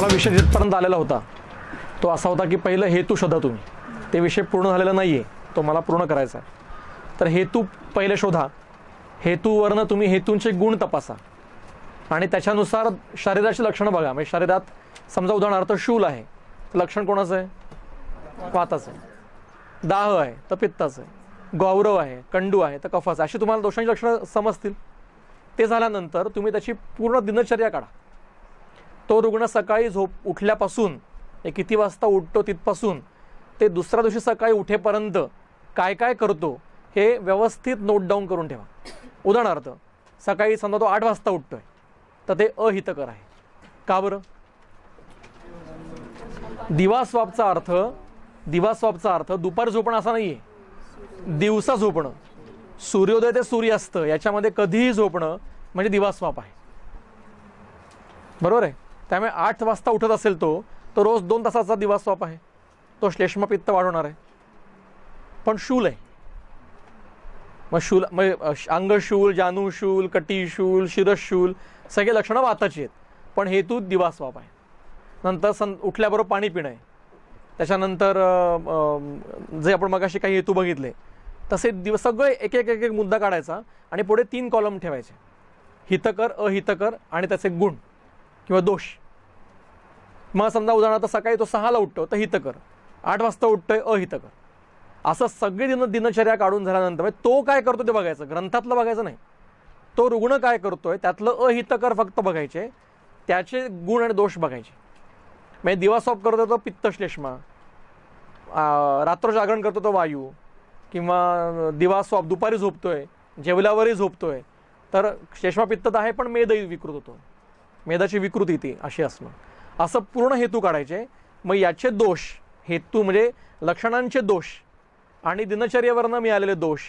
आपला विषय जिथपर्यंत आलेला होता तो असा होता की पहिलं हेतू शोधा तुम्ही. ते विषय पूर्ण झालेला नाही आहे, तो मला पूर्ण करायचा आहे. तर हेतू पहिले शोधा. हेतूवरनं तुम्ही हेतूंचे गुण तपासा आणि त्याच्यानुसार शरीराची लक्षणं बघा. म्हणजे शरीरात समजा उदाहरणार्थ शूल आहे तर लक्षण कोणाचं आहे? वाताचं आहे. दाह आहे तर पित्ताचं आहे. गौरव आहे, कंडू आहे तर कफाचं. अशी तुम्हाला दोषांची लक्षणं समजतील. ते झाल्यानंतर तुम्ही त्याची पूर्ण दिनचर्या काढा. तो रुग्ण सकाळी उठल्यापासून किती वाजता उठतो तिथपासून ते दुसऱ्या दिवशी सकाळी उठेपर्यंत काय काय करतो हे व्यवस्थित नोट डाऊन करून ठेवा. उदाहरणार्थ सकाळी समजा तो 8 वाजता उठतोय तर ते अहितकर आहे. का बरं? दिवास्वापचा अर्थ दुपारी झोपणं असा नाहीये, दिवसा झोपणं. सूर्योदय ते सूर्यास्त याच्यामध्ये कधीही झोपणं म्हणजे दिवास्वाप आहे. बरोबर आहे. त्यामुळे 8 वाजता उठत असेल तो रोज 2 तासाचा दिवास्वाप आहे. तो श्लेष्मपित्त वाढवणार आहे. पण शूल आहे मग शूल म्हणजे अंगशूल, जानूशूल, कटीशूल, शिरशूल सगळे लक्षणं वाताची आहेत. पण हेतू दिवास्वाप आहे. नंतर उठल्याबरोबर पाणी पिणं आहे. त्याच्यानंतर जे आपण मगाशी काही हेतू बघितले तसे सगळे एक एक एक एक मुद्दा काढायचा आणि पुढे 3 कॉलम ठेवायचे. हितकर, अहितकर आणि त्याचे गुण किंवा दोष. मग समजा उदाहरणार्थ सकाळी तो 6ला उठतो तर हितकर, 8 वाजता उठतोय अहितकर. असं सगळी दिनचर्या काढून झाल्यानंतर तो काय करतो ते बघायचं. ग्रंथातलं बघायचं नाही. तो रुग्ण काय करतोय त्यातलं अहितकर फक्त बघायचे, त्याचे गुण आणि दोष बघायचे. म्हणजे दिवास्वाप करतो तो पित्तश्लेष्मा, रात्रजागरण करतो तो वायू, किंवा दिवास्वाप दुपारी झोपतोय, जेवल्यावरही झोपतोय तर श्लेष्मा पित्तत आहे पण मेदही विकृत होतो. मेदाची विकृती ती अशी असणं. असं पूर्ण हेतू काढायचे. मग याचे दोष, हेतू म्हणजे लक्षणांचे दोष आणि दिनचर्येवरनं मिळालेले दोष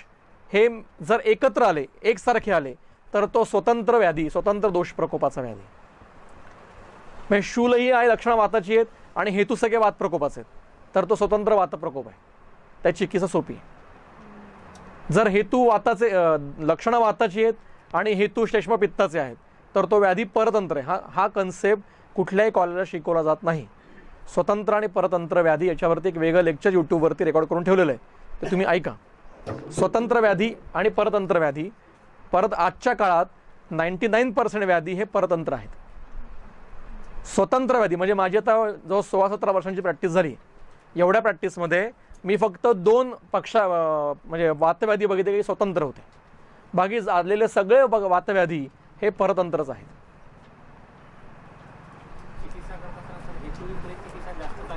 हे जर एकत्र आले, एकसारखे आले तर तो स्वतंत्र व्याधी, स्वतंत्र दोष प्रकोपाचा व्याधी. म्हणजे शूलही आहे, लक्षणं वाताची आहेत आणि हेतू सगळे वात प्रकोपाचे आहेत तर तो स्वतंत्र वात प्रकोप आहे. त्याची चिकित्सा सोपी आहे. जर हेतू वाताचे, लक्षणं वाताची आहेत आणि हेतू श्लेष्म पित्ताचे आहेत तर तो व्याधी परतंत्र आहे. हा कन्सेप्ट कुठल्याही कॉलेजला शिकवला जात नाही. स्वतंत्र आणि परतंत्र व्याधी याच्यावरती एक वेगळं लेक्चर यूट्यूबवरती रेकॉर्ड करून ठेवलेलं आहे, ते तुम्ही ऐका. स्वतंत्र व्याधी आणि परतंत्र व्याधी. परत आजच्या काळात 99% व्याधी हे परतंत्र आहेत. स्वतंत्र व्याधी म्हणजे माझी आता जवळ 16-17 वर्षांची प्रॅक्टिस झाली. एवढ्या प्रॅक्टिसमध्ये मी फक्त 2 म्हणजे वातव्याधी बघितले की स्वतंत्र होते. बाकी आलेले सगळे वातव्याधी हे परतंत्रच आहेत.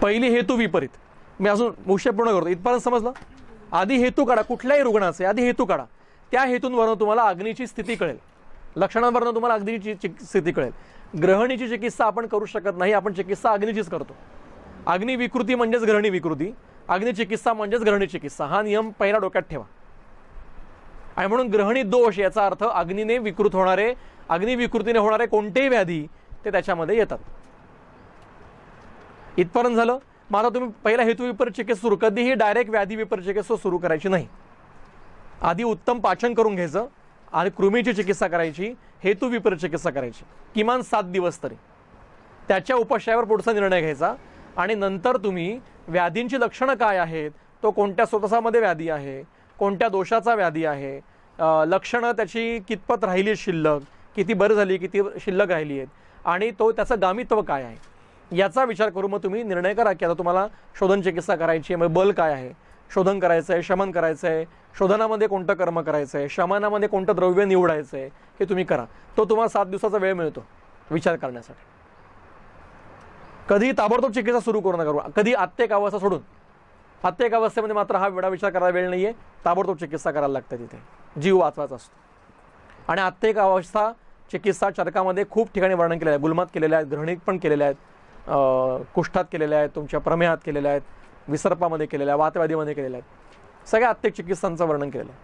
पहिली हेतू विपरीत. मी अजून विषय पूर्ण करतो. इथपर्यंत समजलं? आधी हेतू काढा. कुठल्याही रुग्णाचे आधी हेतू काढा. त्या हेतूंवरून तुम्हाला अग्नीची स्थिती कळेल. लक्षणांवरून तुम्हाला अग्नीची स्थिती कळेल. ग्रहणीची चिकित्सा आपण करू शकत नाही. आपण चिकित्सा अग्नीचीच करतो. अग्नी विकृती म्हणजेच ग्रहणी विकृती, अग्नी चिकित्सा म्हणजेच ग्रहणी चिकित्सा. हा नियम पहिला डोक्यात ठेवा. आणि म्हणून ग्रहणी दोष याचा अर्थ अग्नीने विकृत होणारे, अग्नी विकृतीने होणारे कोणतेही व्याधी ते त्याच्यामध्ये येतात. इथपर्यंत झालं. मग आता तुम्ही पहिला हेतू विपरीत चिकित्सा सुरू, कधीही डायरेक्ट व्याधी विपरीत चिकित्सा सुरू करायची नाही. आधी उत्तम पाचन करून घ्यायचं आणि कृमीची चिकित्सा करायची, हेतू विपरीत चिकित्सा करायची किमान 7 दिवस तरी. त्याच्या उपशयावर पुढचा निर्णय घ्यायचा आणि नंतर तुम्ही व्याधींची लक्षणं काय आहेत, तो कोणत्या स्वतःमध्ये व्याधी आहे, कोणत्या दोषाचा व्याधी आहे, लक्षणं त्याची कितपत राहिली शिल्लक, किती बरी झाली, किती शिल्लक राहिली आहेत आणि तो त्याचं गामित्व काय आहे याचा विचार करून मग तुम्ही निर्णय करा की आता तुम्हाला शोधन चिकित्सा करायची आहे. मग बल काय आहे, शोधन करायचं आहे, शमन करायचं आहे, शोधनामध्ये कोणतं कर्म करायचं आहे, शमनामध्ये कोणतं द्रव्य निवडायचं आहे हे तुम्ही करा. तो तुम्हाला 7 दिवसाचा वेळ मिळतो विचार करण्यासाठी. कधी ताबडतोब चिकित्सा सुरू करू नका. कधी आत्तेक अवस्था सोडून. आत्तेक अवस्थेमध्ये मात्र हा वेळा विचार करायला वेळ नाही आहे. ताबडतोब चिकित्सा करायला लागते. तिथे जीव वाचवायचा असतो. आणि आत्तेक अवस्था चिकित्सा चरकामध्ये खूप ठिकाणी वर्णन केलेलं आहे. गुलमात केलेल्या आहेत, ग्रहणीत पण केलेल्या आहेत, कुष्ठात केलेल्या आहेत, तुमच्या प्रमेहात केलेल्या आहेत, विसर्पामध्ये केलेल्या आहेत, वातव्याधीमध्ये केलेल्या आहेत. सगळ्या आत्तेक चिकित्सांचं वर्णन केलेलं आहे.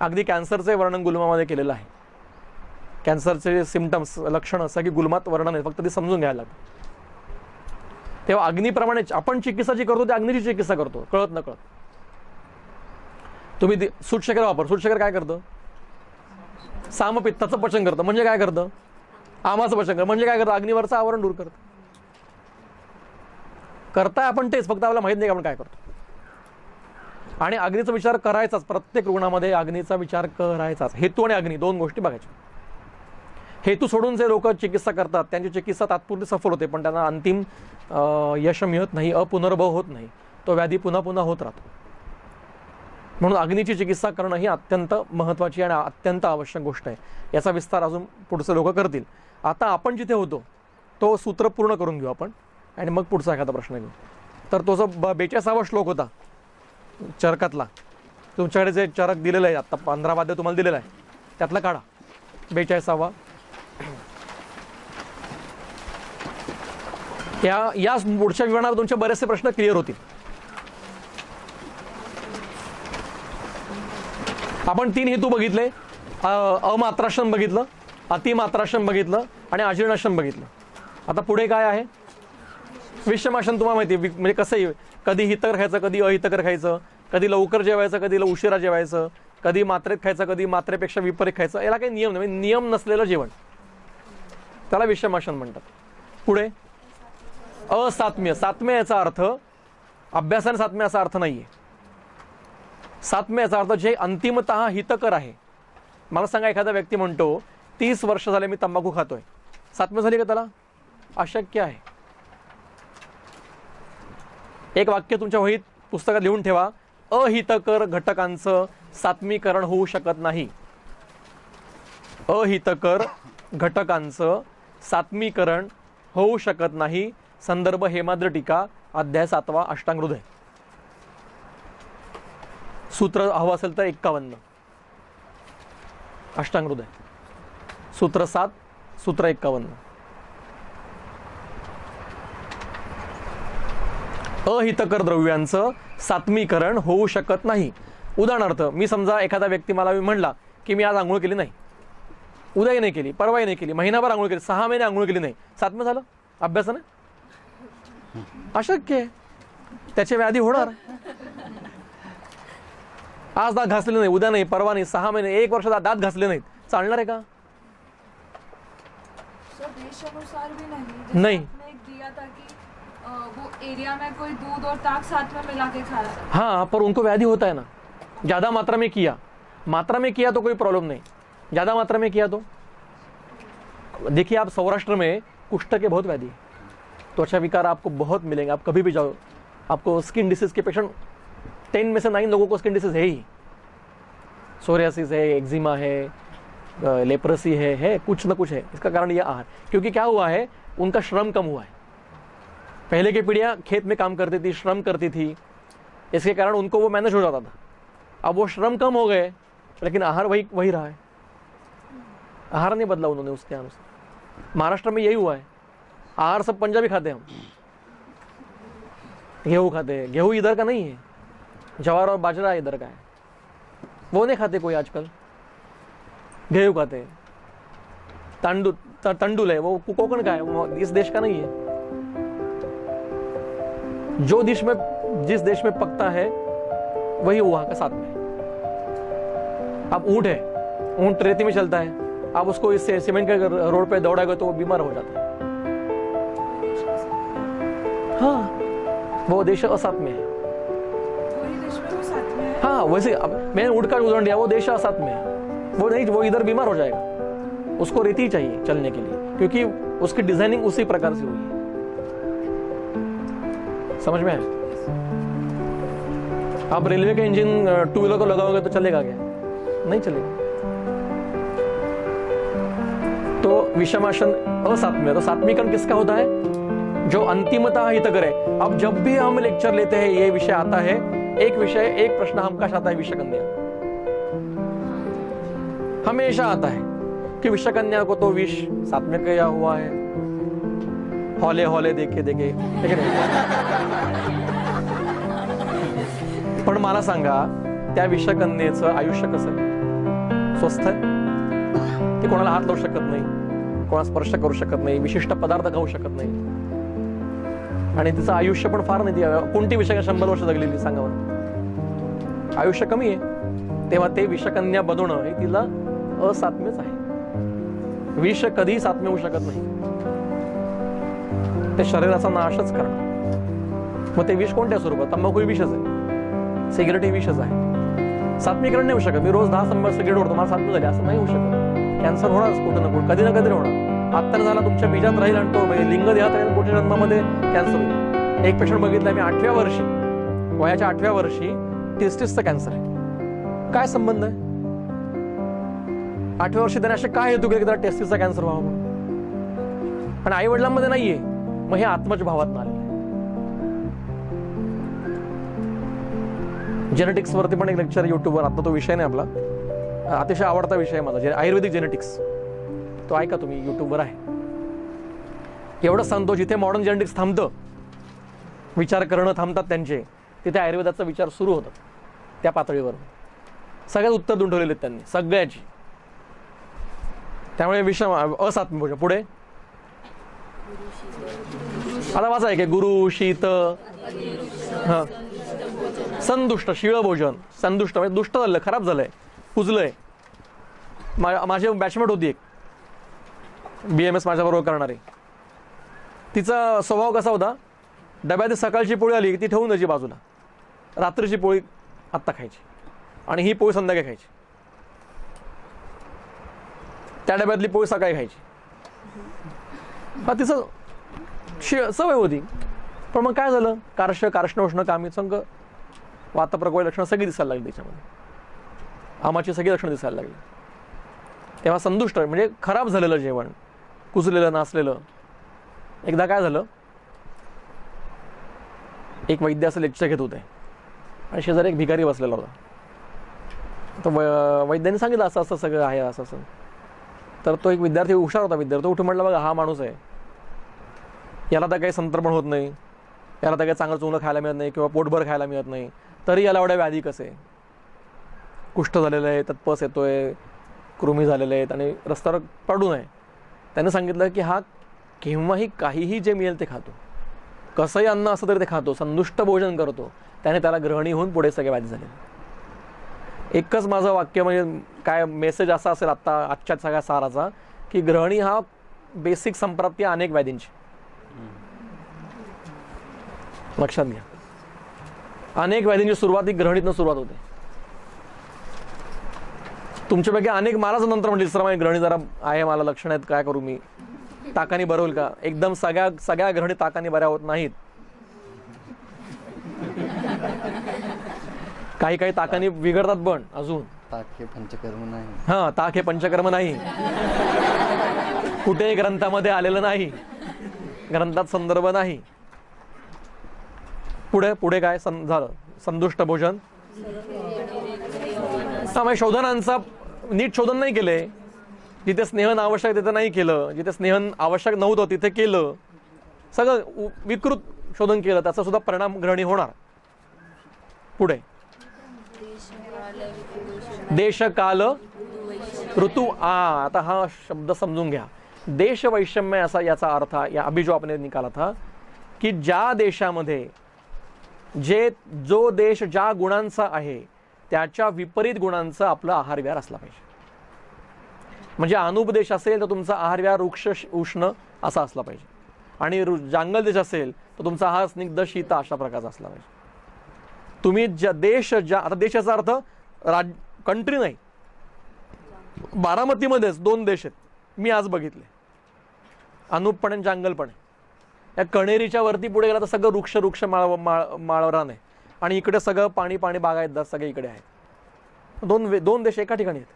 अगदी कॅन्सरचे वर्णन गुलमामध्ये केलेलं आहे. कॅन्सरचे सिम्पटम्स, लक्षणं सगळी गुलमात वर्णन आहे. फक्त ते समजून घ्यायला लागतं. तेव्हा अग्नीप्रमाणे आपण चिकित्सा जी करतो ती अग्नीची चिकित्सा करतो कळत न कळत. तुम्ही सूटशेखर वापर. सूटशेखर काय करतं? सामपित्ताचं पचन करतं. म्हणजे काय करतं? आमाचं पचन करतं. म्हणजे काय करतं? अग्नीवरचं आवरण दूर करतं. करताय आपण तेच, फक्त आपल्याला माहित नाही आपण काय करतो. आणि अग्नीचा विचार करायचाच, प्रत्येक रुग्णामध्ये अग्नीचा विचार करायचाच. हेतू आणि अग्नी दोन गोष्टी बघायच्या. हेतू सोडून जे लोक चिकित्सा करतात त्यांची चिकित्सा तात्पुरती सफल होते, पण त्यांना अंतिम यश मिळत नाही, अपुनर्भव होत नाही, तो व्याधी पुन्हा पुन्हा होत राहतो. म्हणून अग्नीची चिकित्सा करणं ही अत्यंत महत्त्वाची आणि अत्यंत आवश्यक गोष्ट आहे. याचा विस्तार अजून पुढचे लोक करतील. आता आपण जिथे होतो तो सूत्र पूर्ण करून घेऊ आपण आणि मग पुढचा एखादा प्रश्न घेऊ. तर तो जो 42वा श्लोक होता चरकातला, तुमच्याकडे जे चरक दिलेलं आहे आता 15 वाद्य तुम्हाला दिलेलं आहे त्यातला काढा 42वा. या पुढच्या विवरणावर तुमचे बरेचसे प्रश्न क्लिअर होतील. आपण 3 हेतू बघितले, अमात्राश्रम बघितलं, अतिमात्राश्रम बघितलं आणि अजीर्णाश्रम बघितलं. आता पुढे काय आहे? विषमाशन. तुम्हाला माहिती आहे म्हणजे कसं, कधी हितकर खायचं, कधी अहितकर खायचं, कधी लवकर जेवायचं, कधी उशिरा जेवायचं, कधी मात्रेत खायचं, कधी मात्रेपेक्षा विपरीत खायचं. याला काही नियम नाही, नियम नसलेलं जेवण, त्याला विषमाशन म्हणतात. पुढे असात्म्य. सात्म्य याचा अर्थ अभ्यासाने सात्म्य याचा अर्थ नाहीये. सात्म्य याचा अर्थ जे अंतिमतः हितकर आहे. मला सांगा, एखादा व्यक्ती म्हणतो 30 वर्ष झाले मी तंबाखू खातोय, सात्म्य झाली का त्याला? अशक्य आहे. एक वाक्य तुमच्या वहीत पुस्तकात लिहून ठेवा, अहितकर घटकांचं सात्मीकरण होऊ शकत नाही. अहितकर घटकांचं सात्मीकरण होऊ शकत नाही. संदर्भ हेमाद्र टीका अध्याय 7 अष्टांगहृदय. सूत्र हवं असेल तर 51 अष्टांगहृदय सूत्र 7 सूत्र 51. अहितकर द्रव्यांचं सात्मीकरण होऊ शकत नाही. उदाहरणार्थ, मी समजा एखादा व्यक्ती मला म्हणला की मी आज आंघोळ केली नाही, उद्याही नाही केली, परवाही नाही केली, महिनाभर आंघोळ केली, 6 महिने आंघोळ केली नाही, सात्म्य झालं अभ्यासाने? अशक्य आहे. त्याचे व्याधी होणार. आज दात घासले नाही, उद्या नाही, परवा नाही, 6 महिने 1 वर्ष दात घासले नाहीत, चालणार आहे का? नहीं. वो एरिया में कोई दूध और ताक साथ में मिला के खा रहा है. हाँ, पर उनको व्याधि होता है ना. ज्यादा मात्रा में किया तो कोई प्रॉब्लम नहीं, ज्यादा मात्रा में किया तो देखिए, आप सौराष्ट्र में कुष्ठ के बहुत व्याधि, त्वचा विकार आपको बहुत मिलेंगे. आप कभी भी जाओ, आपको स्किन डिसीज के पेशेंट 10 में से 9 लोगों को स्किन डिसीज है ही. सोरियासिस है, एक्जिमा है, लेप्रेसी है, कुछ ना कुछ है. इसका कारण ये आहार, क्योंकि क्या हुआ है, उनका श्रम कम हुआ है. पहले की पीढ़ियाँ खेत में काम करती थी, श्रम करती थी, इसके कारण उनको वो मैनेज हो जाता था. अब वो श्रम कम हो गए, लेकिन आहार वही रहा है. आहार नहीं बदला उन्होंने उसके अनुसार. महाराष्ट्र में यही हुआ है. आहार सब पंजाबी खाते हैं, हम गेहूँ खाते हैं. गेहूँ इधर का नहीं है, ज्वार और बाजरा इधर का है. वो नहीं खाते कोई आजकल, गेहूँ खाते हैं. तंडुल है, वो कोकण का है, वो इस देश का नहीं है. जिस देश में पकता है वही वहां का साथ में. अब ऊंट है, ऊंट रेती में चलता है, आप उसको इस सीमेंट के रोड पे दौड़ाएगा तो वो बीमार हो जाता है. हाँ, वो देश असात में है. हाँ, वैसे अब मैंने ऊंट का उदाहरण दिया, वो देश असात में है. वो नहीं, वो इधर बीमार हो जाएगा. उसको रेती चाहिए चलने के लिए, क्योंकि उसकी डिजाइनिंग उसी प्रकार से हुई है. समझ में आया? आप रेलवे का इंजन 2 व्हीलर को लगाओगे तो चलेगा क्या? नहीं चलेगा. तो विषमाशन असात्म्य. तो सात्मीकरण किसका होता है? जो अंतिमतः हितकर है. अब जब भी हम लेक्चर लेते हैं, ये विषय आता है, एक प्रश्न हमका आता है, विषकन्या. हमेशा आता है कि विषकन्या को तो विष सात्म्य किया हुआ है. हौले देखे पण मला सांगा, त्या विषकन्येचं आयुष्य कसं आहे? स्वस्थ आहे? ती कोणाला हात लावू शकत नाही, कोणाला स्पर्श करू शकत नाही, विशिष्ट पदार्थ खाऊ शकत नाही, आणि तिचं आयुष्य पण फार नाही. कोणती विषय 100 वर्ष जगलेली सांगा बरं? आयुष्य कमी आहे. तेव्हा ते विषकन्या बनवणं हे तिला असात्म्यच आहे. विष कधी सात्म्य होऊ शकत नाही. ते शरीराचा नाशच करणं. मग ते विष कोणत्या स्वरूपात? तंबाखू ही विषच आहे, सिगरेट ही विषच आहे. सात्विकरण नाही होऊ शकत. मी रोज 10 चम्मच सिगरेट ओढतो, मला सात्विक झाली असं नाही होऊ शकत. कॅन्सर होणारच कुठं ना कुठं, कधी ना कधी होणार. आत्ता झाला तुमच्या बीजात राहील आणि तो लिंग देहात राहील, पुढच्या जन्मामध्ये कॅन्सर होईल. एक पेशंट बघितला मी 8व्या वर्षी, वयाच्या 8व्या वर्षी टेस्टिसचा कॅन्सर आहे. काय संबंध आहे? 8व्या वर्षी त्याने असे काय हेतू केले की त्याला टेस्टिसचा कॅन्सर व्हावा म्हणून? पण आई वडिलांमध्ये नाहीये. मग हे आत्मच्या भावात आले. जेनेटिक्स वरती पण एक लेक्चर युट्यूबवर, आता तो विषय नाही आपला, अतिशय आवडता विषय आहे माझा, आयुर्वेदिक जेनेटिक्स. तो ऐका तुम्ही, युट्यूबवर आहे. एवढं सांगतो, जिथे मॉडर्न जेनेटिक्स थांबतं, विचार करणं थांबतात त्यांचे, तिथे आयुर्वेदाचा विचार सुरू होतात. त्या पातळीवर सगळ्यात उत्तर देऊन ठेवलेले आहेत त्यांनी, सगळ्याची. त्यामुळे विषम असात्मिक भोजन. पुढे आता वाचा आहे की गुरु शीत, संदुष्ट, शिळ भोजन. संदुष्ट म्हणजे दुष्ट झालं, खराब झालंय, कुजलंय. माझी बॅचमेट होती एक BMS माझ्याबरोबर करणारी. तिचा स्वभाव कसा होता, डब्यात सकाळची पोळी आली की ती ठेवून द्यायची बाजूला, रात्रीची पोळी आत्ता खायची आणि ही पोळी संध्याकाळी खायची. त्या डब्यातली पोळी सकाळी खायची. हा तिचं सवय होती. पण मग काय झालं, कार्ष्णोष्ण कामी संघ वातप्रकोय लक्षणं सगळी दिसायला लागली त्याच्यामध्ये, आमाची सगळी लक्षणं दिसायला लागली. तेव्हा संदुष्ट म्हणजे खराब झालेलं जेवण, कुजलेलं, नासलेलं. एकदा काय झालं, एक वैद्य असं लेक्चर घेत होते आणि शेजारी एक भिकारी बसलेला होता. तर वैद्यांनी सांगितलं असं असं सगळं आहे, असं असं. तर तो एक विद्यार्थी, हुशार होता विद्यार्थी, उठून म्हटलं, बघा हा माणूस आहे, याला तर काही संक्रमण होत नाही, याला तर काही चांगलं चुंगलं खायला मिळत नाही किंवा पोटभर खायला मिळत नाही, तरी याला एवढ्या व्याधी कसे, कुष्ठ झालेलं आहे, तत्पस येतोय, कृमी झालेले आहेत आणि रस्त्यावर पडू नये. त्याने सांगितलं की हा केव्हाही काहीही जे मिळेल ते खातो, कसंही अन्न असं तरी ते खातो, संतुष्ट भोजन करतो. त्याने त्याला ग्रहणी होऊन पुढे सगळे व्याधी झाले. एकच माझं वाक्य म्हणजे काय मेसेज असा असेल आजच्या सगळ्या साराचा, की ग्रहणी हा बेसिक संप्राप्ती अनेक व्याधींची. लक्षात घ्या, अनेक व्याधींची सुरुवात ही ग्रहणीतनं सुरुवात होते. तुमच्यापैकी अनेक मलाच नंतर म्हटली, सर माझी ग्रहणी जरा आहे, मला लक्षण आहेत, काय करू मी, ताकानी बरं होईल का? एकदम सगळ्या ग्रहणी ताकानी बऱ्या होत नाहीत. काही काही ताकानी बिघडतात पण अजून. ताक हे पंचकर्म नाही. हा, ताक हे पंचकर्म नाही, कुठेही ग्रंथामध्ये आलेलं नाही, ग्रंथात संदर्भ नाही. पुढे काय झालं, संतुष्ट भोजन. म्हणजे शोधनांचा नीट शोधन नाही केले, जिथे स्नेहन आवश्यक तिथे नाही केलं, जिथे स्नेहन आवश्यक नव्हतं तिथे केलं, सगळं विकृत शोधन केलं, त्याचा सुद्धा परिणाम ग्रहणी होणार. पुढे देश काल ऋतू. आता हा शब्द समजून घ्या. देश वैषम्य असा याचा अर्थ, या अभी जो आपने निकाला था, की ज्या देशामध्ये जो देश ज्या गुणांचा आहे त्याच्या विपरीत गुणांचा आपला आहार विहार असला पाहिजे. म्हणजे अनुप देश असेल तर तुमचा आहार विहार वृक्ष उष्ण असा असला पाहिजे, आणि जांगल देश असेल तर तुमचा आहार स्निग्ध शीत अशा प्रकारचा असला पाहिजे. तुम्ही आता देशाचा अर्थ कंट्री नाही, बारामतीमध्येच 2 देश आहेत मी आज बघितले, अनुप पण जांगल पण. या कणेरीच्या वरती पुढे गेला तर सगळं वृक्ष माळरान आहे, आणि इकडे सगळं पाणी बागायतदार सगळे इकडे आहेत. 2 देश एका ठिकाणी आहेत.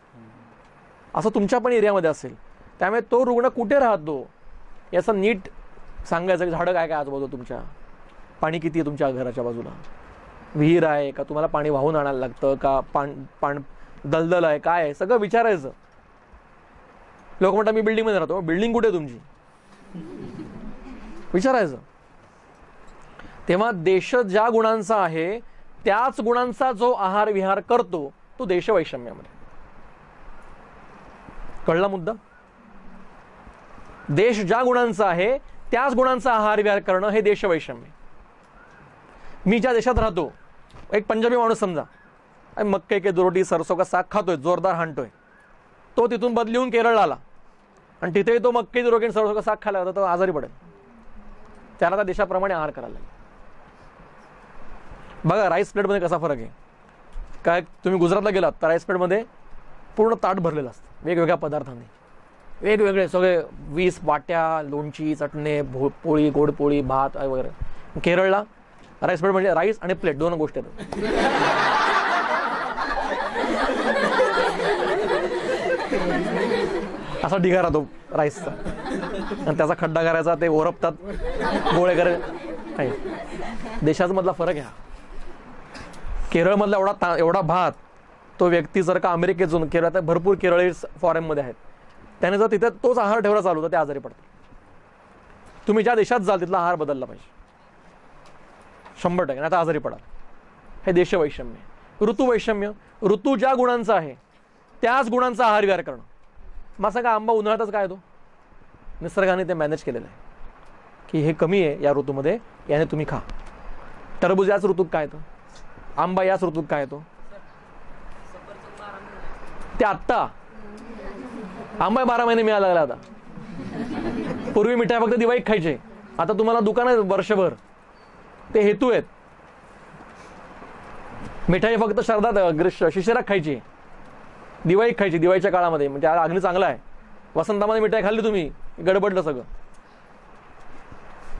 असं तुमच्या पण एरियामध्ये असेल. त्यामुळे तो रुग्ण कुठे राहतो याचं नीट सांगायचं, की झाडं काय काय आजूबाजूला तुमच्या, पाणी किती आहे तुमच्या घराच्या बाजूला, विहीर आहे का, तुम्हाला पाणी वाहून आणायला लागतं का, पाण दलदल आहे काय आहे, सगळं विचारायचं. लोक म्हणतात मी बिल्डिंगमध्ये राहतो, बिल्डिंग कुठे तुमची, विचारायचं. तेव्हा देश ज्या गुणांचा आहे त्याच गुणांचा जो आहार विहार करतो तो देश वैषम्यामध्ये. कळला मुद्दा? देश ज्या गुणांचा आहे त्याच गुणांचा आहार विहार करणं हे देश वैषम्य. मी ज्या देशात राहतो, एक पंजाबी माणूस समजा मक्के के रोटी सरसों का साग खातोय, जोरदार हाणतोय, तो तिथून बदलून केरळला आला आणि तिथेही तो मक्के रोटी सरसों का साग खायला होता, तो आजारी पडेल. त्याला त्या देशाप्रमाणे आहार करायला लागेल. बघा राईस प्लेटमध्ये कसा फरक आहे. काय तुम्ही गुजरातला गेलात तर राईस प्लेटमध्ये पूर्ण ताट भरलेलं असतं वेगवेगळ्या पदार्थांनी, वेगवेगळे सगळे 20 वाट्या, लोणची, चटणे, पोळी, गोड पोळी, भात वगैरे. केरळला राईस प्लेट म्हणजे राईस आणि प्लेट दोन गोष्टी आहेत. असा ढिगा राहतो राईसचा आणि त्याचा खड्डा करायचा, ते ओरपतात, गोळे करायचे. देशामधला फरक आहे हा. केरळमधला एवढा भात तो व्यक्ती जर का अमेरिकेत जाऊन, केरळात भरपूर केरळी फॉरेनमध्ये आहेत, त्याने जर तिथे तोच आहार ठेवला चालू तर ते आजारी पडतात. तुम्ही ज्या देशात जाल तिथला आहार बदलला पाहिजे 100%, आता आजारी पडाल. हे देशवैषम्य. ऋतुवैषम्य, ऋतू ज्या गुणांचा आहे त्याच गुणांचा आहार विहार करणं. मग सांगा आंबा उन्हाळ्यातच काय तो, निसर्गाने ते मॅनेज केलेलं आहे की हे कमी आहे या ऋतूमध्ये, याने तुम्ही खा. टरबूज याच ऋतूत काय येतो, आंबा याच ऋतूत काय येतो, ते आत्ता आंबा 12 महिने मिळायला लागला. आता पूर्वी मिठाई फक्त दिवाळीत खायचे, आता तुम्हाला दुकान आहे वर्षभर. ते हेतू आहेत. मिठाई फक्त शरदात शिशिरात खायची, दिवाळीत खायची, दिवाळीच्या काळामध्ये, म्हणजे अग्नी चांगला आहे. वसंतामध्ये मिठाई खाल्ली तुम्ही, गडबडलं सगळं.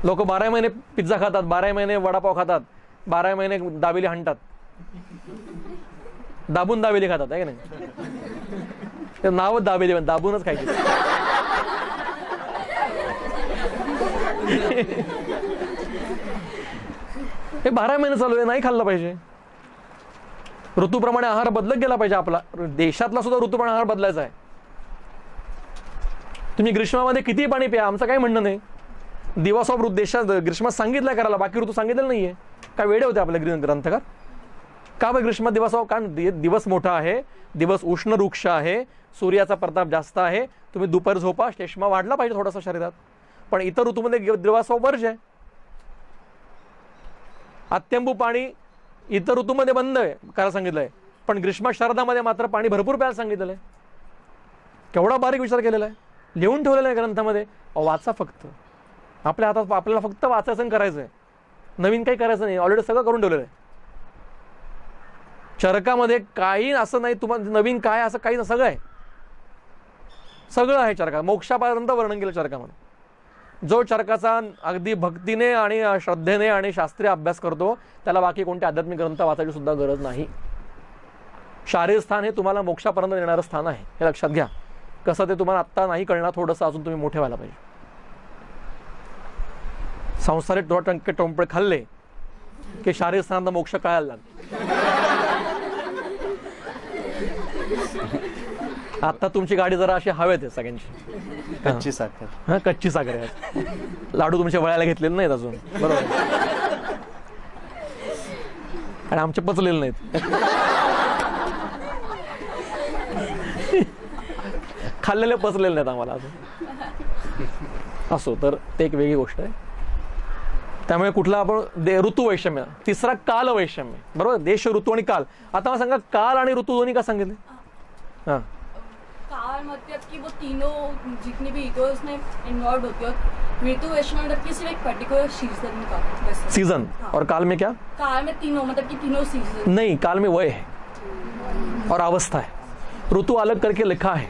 लोक 12 महिने पिझ्झा खातात, 12 महिने वडापाव खातात, 12 महिने दाबेली हाणतात, दाबून दाबेली खातात आहे की नाही. ते नावच दाबेली, दाबूनच खायची. हे 12 महिने चालू आहे, नाही खाल्लं पाहिजे. ऋतूप्रमाणे आहार बदलत गेला पाहिजे. आपला देशातला सुद्धा ऋतूप्रमाणे आहार बदलायचा आहे. तुम्ही ग्रीष्मामध्ये किती पाणी प्या, आमचं काही म्हणणं नाही. दिवस ऑफ देशात ग्रीष्मात सांगितलंय करायला, बाकी ऋतू सांगितलेलं नाहीये. काय वेडे होते आपले ग्रंथकार का बरं ग्रीष्मात दिवस ऑफ? कारण दिवस मोठा आहे, दिवस उष्ण वृक्ष आहे, सूर्याचा प्रताप जास्त आहे. तुम्ही दुपार झोपा, चष्मा वाढला पाहिजे थोडासा शरीरात. पण इतर ऋतूमध्ये दिवस ऑफ वर्ज आहे. अत्यंबू पाणी इतर ऋतूमध्ये बंद आहे करायला सांगितलंय, पण ग्रीष्म शरदामध्ये मात्र पाणी भरपूर प्यायला सांगितलेलं आहे. केवढा बारीक विचार केलेला आहे, लिहून ठेवलेला आहे ग्रंथामध्ये. वाचा फक्त, आपल्या हातात आपल्याला फक्त वाचायचं आणि करायचं आहे, नवीन काही करायचं नाही. ऑलरेडी सगळं करून ठेवलेलं आहे. चरकामध्ये काही असं नाही तुम्हाला नवीन काय असं काही, सगळं आहे, सगळं आहे चरका. मोक्षापर्यंत वर्णन केलं चरकामध्ये. जो चरकाचा अगदी भक्तीने आणि श्रद्धेने आणि शास्त्रीय अभ्यास करतो त्याला बाकी कोणते आध्यात्मिक ग्रंथ वाचायची सुद्धा गरज नाही. शारीर स्थान हे तुम्हाला मोक्षापर्यंत येणारं स्थान आहे, हे लक्षात घ्या. कसं ते तुम्हाला आत्ता नाही कळणार, थोडंसं अजून तुम्ही मोठे व्हायला पाहिजे. संसारिक टंके टोंपळे खाल्ले की शारीर स्थानात मोक्ष कळायला लागला. आता तुमची गाडी जरा अशी हवेत आहे सगळ्यांची, कच्ची साखर. हा, कच्ची साखर आहे. लाडू तुमच्या वळायला घेतलेले नाहीत अजून, बरोबर, आणि आमचे पचलेले नाहीत. खाल्लेले पचलेले नाहीत आम्हाला अजून. असो, तर ते एक वेगळी गोष्ट आहे. त्यामुळे कुठला आपण ऋतू वैषम्य. तिसरा काल वैषम्य, बरोबर, देश ऋतू आणि काल. आता मला सांगा काल आणि ऋतू दोन्ही का सांगितले? हा, काल मतलब कि वो तीनों जितनी भी इकोस में इन्वॉल्व होती है. ऋतु वैश्य मतलब कि सिर्फ एक पर्टिकुलर सीजन का सीजन. और काल में क्या? काल में तीनों मतलब कि तीनों सीजन नहीं, काल में वय है और अवस्था है. ऋतु अलग करके लिखा है.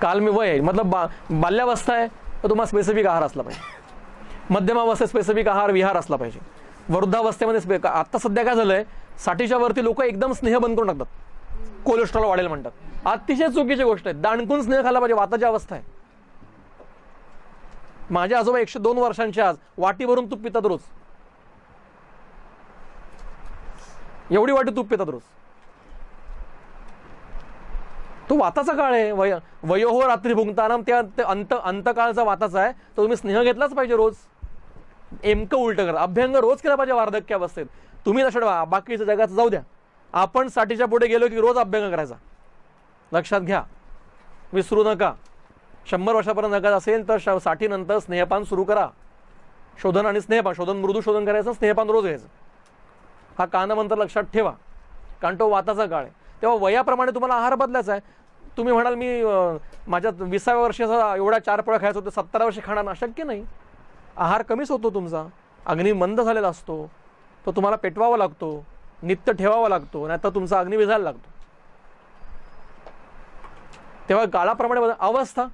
काल में वय है मतलब बाल्यावस्था आहे तर तुम्हाला स्पेसिफिक आहार असला पाहिजे. मध्यमावस्थेत स्पेसिफिक आहार विहार असला पाहिजे. वृद्धावस्थेमध्ये आता सध्या काय झालंय, 60च्या वरती लोक एकदम स्नेह बंद करून टाकतात, कोलेस्ट्रॉल वाढेल म्हणतात. अतिशय चुकीची गोष्ट आहे. दाणकून स्नेह खायला पाहिजे, वाताची अवस्था आहे. माझे आजोबा 102 वर्षांचे आज वाटी भरून तूप पितात रोज. एवढी वाटी तूप पितात रोज. तो वाताचा काळ आहे. वयोहो रात्री भुंगतानाम, त्या अंतकाळचा वाताचा आहे. तो तुम्ही स्नेह घेतलाच पाहिजे रोज. एमकं उलट करा, अभ्यंग रोज केला पाहिजे वार्धक्य अवस्थेत. तुम्ही लक्षात, बाकीच्या जगाचं जाऊ द्या, आपण 60च्या पुढे गेलो की रोज अभ्यंग करायचा. लक्षात घ्या, विसरू नका. 100 वर्षापर्यंत जगात असेल तर 60 नंतर स्नेहपान सुरू करा. शोधन आणि स्नेहपान, शोधन मृदू शोधन करायचं, स्नेहपान रोज घ्यायचं. हा कानमंत्र लक्षात ठेवा, कारण तो वाताचा काळ आहे. तेव्हा वयाप्रमाणे तुम्हाला आहार बदलायचा आहे. तुम्ही म्हणाल मी माझ्या 20व्या वर्षाचा एवढ्या 4 पोळ्या खायचं होतं, 17 वर्षी खाणार, अशक्य नाही. आहार कमीच होतो तुमचा, अग्नी मंद झालेला असतो. तो तुम्हाला पेटवावा लागतो, नित्य ठेवावा लागतो, नाहीतर तुमचा अग्नी विझायला लागतो. तेव्हा काळाप्रमाणे अवस्था,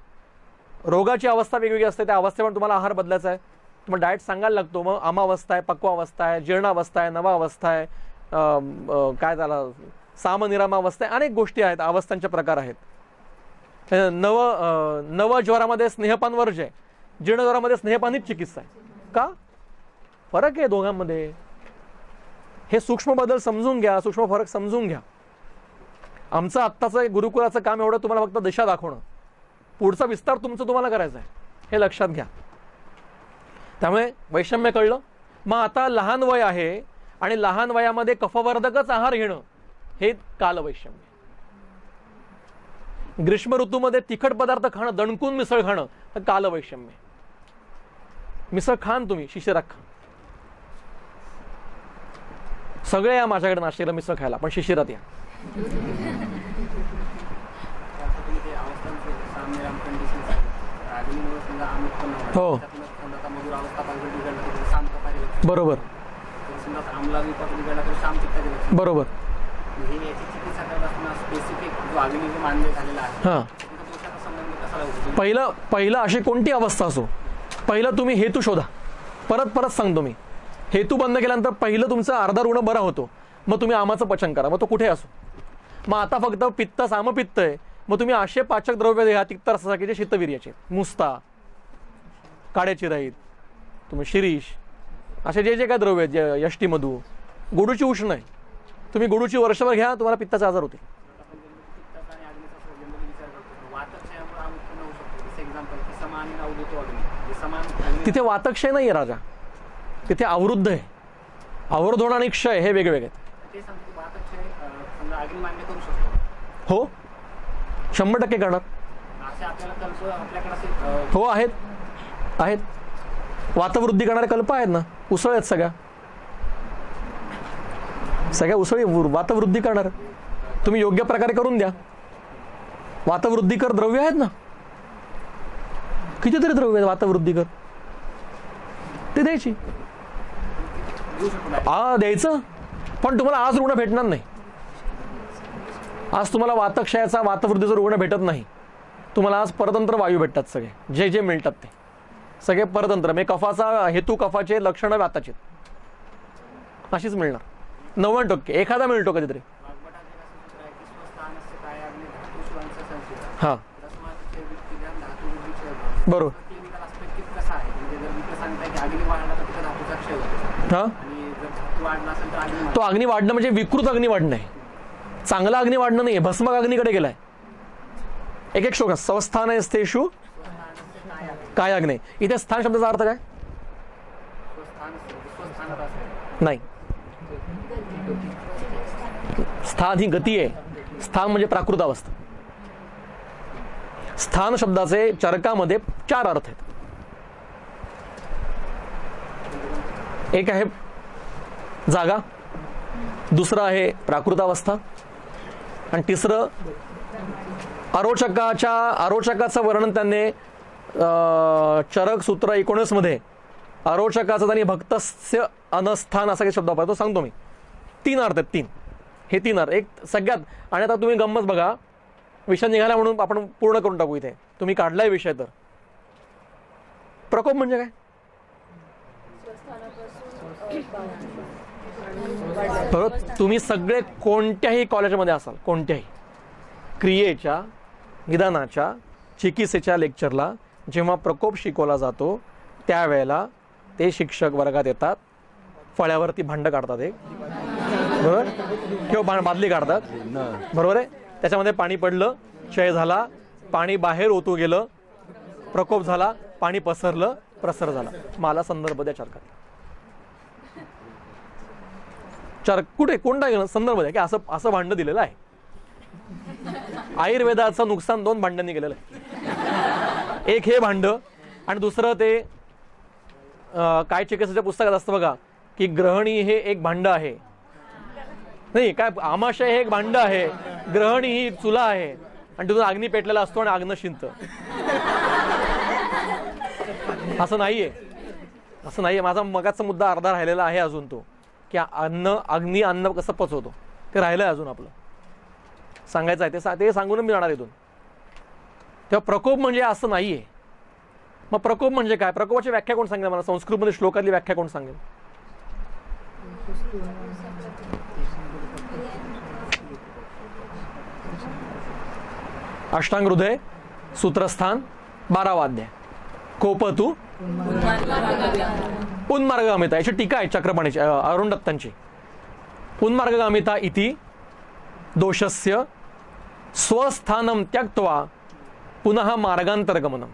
रोगाची अवस्था वेगवेगळी असते, त्या अवस्थेवर तुम्हाला आहार बदलायचा आहे, तुम्हाला डाएट सांगायला लागतो. मग अमावस्था आहे, पक्वावस्था आहे, जीर्णावस्था आहे, नवावस्था आहे, काय त्याला सामनिरामावस्था आहे, अनेक गोष्टी आहेत, अवस्थांचे प्रकार आहेत. नव ज्वरामध्ये स्नेहपान वर्ज आहे, जीर्ण ज्वरामध्ये स्नेहपानीच चिकित्सा आहे. का फरक आहे दोघांमध्ये? हे सूक्ष्म बदल समजून घ्या, सूक्ष्म फरक समजून घ्या. आमचं आत्ताचं गुरुकुलाचं काम एवढं तुम्हाला फक्त दिशा दाखवणं, पुढचा विस्तार तुमचं तुम्हाला करायचा आहे, हे लक्षात घ्या. त्यामुळे वैषम्य कळलं. मग आता लहान वय आहे आणि लहान वयामध्ये कफवर्धकच आहार घेणं हे कालवैषम्य. ग्रीष्म ऋतूमध्ये तिखट पदार्थ खाणं, दणकून मिसळ खाणं हे कालवैषम्य. मिसळ खान तुम्ही, शिशिरात खा. सगळे या माझ्याकडे नाशिकला मिसळ खायला, पण शिशिरात या. हो बरोबर बरोबर. हां, पहिलं अशी कोणती अवस्था असो, पहिलं तुम्ही हेतू शोधा. परत सांगतो मी, हेतू बंद केल्यानंतर पहिलं तुमचा अर्धा ऋण बरा होतो, मग तुम्ही आमाचं पचन करा, मग तो कुठे असो. मग आता फक्त पित्त सामपित्त आहे, मग तुम्ही असे पाचक द्रव्य घ्या तिक्त रसाचे, जे शीतवीर्याचे, मुस्ता, काड्याची राईत, तुम्ही शिरीष, असे जे जे काय द्रव्य आहेत, जे यष्टीमधू, गोडूची उष्ण आहे, तुम्ही गोडूची वर्षभर घ्या, तुम्हाला पित्ताचा आजार होते. तिथे वातक्षय नाही आहे राजा, तिथे अवरुद्ध आहे. अवरोधन आणि क्षय हे वेगवेगळे आहेत. हो 100% करणार. हो आहेत आहेत. वातवृद्धी करणारे कल्प आहेत ना, उसळ आहेत सगळ्या उसळी वातवृद्धी करणार. तुम्ही योग्य प्रकारे करून द्या. वातवृद्धिकर द्रव्य आहेत ना, कितीतरी द्रव्य आहेत वातवृद्धिकर, ते द्यायची. द्यायचं, पण तुम्हाला आज रुग्ण भेटणार नाही. आज तुम्हाला वातक्षयाचा, वातवृद्धीचा रुग्ण भेटत नाही. तुम्हाला आज परतंत्र वायू भेटतात, सगळे जे जे मिळतात ते सगळे परतंत्र. म्हणजे कफाचा हेतू, कफाचे लक्षणं वाताचे अशीच मिळणार 90%. एखादा मिळतो कधीतरी. हां बरोबर. हां, तो अग्नी वाढणं म्हणजे विकृत अग्नी वाढणं आहे, चांगला अग्नी वाढणं नाही, भस्मक अग्नीकडे गेलाय. एक श्लोक स्वस्थान स्थेषु काय अग्नी. इथे स्थान शब्दाचा अर्थ काय नाही. स्थान ही गती आहे, स्थान म्हणजे प्राकृत अवस्था. स्थान शब्दाचे चरकामध्ये 4 अर्थ आहेत. एक आहे जागा, दुसरं आहे प्राकृतावस्था, आणि तिसरं आरोचकाचं वर्णन त्यांनी चरक सूत्र 19 मध्ये आरोचकाचं त्यांनी भक्तस्य अनस्थान असा काही शब्द वापरतो, सांगतो मी. 3 अर्थ आहेत, 3. हे 3 अर्थ एक सगळ्यात. आणि आता तुम्ही गंमत बघा, विषय निघाला म्हणून आपण पूर्ण करून टाकू. इथे तुम्ही काढलाय विषय, तर प्रकोप म्हणजे काय? तुम्ही सगळे कोणत्याही कॉलेजमध्ये असाल, कोणत्याही क्रियेच्या, निदानाच्या, चिकित्सेच्या लेक्चरला जेव्हा प्रकोप शिकवला जातो, त्यावेळेला ते शिक्षक वर्गात येतात, फळ्यावरती भांड काढतात एक, बरोबर, किंवा बादली काढतात, बरोबर आहे. त्याच्यामध्ये पाणी पडलं, क्षय झाला, पाणी बाहेर ओतू गेलं, प्रकोप झाला, पाणी पसरलं, प्रसर झाला. मला संदर्भ द्या चरकात. कुठे कोणता संदर्भ द्या की असं भांड दिलेलं आहे. आयुर्वेदाचं नुकसान 2 भांड्यांनी केलेलं आहे. एक हे भांड, आणि दुसरं ते काय चिकित्सेच्या पुस्तकात असतं बघा, की ग्रहणी हे एक भांड आहे, नाही काय, आमाशय हे एक भांड आहे, ग्रहणी ही चुला आहे, आणि तिथून अग्नी पेटलेला असतो आणि आग्न शिंत. असं नाहीये, असं नाहीये. माझा मगाचा मुद्दा अर्धा राहिलेला आहे अजून तो. की अग्नी अन्न कसं पचवतो ते राहिलंय अजून आपलं सांगायचं आहे ते सांगून मी जाणार इथून. तेव्हा प्रकोप म्हणजे असं नाहीये. मग प्रकोप म्हणजे काय? प्रकोपाची व्याख्या कोण सांगेल मला? संस्कृतमध्ये श्लोकातली व्याख्या कोण सांगेल? अष्टांग हृदय, सूत्रस्थान, 12वा अध्याय. कोपतू उन्मार्गगामिता याची टीका आहे चक्रपाणीची, अरुण दत्तांची. उन्मार्गगामिता इति दोषस्य स्वस्थानम त्यक्त्वा पुनः मार्गांतरगमनम.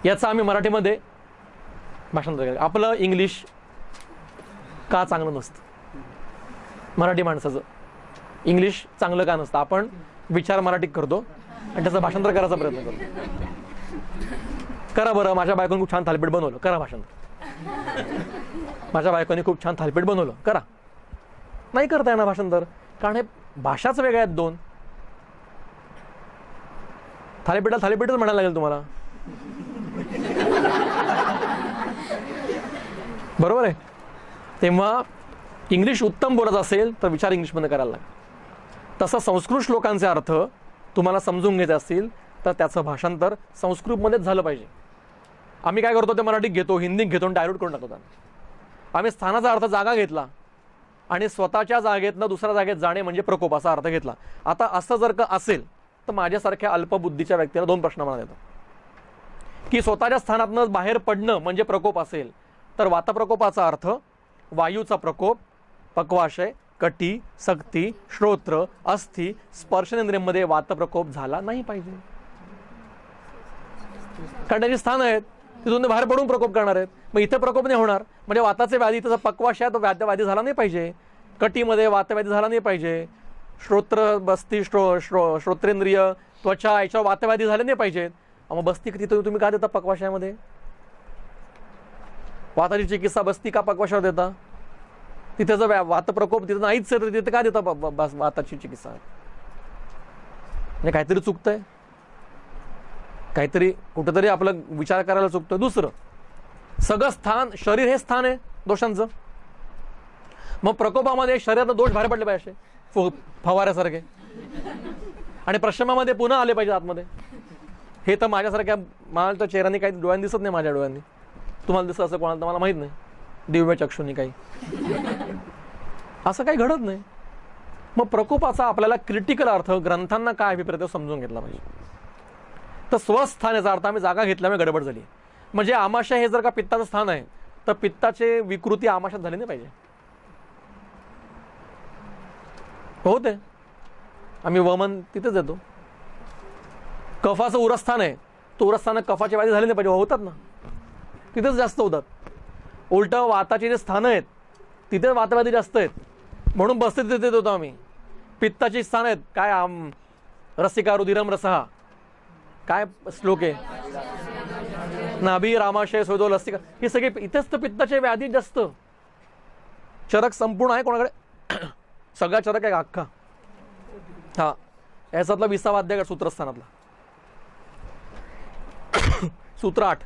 याचं आम्ही मराठीमध्ये भाषांतर केलं. आपलं इंग्लिश का चांगलं नसतं? मराठी माणसाचं इंग्लिश चांगलं का नसतं? आपण विचार मराठीत करतो आणि त्याचं भाषांतर करायचा प्रयत्न करतो. करा बरं. माझ्या बायकोने खूप छान थालीपीठ बनवलं, करा भाषांतर. माझ्या बायकोने खूप छान थालीपीठ बनवलं, करा. नाही करता येणार भाषांतर, कारण हे भाषाच वेगळ्या आहेत दोन. थालीपीठच म्हणायला लागेल तुम्हाला, बरोबर आहे. तेव्हा इंग्लिश उत्तम बोलत असेल तर विचार इंग्लिशमध्ये करायला लागेल. तसं संस्कृत श्लोकांचे अर्थ तुम्हाला समजून घ्यायचे असतील तर त्याचं भाषांतर संस्कृतमध्येच झालं पाहिजे. आम्ही काय करतो ते मराठीत घेतो, हिंदीत घेतो आणि डायल्यूट करून टाकतो. आम्ही स्थानाचा अर्थ जागा घेतला आणि स्वतःच्या जागेतनं दुसऱ्या जागेत जाणे म्हणजे प्रकोप असा अर्थ घेतला. आता असं जर का असेल तर माझ्यासारख्या अल्पबुद्धीच्या व्यक्तीला दोन प्रश्न मनात येतात की स्वतःच्या स्थानातनं बाहेर पडणं म्हणजे प्रकोप असेल तर वातप्रकोपाचा अर्थ वायूचा प्रकोप, पक्वाशय, कटी, सक्ती, श्रोत्र, अस्थि, स्पर्शनेंद्रियांमध्ये वातप्रकोप झाला नाही पाहिजे. कारण त्याची स्थान आहेत, तिथून ते बाहेर पडून प्रकोप करणार आहेत. मग इथे प्रकोप नाही होणार म्हणजे वाताचे व्याधी, तसं पक्वाशयात व्याधी झाला नाही पाहिजे, कटीमध्ये वातव्याधी झाला नाही पाहिजे, श्रोत्र बस्ती श्रोत्रेंद्रिय त्वचा याच्यावर वातव्याधी झाले नाही पाहिजेत. मग बस्ती तिथं तुम्ही का देता पक्वाशयामध्ये? वाताची चिकित्सा बस्ती का पक्वाशयावर देता? तिथे जर वातप्रकोप तिथं नाहीच तर तिथे का देता वाताची चिकित्सा? म्हणजे काहीतरी चुकतंय, काहीतरी कुठेतरी आपला विचार करायला चुकतोय. दुसरं, सगळं स्थान शरीर हे स्थान आहे दोषांचं. मग प्रकोपामध्ये शरीरात दोष बाहेर पडले पाहिजे फवाऱ्यासारखे आणि प्रश्रमामध्ये पुन्हा आले पाहिजे आतमध्ये. हे तर माझ्यासारख्या, मला तर चेहऱ्याने काही डोळ्यांनी दिसत नाही, माझ्या डोळ्यांनी. तुम्हाला दिसत असं कोणाला तर मला माहित नाही, दिव्य चक्षुनी काही असं काही घडत नाही. मग प्रकोपाचा आपल्याला क्रिटिकल अर्थ ग्रंथांना काय अभिप्राय समजून घेतला पाहिजे. तर स्वस्थान याचा अर्थ आम्ही जागा घेतल्यामुळे गडबड झाली. म्हणजे आमाशय हे जर का पित्ताचं स्थान आहे तर पित्ताचे विकृती आमाशात झाली नाही पाहिजे. होते आम्ही वमन तिथेच येतो. कफाचं उरस्थान आहे, तो उरस्थान कफाचे व्याधी झाले नाही पाहिजे, होतात ना, तिथेच जास्त होतात. उलट वाताचे जे स्थान आहेत तिथे वातव्याधी जास्त आहेत म्हणून बसते तिथे होतो आम्ही. पित्ताची स्थान आहेत काय, रसिका रुधिरम रसहा, काय श्लोक आहे, नाभी रामाशय सोदो लसिका, हे सगळे इथेच तर पित्ताचे व्याधी जास्त. चरक संपूर्ण आहे कोणाकडे? सगळा चरक आहे अख्खा. हा याच्यातला 20वा अध्याय सूत्रस्थानातला, सूत्र 8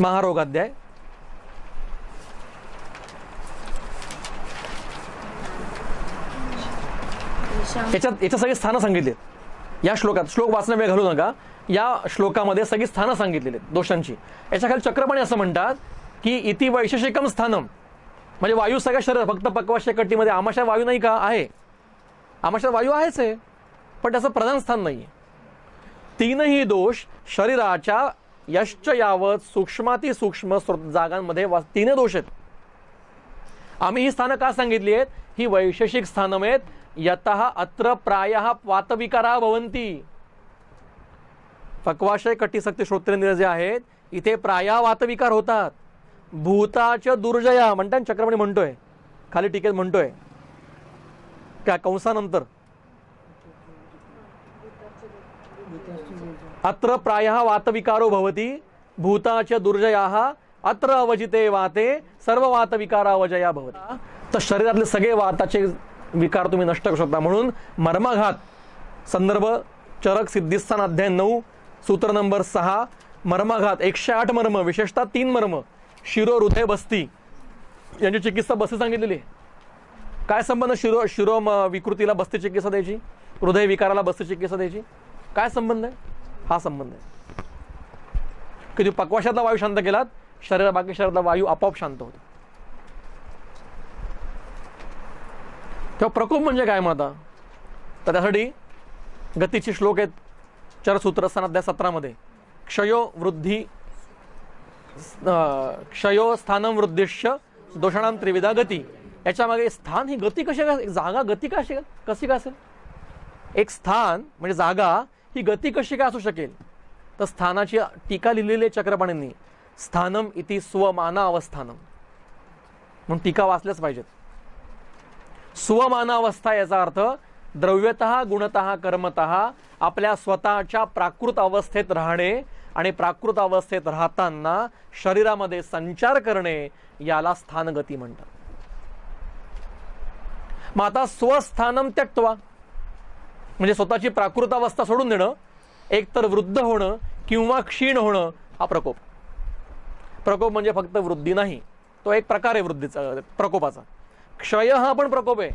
महारोग अध्याय. याच्यात सगळी स्थानं सांगितली या श्लोकात. श्लोक वाचणं वेळ घालू नका. या श्लोकामध्ये सगळी स्थानं सांगितलेली आहेत दोषांची. याच्या खाली चक्रपाणी असं म्हणतात की इति वैशेषिकम स्थानम, म्हणजे वायू सगळ्या शरीर, फक्त पक्वाशय कटीमध्ये आमाशय वायू नाही का? आहे, आमाशय वायू आहेच आहे, पण त्याचं प्रधान स्थान नाहीये. तीनही दोष शरीराच्या यश्च यावत सूक्ष्माती सूक्ष्म जागांमध्ये तीन दोष आहेत. आम्ही ही स्थानं का सांगितली आहेत? ही वैशेषिक स्थानं आहेत. यतः अत्र प्रायः वातविकारा भवन्ति. पक्वाशय कटीसक्ती श्रोत्रेंद्रिय जे आहेत इथे प्रायः वातविकार होतात. भूताच्या दुर्जया म्हणतात चक्रमणी म्हणतोय, खाली टीकेत म्हणतोय त्या कंसानंतर, अत्र प्रायः वातविकारो भवति भूताच्या दुर्जयाः अत्र अवजिते वाते सर्व वातविकारावजया भवति. तर शरीरातले सगळे वाताचे विकार तुम्ही नष्ट करू शकता. म्हणून मर्माघात संदर्भ चरक सिद्धिस्थान अध्याय 9 सूत्र नंबर 6 मर्माघात 108 मर्म, विशेषतः 3 मर्म शिरो हृदय बस्ती यांची चिकित्सा बस्ती सांगितलेली आहे. काय संबंध शिरो विकृतीला बस्ती चिकित्सा द्यायची, हृदय विकाराला बस्ती चिकित्सा द्यायची? काय संबंध आहे? हा संबंध आहे की तुम्ही पक्वाशातला वायू शांत केलात, बाकी शरीरातला वायू आपोआप शांत होतो. तेव्हा प्रकोप म्हणजे काय मग आता? तर त्यासाठी गतीचे श्लोक आहेत. चरसूत्र अध्याय 17 मध्ये क्षयो स्थानम वृद्धिश्च दोषाणाम त्रिविधा गती. याच्या मागे स्थान ही गती कशी काय, जागा गती कशी काय असेल? एक स्थान म्हणजे जागा ही गती कशी काय असू शकेल? तर स्थानाची टीका लिहिलेली आहे चक्रपाणींनी. स्थानम इति स्वमाना अवस्थानम म्हणून टीका वाचल्याच पाहिजेत. स्वमाना अवस्था याचा अर्थ द्रव्यतः गुणतः कर्मतः आपल्या स्वतःच्या प्राकृत अवस्थेत राहणे आणि प्राकृत अवस्थेत राहताना शरीरामध्ये संचार करणे याला स्थानगती म्हणतात. मग आता स्वस्थानम त्यक्त्वा म्हणजे स्वतःची प्राकृत अवस्था सोडून देणं, एकतर वृद्ध होणं किंवा क्षीण होणं हा प्रकोप. प्रकोप म्हणजे फक्त वृद्धी नाही, तो एक प्रकार आहे वृद्धीचा, प्रकोपाचा. क्षय हा पण प्रकोप आहे.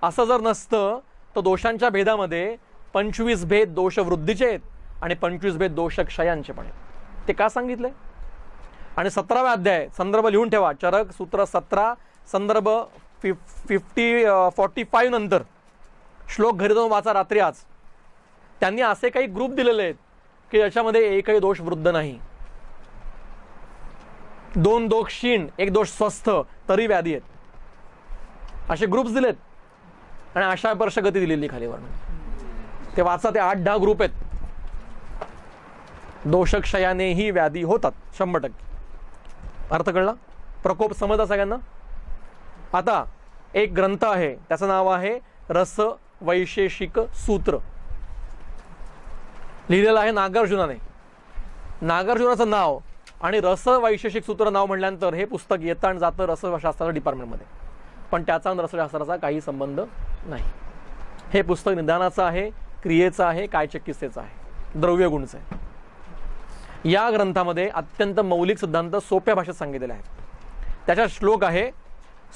असं जर नसतं तर दोषांच्या भेदामध्ये 25 भेद दोष वृद्धीचे आहेत आणि 25 भेद दोष क्षयांचे पण आहेत. ते का सांगितलंय? आणि 17व्या अध्याय संदर्भ लिहून ठेवा. चरक सूत्र 17 संदर्भ 45 नंतर श्लोक घरी जाऊन वाचा रात्री आज. त्यांनी असे काही ग्रुप दिलेले आहेत की ज्याच्यामध्ये एकही दोष वृद्ध नाही, 2 दोष क्षीण, 1 दोष स्वस्थ तरी व्याधी आहेत, असे ग्रुप्स दिलेत. आणि अशा वर्षगती दिलेली खाली वर्णन ते वाचा. ते 8-10 ग्रुप आहेत. दोषक्षयानेही व्याधी होतात 100%. अर्थ कळला? प्रकोप समजला सगळ्यांना? आता एक ग्रंथ आहे, त्याचं नाव आहे रस वैशेषिक सूत्र. लिहिलेलं आहे नागार्जुनाने. नागार्जुनाचं नाव आणि रस वैशेषिक सूत्र नाव म्हटल्यानंतर हे पुस्तक येतं आणि जातं रसशास्त्राच्या डिपार्टमेंटमध्ये, पण त्याचा आणि रसशास्त्राचा काही संबंध नाही. हे पुस्तक निदानाचं आहे, क्रियेचं आहे, कायचिकित्सेचं आहे, द्रव्यगुणचं आहे. या ग्रंथामध्ये अत्यंत मौलिक सिद्धांत सोप्या भाषेत सांगितलेले आहेत. त्याचा श्लोक आहे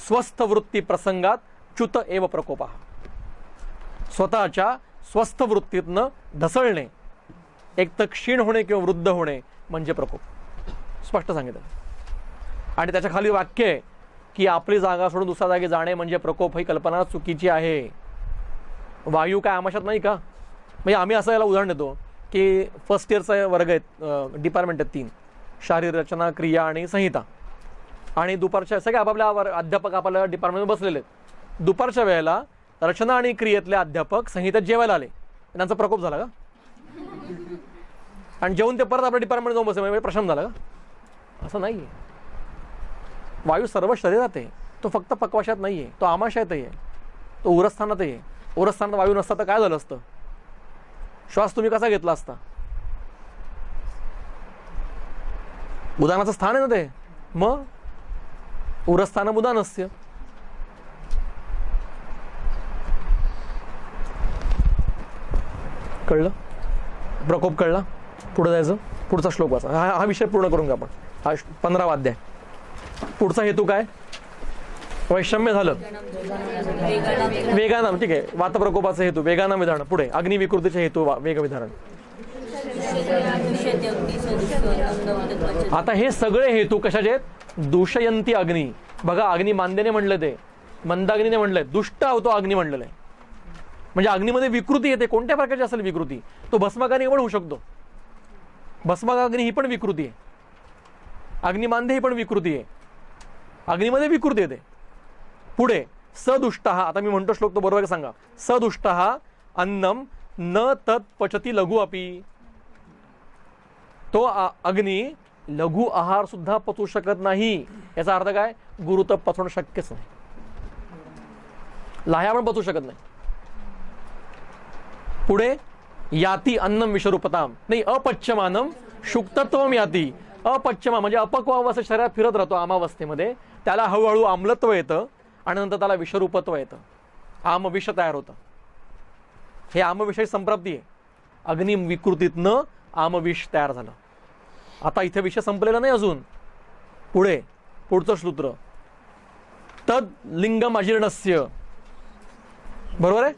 स्वस्थ वृत्ती प्रसंगात च्युत एव प्रकोपः. स्वतःच्या स्वस्थ वृत्तीतनं ढसळणे, एक तर क्षीण होणे किंवा वृद्ध होणे म्हणजे प्रकोप. स्पष्ट सांगितलं. आणि त्याच्या खाली वाक्य आहे की आपली जागा सोडून दुसऱ्या जागी जाणे म्हणजे प्रकोप. ही कल्पना चुकीची आहे. वायू काय आमाशात नाही का? म्हणजे आम्ही असं याला उदाहरण देतो की फर्स्ट इयरचा वर्ग आहेत, डिपार्टमेंट आहेत 3, शारीर रचना, क्रिया आणि संहिता. आणि दुपारच्या सगळे आपापल्या अध्यापक आपल्या डिपार्टमेंटमध्ये बसलेले आहेत. दुपारच्या वेळेला रचना आणि क्रियेतले अध्यापक संहितेत जेवायला आले, त्यांचा प्रकोप झाला का? आणि जेवून ते परत आपल्या डिपार्टमेंट जाऊन बसले म्हणजे प्रश्न झाला का? असं नाही आहे. वायू सर्व शरीरात आहे, तो फक्त पक्वाशात नाही आहे, तो आमाशयातही आहे, तो उरस्थानातही आहे. उरस्थानात वायू नसता तर काय झालं असतं? श्वास तुम्ही कसा घेतला असता? उदानाचं स्थान आहे ना ते. मग उरस्थानम उदानस्य. कळलं? प्रकोप कळला? पुढे जायचं. पुढचा श्लोक वाचा. हा विषय पूर्ण करून घ्या आपण. हा 15वा अध्याय. पुढचा हेतू काय? वैषम्य झालं, वेगानं. ठीक आहे. वातप्रकोपाचा हेतू वेगानं विधान. पुढे अग्निविकृतीचे हेतू वेगविधारण. आता हे सगळे हेतू कशाचे आहेत? दूषयंती अग्नी. बघा, अग्नी मांद्याने म्हणलं, ते मंदाग्नीने म्हणलंय, दुष्ट होतो अग्नी म्हणलेलं आहे. म्हणजे अग्नीमध्ये विकृती येते. कोणत्या प्रकारची असेल विकृती? तो भस्माग्नी पण होऊ शकतो. भस्माग्नी ही पण विकृती आहे. अग्निमांद्य ही पण विकृती आहे. अग्नीमध्ये विकृती येते. पुढे सदुष्ट. आता मी म्हणतो श्लोक तो बरोबर सांगा. सदुष्ट अन्नम न तत् पचती लघु अपि. तो अग्नी लघु आहार सुद्धा पचवू शकत नाही. याचा अर्थ काय? गुरुतप पचवणं शक्यच नाही. लाह्या पण पचवू शकत नाही. पुढे याती अन्नम विषरूपताम. नाही, अपच्यमानम शुक्तत्वम याती. अपच्यमा म्हणजे अपक्व अवस्था शरीरात फिरत राहतो आमावस्थेमध्ये. त्याला हळूहळू आम्लत्व येतं आणि नंतर त्याला विषरूपत्व येतं. आमविष तयार होतं. हे आमविषयी संप्राप्ती आहे. अग्नि विकृतीतनं आमविष तयार झालं. आता इथे विषय संपलेला नाही अजून. पुढचं सूत्र तद लिंगम अजीर्णस्य. बरोबर आहे.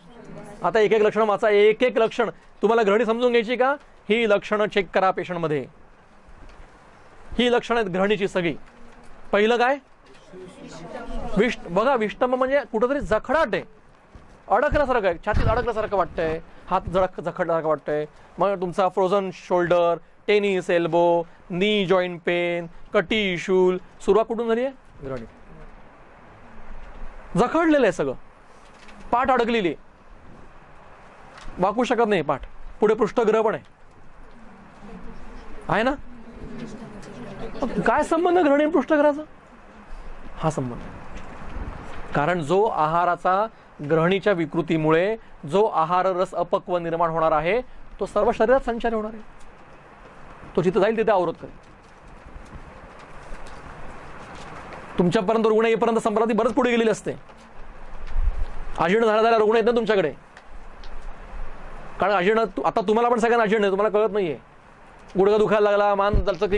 आता एक एक लक्षण वाचा, एक एक लक्षण. तुम्हाला ग्रहणी समजून घ्यायची का? ही लक्षणं चेक करा पेशंटमध्ये. ही लक्षणं आहेत ग्रहणीची सगळी. पहिलं काय? बघा, विष्टंभ म्हणजे कुठंतरी जखडाट आहे, अडकल्यासारखं आहे, छातीत अडकल्यासारखं वाटतंय, हात जखडल्यासारखं वाटतंय. मग तुमचा फ्रोझन शोल्डर, टेनिस एल्बो, नी जॉईंट पेन, कटी शूल. सुरुवात कुठून झाली आहे? ग्रहणी. जखडलेलं आहे सगळं, पाठ अडकलेली, वाकू शकत नाही पाठ. पुढे पृष्ठग्रह पण आहे ना. काय संबंध ग्रहणी आणि पृष्ठग्रहाचा? हा संबंध. कारण जो आहाराचा ग्रहणीच्या विकृतीमुळे जो आहार रस अपक्व निर्माण होणार आहे तो सर्व शरीरात संचार होणार आहे. तो जिथे जाईल तिथे अवरोध करेल. तुमच्यापर्यंत रुग्ण येईपर्यंत संप्राती बरंच पुढे गेलेली असते. अजीर्ण झालेला रुग्ण येत ना तुमच्याकडे, कारण अजीर्ण आता तुम्हाला पण सगळ्यांना अजीर्ण आहे, तुम्हाला कळत नाहीये. गुडघा दुखायला लागला, मान चालतं की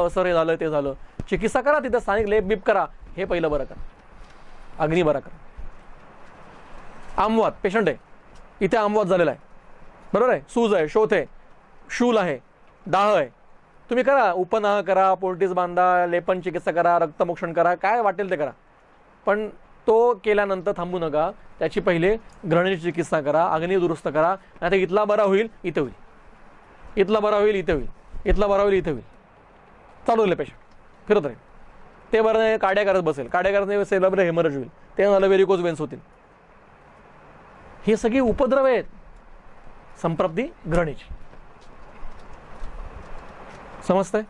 सर हे झालं ते झालं, चिकित्सा करा, तिथे स्थानिक लेप बीप करा, हे पहिलं बरं करा, अग्नी बरा करा. आमवात पेशंट आहे, इथे आमवात झालेला आहे, बरोबर आहे, सूज आहे, शोथ आहे, शूल आहे, दाह आहे, तुम्ही करा, उपनाह करा, पोल्टीस बांधा, लेपन चिकित्सा करा, रक्तमोक्षण करा, काय वाटेल ते करा. पण तो केल्यानंतर थांबू नका, त्याची पहिले ग्रहणीची चिकित्सा करा, अग्नी दुरुस्त करा. नाही तर इथला बरा होईल इथे होईल, इथला बरा होईल इथे होईल, इथला बरा होईल इथे होईल, चालू राहिले पेशंट फिरत राहील. ते बरं नाही, काड्या करत बसेल, काड्या करत नाही, सेरेब्रल हेमरेज होईल, ते झालं व्हेरिकोज वेन्स होतील. ही सगळी उपद्रव आहेत संप्राप्ती ग्रहणीची. समजतंय?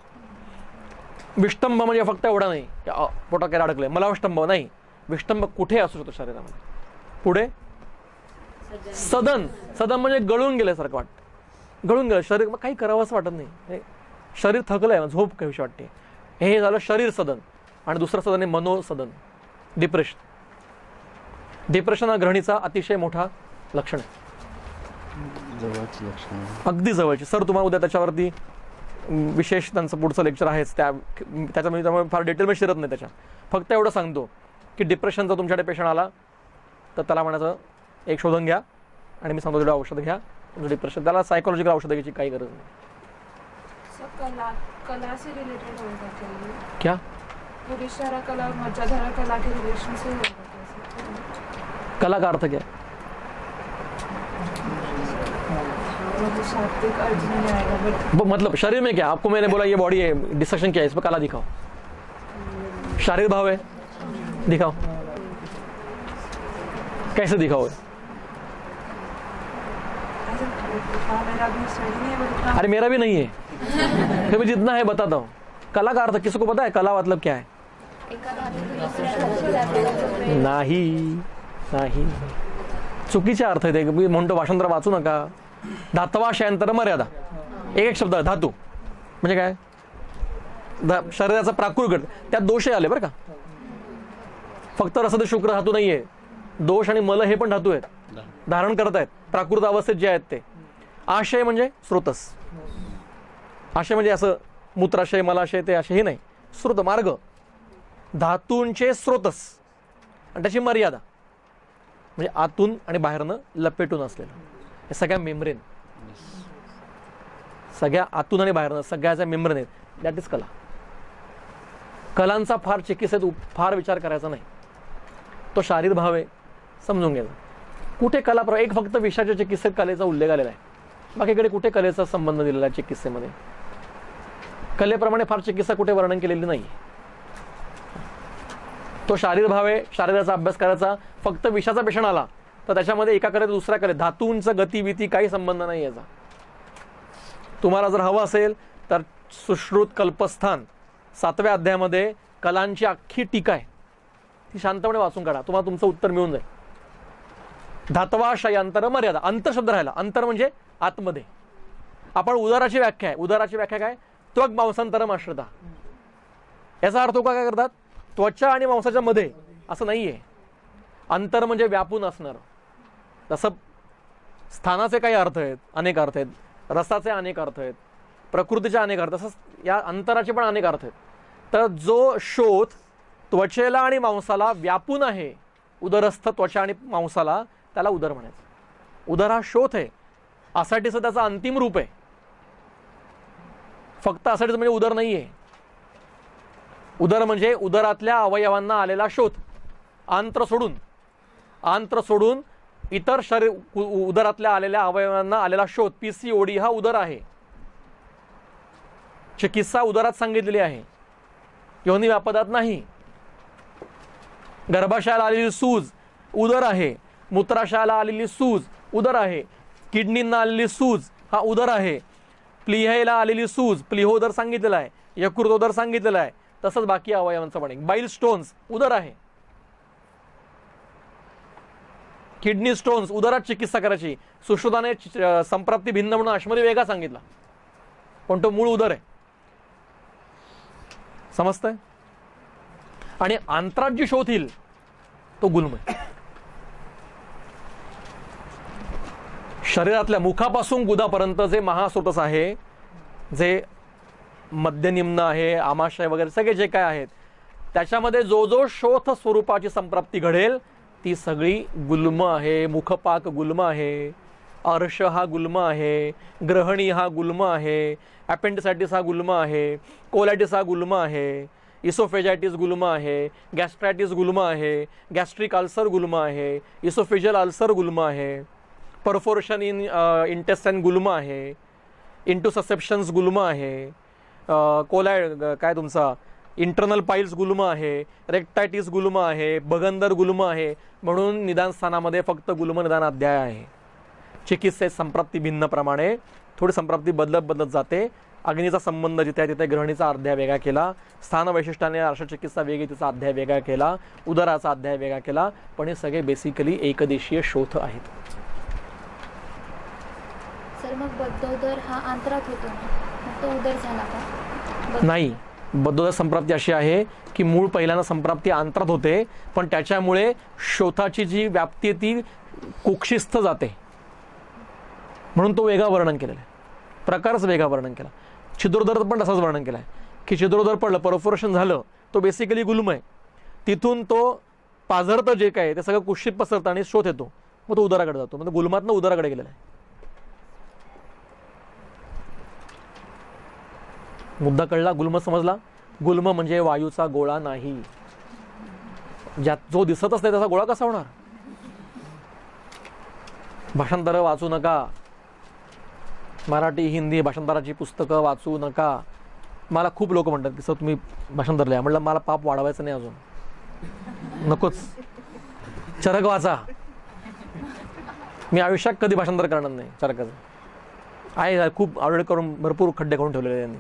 विष्टंभ म्हणजे फक्त एवढा नाही की पोटात काय अडकलंय, मला विष्टंभ नाही. विष्टंभ कुठे असू शकतो शरीरामध्ये. पुढे सदन. सदन म्हणजे गळून गेल्यासारखं वाटतं, गळून गेलं शरीर, मग काही करावंच वाटत नाही, शरीर थकलंय, झोप कशी वाटते. हे झालं शरीर सदन. आणि दुसरं सदन आहे मनोसदन, डिप्रेशन. डिप्रेशन हा ग्रहणीचा अतिशय मोठा लक्षण आहे, जवळची लक्षण. अगदी जवळची. सर तुम्हाला उद्या त्याच्यावरती विशेष त्यांचं पुढचं लेक्चर आहेच, त्याच्यामध्ये त्यामुळे फार डिटेलमध्ये शिरत नाही त्याच्या. फक्त एवढं सांगतो की डिप्रेशनचा तुमच्याकडे पेशंट आला तर त्याला म्हणायचं एक शोधून घ्या आणि मी सांगतो तेवढं औषध घ्या तुमचं डिप्रेशन. त्याला सायकोलॉजिकल औषध घ्यायची काही गरज नाही. कला से रिलेटेड होगा चाहिए क्या? पुरुषारा कला और मज्जाधारा कला के रिलेशन से होगा कैसे? कला का अर्थ क्या है? मुझे शाब्दिक अर्थ नहीं आएगा बट मतलब शरीर में क्या? आपको मैंने बोला ये बॉडी है, डिस्ट्रक्शन क्या है, इसमें कला दिखाओ. शारीर भाव है, दिखाओ. कैसे दिखाओ? मेरा भी सही नहीं है बट अरे मेरा भी नहीं है, फिर मैं जितना है बताता हूँ. कला का अर्थ किसी को पता है? कला मतलब क्या है? नाही नाही, चुकीचे अर्थ आहे ते. मी म्हणतो भाषांतर वाचू नका. धातवाशयांतर मर्यादा, एक शब्द धातू म्हणजे काय? शरीराचा प्राकृत, त्यात दोषही आले बरं का. फक्त रसद शुक्र धातू नाहीये, दोष आणि मल हे पण धातू आहेत, धारण करत आहेत प्राकृत अवस्थेत जे आहेत ते. आशय म्हणजे स्रोतस. आशय म्हणजे असं मूत्राशय मलाशय ते असे हे नाही, स्रोत मार्ग, धातूंचे स्रोतस आणि त्याची मर्यादा म्हणजे आतून आणि बाहेरनं लपेटून असलेलं हे सगळ्या मेम्ब्रेन, सगळ्या आतून आणि बाहेरनं सगळ्याच्या मेम्ब्रेन आहेत. दॅट इज कला. कलांचा फार चिकित्सेत फार विचार करायचा नाही, तो शारीर भाव आहे, समजून घ्यायचा. कुठे कला एक फक्त विषाच्या चिकित्सेत कलेचा उल्लेख आलेला आहे, बाकीकडे कुठे कलेचा संबंध दिलेला आहे चिकित्सेमध्ये. कलेप्रमाणे फार चिकित्सा कुठे वर्णन केलेली नाही. तो शारीर भाव आहे, शारीराचा अभ्यास करायचा. फक्त विषाचा पेशंट आला तर त्याच्यामध्ये एकाकडे दुसऱ्याकडे धातूंचा गतिविधी काही संबंध नाही याचा. तुम्हाला जर हवं असेल तर सुश्रुत कल्पस्थान 7व्या अध्यायामध्ये कलांची अख्खी टीका आहे, ती शांतपणे वाचून काढा, तुम्हाला तुमचं उत्तर मिळून जाईल. धातवाशयांतर मर्यादा, अंतर शब्द राहिला. अंतर म्हणजे आतमध्ये. आपण उदराची व्याख्या आहे, उदराची व्याख्या काय? त्वक मांसांतरम आश्रिता. याचा अर्थ काय करतात? त्वचा आणि मांसाच्या मध्ये असं नाहीये. अंतर म्हणजे व्यापून असणार. तसं स्थानाचे काही अर्थ आहेत, अनेक अर्थ आहेत, रसाचे अनेक अर्थ आहेत, प्रकृतीचे अनेक अर्थ, तसंच या अंतराचे पण अनेक अर्थ आहेत. तर जो शोथ त्वचेला आणि मांसाला व्यापून आहे, उदरस्थ त्वचा आणि मांसाला, त्याला उदर म्हणायचं. उदर हा शोथ आहे. असाटीचं त्याचं अंतिम रूप आहे. फक्त असाटीचं म्हणजे उदर नाही आहे. उदर म्हणजे उदरातल्या अवयवांना आलेला शोथ. आंत्र सोडून इतर शरीर उदरातल्या आलेल्या अवयवांना आलेला शोध, PCOD हा उदर आहे. चिकित्सा उदरात सांगितलेली आहे, योनी व्यापदात नाही. गर्भाशयाला आलेली सूज उदर आहे. मूत्राशयाला आलेली सूज उदर आहे. किडनींना आलेली सूज हा उदर आहे. प्लीहेला आलेली सूज, प्लीहोदर सांगितलेला आहे, यकृतोदर सांगितलेला आहे. तसंच बाकी अवयवांचं पण. बाईल स्टोन्स उदर आहे. किडनी स्टोन्स उदरात चिकित्सा करायची. सुश्रुताने संप्राप्ती भिन्न म्हणून आश्मध्ये वेगळा सांगितला, पण तो मूळ उदर आहे. समजतंय? आणि अंतरात जी शोथ येईल तो गुल्म आहे. शरीरातल्या मुखापासून गुदापर्यंत जे महास्रोतस आहे, जे मध्यनिम्न आहे, आमाशय वगैरे सगळे जे काय आहेत, त्याच्यामध्ये जो जो शोथ स्वरूपाची संप्राप्ती घडेल ती सगळी गुल्म आहे. मुखपाक गुल्म आहे. अर्श हा गुल्म आहे. ग्रहणी हा गुल्म आहे. अपेंडिसायटिस हा गुल्म आहे. कोलायटिस हा गुल्म आहे. इसोफेजायटिस गुल्म आहे. गॅस्ट्रायटिस गुल्म आहे. गॅस्ट्रिक अल्सर गुल्म आहे. इसोफेजियल अल्सर गुल्म आहे. परफोरेशन इन इंटेस्टाइन गुल्म आहे. इंटूससेप्शन्स गुल्म आहे. काय तुमचा इंटरनल पाईल्स गुल्म आहे. रेक्टायटिस गुल्म आहे. भगंदर गुल्म आहे. म्हणून निदान स्थानामध्ये फक्त गुल्म निदान अध्याय आहे. चिकित्सेत संप्राप्ती भिन्न प्रमाणे थोडी संप्राप्ती बदलत जाते. अग्नीचा संबंध जिथे आहे तिथे ग्रहणीचा अध्याय वेगळा केला. स्थान वैशिष्ट्याने अर्शचिकित्सा वेगळी, तिचा अध्याय वेगळा केला. उदराचा अध्याय वेगळा केला. पण हे सगळे बेसिकली एकदेशीय शोथ आहेत. सर मग बद्धोदर हा अंतरात होतो ना, मग तो उदर झाला का? नाही, बद्धोदर संप्राप्ती अशी आहे की मूळ पहिल्यांदा संप्राप्ती अंतरात होते, पण त्याच्यामुळे शोथाची जी व्याप्ती ती कुक्षिस्थ जाते, म्हणून तो वेगळा वर्णन केलेला आहे. प्रकारच वेगळा वर्णन केला. छिद्रोदर पण तसाच वर्णन केला आहे की छिद्रोदर पडलं, परफोरेशन झालं, तो बेसिकली गुल्म आहे. तिथून तो पाझरतं जे काय ते सगळं कुक्षित पसरतं आणि शोथ येतो, मग तो उदराकडे जातो. म्हणजे गुल्मातनं उदराकडे गेलेला आहे. मुद्दा कळला? गुल्म समजला? गुल्म म्हणजे वायूचा गोळा नाही. ज्यात जो दिसतच नाही त्याचा गोळा कसा होणार? भाषांतर वाचू नका. मराठी हिंदी भाषांतराची पुस्तकं वाचू नका. मला खूप लोक म्हणतात की सर तुम्ही भाषांतर लिहा. म्हटलं मला पाप वाढवायचं नाही अजून, नकोच. चरक वाचा. मी आयुष्यात कधी भाषांतर करणार नाही चरकाचं. आहे खूप आवड करून भरपूर खड्डे करून ठेवलेले त्यांनी.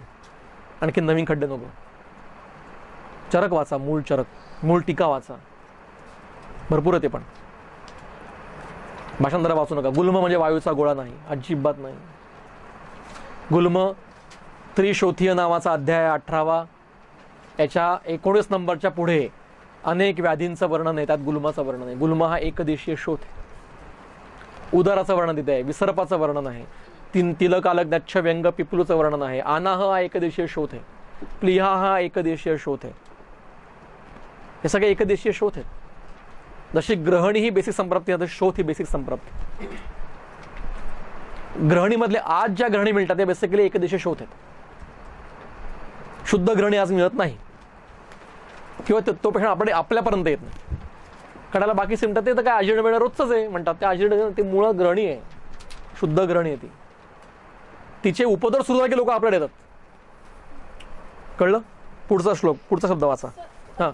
आणखी नवीन खड्डे नको. चरक वाचा, मूळ चरक, मूळ टीका वाचा, भरपूर आहे ते. पण भाषांतर वाचू नका. गुल्म म्हणजे वायूचा गोळा नाही, अजिबात नाही. गुल्म त्रिशोथीय नावाचा अध्याय 18वा, याच्या 19 नंबरच्या पुढे अनेक व्याधींचं वर्णन आहे, त्यात गुल्माचं वर्णन आहे. गुल्म हा एकदेशीय शोथ आहे. उदराचं वर्णन तिथे आहे, विसर्पाचं वर्णन आहे, तिलक आलक नच्छ व्यंग पिपलूचं वर्णन आहे. आनाह हा एकदेशीय शोथ आहे. प्लिहा हा एकदेशीय शोथ आहे. हे सगळे एकदेशीय शोथ आहेत. जशी ग्रहणी ही बेसिक संप्राप्ती आहे, तशी शोथ ही बेसिक संप्राप्ती. ग्रहणीमधले आज ज्या ग्रहणी मिळतात त्या बेसिकली एकदेशीय शोथ आहेत. शुद्ध ग्रहणी आज मिळत नाही, किंवा तो पेशंट आपल्यापर्यंत येत नाही. कडाला बाकी सिमटत ते तर काय अजीर्ण वेळा रोजच आहे म्हणतात. त्या अजीर्ण ते मुळात ग्रहणी आहे, शुद्ध ग्रहणी आहे ती. तिचे उपदर सुरू झाले की लोक आपल्याकडे येतात. कळलं? पुढचा श्लोक, पुढचा शब्द वाचा. हा,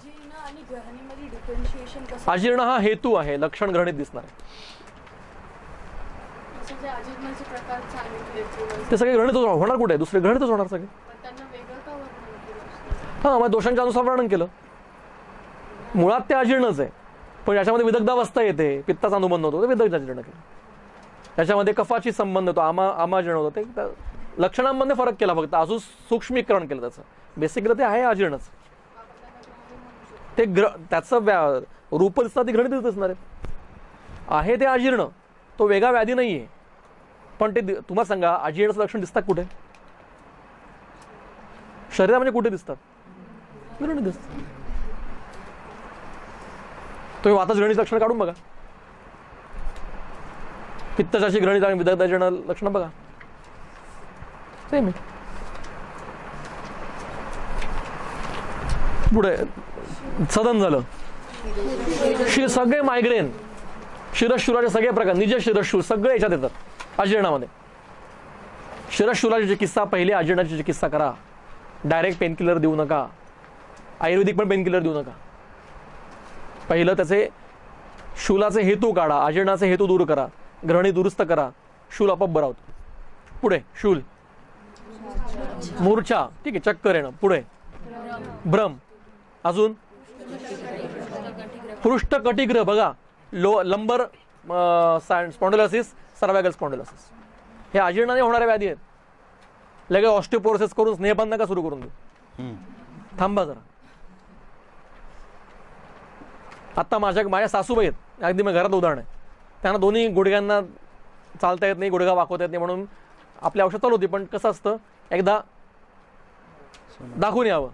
अजीर्ण हा हेतू आहे, लक्षण ग्रहणीत दिसणार आहे. ते सगळे ग्रहणीतच होणार. कुठे दुसरे ग्रहणीतच होणार सगळे. हा, मग दोषांच्या अनुसार वर्णन केलं. मुळात ते अजीर्णच आहे, पण याच्यामध्ये विदग्धावस्था येते, पित्ताचा अनुबंध होतो, ते विदग्धाजीर्ण केलं. त्याच्यामध्ये कफाची संबंध होतो, आमाजीर्ण होतो. ते लक्षणांमध्ये फरक केला फक्त, अजून सूक्ष्मीकरण केलं त्याचं. बेसिकली ते आहे अजीर्णच. ते त्याचं रूप दिसतात ती गणित दिसणार आहे ते अजीर्ण. तो वेगळा व्याधी नाहीये. पण ते तुम्हाला सांगा, अजीर्णाचं लक्षण दिसतात कुठे? शरीरामध्ये कुठे दिसतात? ग्रहणी दिसतं. तुम्ही वाताची ग्रहणीची लक्षणं काढून बघा. पित्तशाची ग्रहणीत आणि विदग्धाची लक्षणं बघा, सेम आहे. पुढे सदन झालं. सगळे मायग्रेन, शिरशूलाचे सगळे प्रकार, निज शिरशूल सगळे याच्यात येतात अजीर्णामध्ये. शिरशूलाची चिकित्सा, पहिले अजीर्णाची चिकित्सा करा. डायरेक्ट पेनकिलर देऊ नका, आयुर्वेदिक पण पेनकिलर देऊ नका. पहिलं त्याचे शूलाचे हेतू काढा, अजीर्णाचे हेतू दूर करा, ग्रहणी दुरुस्त करा, शूल आपोआप बरा होतो. पुढे शूल, मूर्छा, ठीक आहे, चक्कर येणं. पुढे भ्रम, अजून पृष्ठ कटिग्रह बघा, लंबर स्पॉन्डिलोसिस, सर्वायकल स्पॉन्डिलोसिस, हे अजीर्णाने होणाऱ्या व्याधी आहेत. लगेच ऑस्टिओपोरोसिस करून स्नेहपान नका सुरू करून देऊ, थांबा जरा. आता माझ्या सासूबाई आहेत, अगदी मग घरात उदाहरण आहे. त्यांना दोन्ही गुडघ्यांना चालता येत नाही, गुडघा वाकवता येत नाही, म्हणून आपली औषध चालू होती. पण कसं असतं, एकदा दाखवून यावं.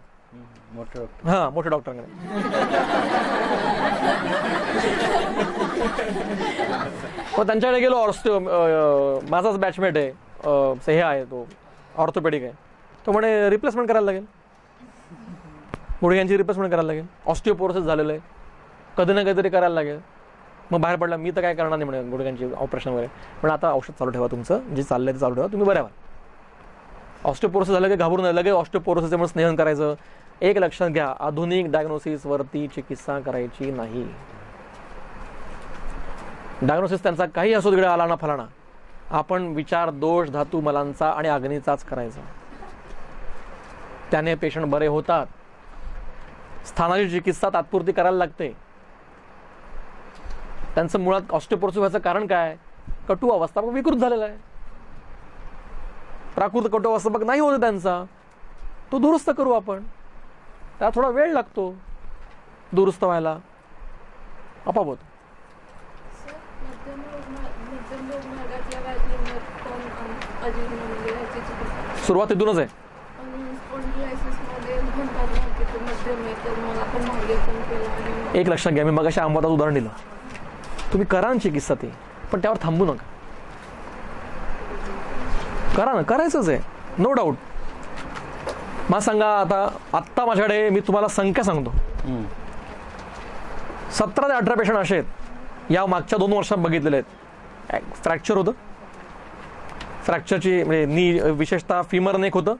मोठे डॉक्टर. हा, मोठ्या डॉक्टरांकडे. मग त्यांच्याकडे गेलो. माझाच बॅचमेट आहे, हे आहे, तो ऑर्थोपेडिक आहे. तो म्हणे रिप्लेसमेंट करायला लागेल, गुडघ्यांची रिप्लेसमेंट करायला लागेल, ऑस्टिओपोरोसिस झालेलं आहे, कधी ना कधीतरी करायला लागेल. मग बाहेर पडला, मी तर काय करणार नाही म्हणे गुडघ्यांची ऑपरेशन वगैरे. पण आता औषध चालू ठेवा, तुमचं जे चाललंय ते चालू ठेवा, तुम्ही बऱ्या व्हाल. ऑस्टिओपोरोसिस झालं की घाबरून नाही, लगेच ऑस्टिओपोरोसिसमुळे स्नेहन करायचं. एक लक्षात घ्या, आधुनिक डायग्नोसिस वरती चिकित्सा करायची नाही. डायग्नोसिस त्यांचा काही असो, तिकडे आला ना फलाना, आपण विचार दोष धातू मलांचा आणि अग्नीचाच करायचा. त्याने पेशंट बरे होतात. स्थानाची चिकित्सा तात्पुरती करायला लागते. त्यांचं मुळात ऑस्टिओपोरोसिस व्हायचं कारण काय? कटू अवस्था विकृत झालेला आहे. प्राकृत कटू अवस्था नाही होत त्यांचा, तो दुरुस्त करू आपण. त्याला थोडा वेळ लागतो दुरुस्त व्हायला, आपोआप होतो. सुरुवात तिथूनच आहे. एक लक्षात घ्या, मी मगाशी आंबाचं उदाहरण दिलं. तुम्ही करा ना चिकित्सा ती, पण त्यावर थांबू नका. करा ना, करायचंच आहे, नो डाऊट. मला सांगा, आत्ता माझ्याकडे मी तुम्हाला संख्या सांगतो, 17 ते 18 पेशंट असे आहेत या मागच्या 2 वर्षात बघितलेले आहेत. फ्रॅक्चर होतं, फ्रॅक्चरची म्हणजे विशेषतः फिमर नेक होतं.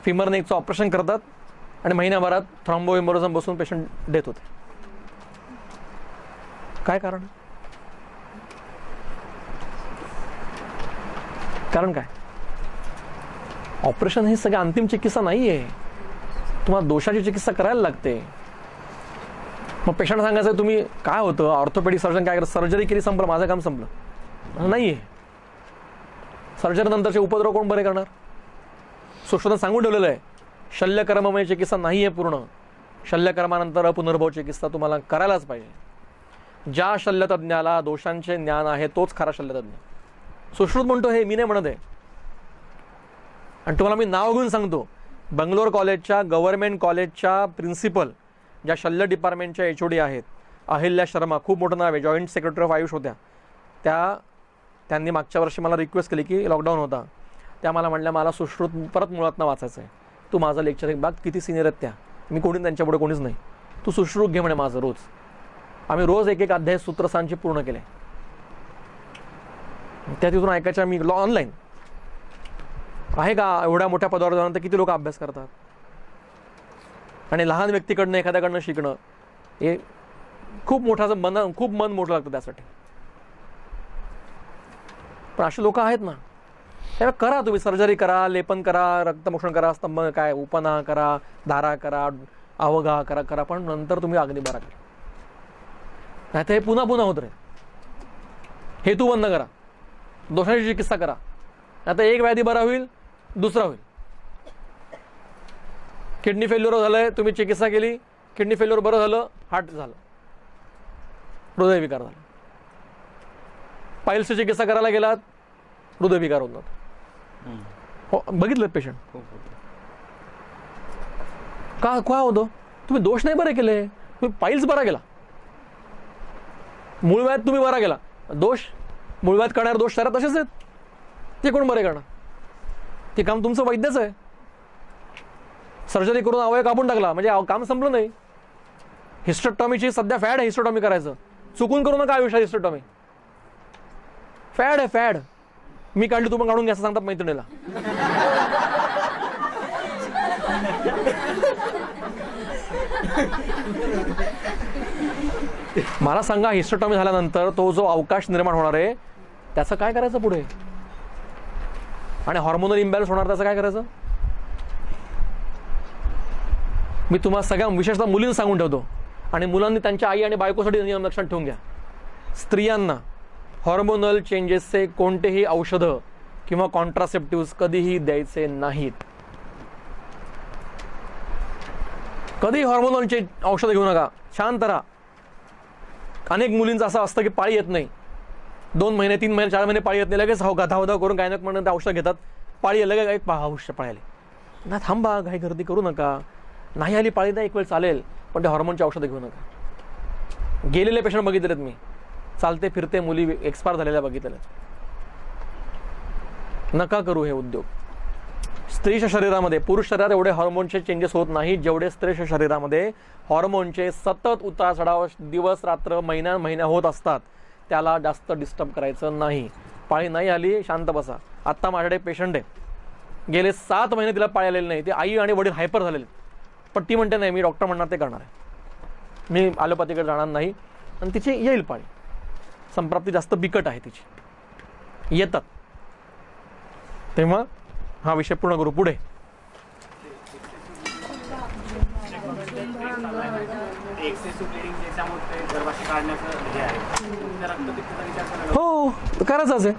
फिमर नेकचं ऑपरेशन करतात आणि महिन्याभरात थ्रॉम्बोएम्बोलिझम बसून पेशंट डेथ होते. काय कारण? कारण काय? ऑपरेशन ही सगळी अंतिम चिकित्सा नाही आहे. तुम्हाला दोषाची चिकित्सा करायला लागते. मग पेशंट सांगायचं तुम्ही काय होतं, ऑर्थोपेडिक सर्जन काय करत, सर्जरी केली संपलं, माझं काम संपलं. नाही आहे. सर्जरी नंतरचे उपद्रव कोण बरे करणार? सुश्रुतांनी सांगून ठेवलेलं आहे, शल्यकर्ममय चिकित्सा नाही आहे पूर्ण. शल्यकर्मानंतर पुनर्भव चिकित्सा तुम्हाला करायलाच पाहिजे. ज्या शल्यतज्ञाला दोषांचे ज्ञान आहे तोच खरा शल्यतज्ञ. सुश्रुत म्हणतो हे, मी नाही म्हणत आहे. आणि तुम्हाला मी नाव घेऊन सांगतो, बंगलोर कॉलेजच्या गव्हर्नमेंट कॉलेजच्या प्रिन्सिपल, ज्या शल्य डिपार्टमेंटच्या HOD आहेत, अहिल्या शर्मा, खूप मोठं नाव आहे, जॉईंट सेक्रेटरी ऑफ आयुष होत्या. त्यांनी मागच्या वर्षी मला रिक्वेस्ट केली की लॉकडाऊन होता, त्या मला म्हणल्या मला सुश्रुत परत मुळातनं वाचायचं आहे, तू माझं लेक्चर बघ. किती सिनियर आहेत त्या, मी कोणी त्यांच्यापुढे कोणीच नाही, तू सुश्रुत घे म्हणे माझं रोज. आम्ही रोज एक अध्याय सूत्रसांची पूर्ण केले. त्या तिथून ऐकायच्या. मी ऑनलाईन आहे का, एवढ्या मोठ्या पदावर जाण्यानंतर किती लोक अभ्यास करतात. आणि लहान व्यक्तीकडनं एखाद्याकडनं शिकणं हे खूप मोठं खूप मन मोठं लागतं त्यासाठी. पण अशी लोक आहेत ना, त्याला करा तुम्ही. सर्जरी करा, लेपन करा, रक्तमोक्षण करा, स्तंभ काय उपना करा, धारा करा, अवघा करा, पण नंतर तुम्ही अग्नी बरा करा. नाही तर हे पुन्हा होत राहील. हेतू बंद करा, दोषाची चिकित्सा करा. आता एक व्याधी बरा होईल, दुसरा होईल. किडनी फेल्युअर झालंय, तुम्ही चिकित्सा केली, किडनी फेल्युअर बरं झालं, हार्ट झालं, हृदयविकार झाला. पाईल्सची चिकित्सा करायला गेलात, हृदयविकार होतात. हो, बघितलं पेशंट. का होतो? तुम्ही दोष नाही बरे केले, तुम्ही पाईल्स बरा केला, मूळव्याध तुम्ही बरा केला. दोष मूळव्याध करणारे दोष शरीरात तसेच आहेत, ते कोण बरे करणार? ते काम तुमचं वैद्यच आहे. सर्जरी करून अवयव कापून टाकला म्हणजे काम संपलं नाही. हिस्टेक्टॉमीची सध्या फॅड आहे, हिस्टेक्टॉमी करायचं. चुकून करू नका आयुष्यात हिस्टेक्टॉमी. फॅड आहे, फॅड. मी काढली, तू पण काढून घ्या असं सांगतात मैत्रिणीला. मला सांगा, हिस्टेक्टॉमी झाल्यानंतर तो जो अवकाश निर्माण होणार आहे त्याचं काय करायचं पुढे? आणि हॉर्मोनल इम्बॅलन्स होणार, त्याचं काय करायचं? मी तुम्हाला सगळ्या विशेषतः मुलींना सांगून ठेवतो, आणि मुलांनी त्यांच्या आई आणि बायकोसाठी नियम लक्षात ठेवून घ्या. स्त्रियांना हॉर्मोनल चेंजेसचे कोणतेही औषधं किंवा कॉन्ट्रासेप्टिव्ह कधीही द्यायचे नाहीत. कधीही हॉर्मोनलचे औषधं घेऊ नका. शांत राहा. अनेक मुलींचं असं असतं की पाळी येत नाही, 2 महिने 3 महिने 4 महिने पाळी येत नाही, लगेच धावधाव करून गायनक म्हणून ते औषध घेतात. पाळी लगेच एक औषध पाळी आली ना, थांबा, घाई गर्दी करू नका. नाही आली पाळी नाही, एक वेळ चालेल, पण ते हॉर्मोनचे औषधं घेऊ नका. गेलेले पेशंट बघितलेत मी, चालते फिरते मुली एक्सपायर झालेल्या बघितलेल्या. नका करू हे उद्योग. स्त्रीच्या शरीरामध्ये, पुरुष शरीरात एवढे हॉर्मोनचे चेंजेस होत नाही जेवढे स्त्रीच्या शरीरामध्ये हॉर्मोनचे सतत उतार चढाव दिवस रात्र महिन्या होत असतात. त्याला जास्त डिस्टर्ब करायचं नाही. पाळी नाही आली, शांत बसा. आत्ता माझ्याकडे पेशंट आहे, गेले 7 महिने तिला पाळी आलेली नाही. ती आई आणि वडील हायपर झालेले, पण ती म्हणते नाही, मी डॉक्टर म्हणणार ते करणार आहे, मी ॲलोपॅथीकडे जाणार नाही. आणि तिची येईल पाळी. संप्राप्ती जास्त बिकट आहे तिची, येतात. तेव्हा हा विषय पूर्ण करू. पुढे हो करायचंच आहे.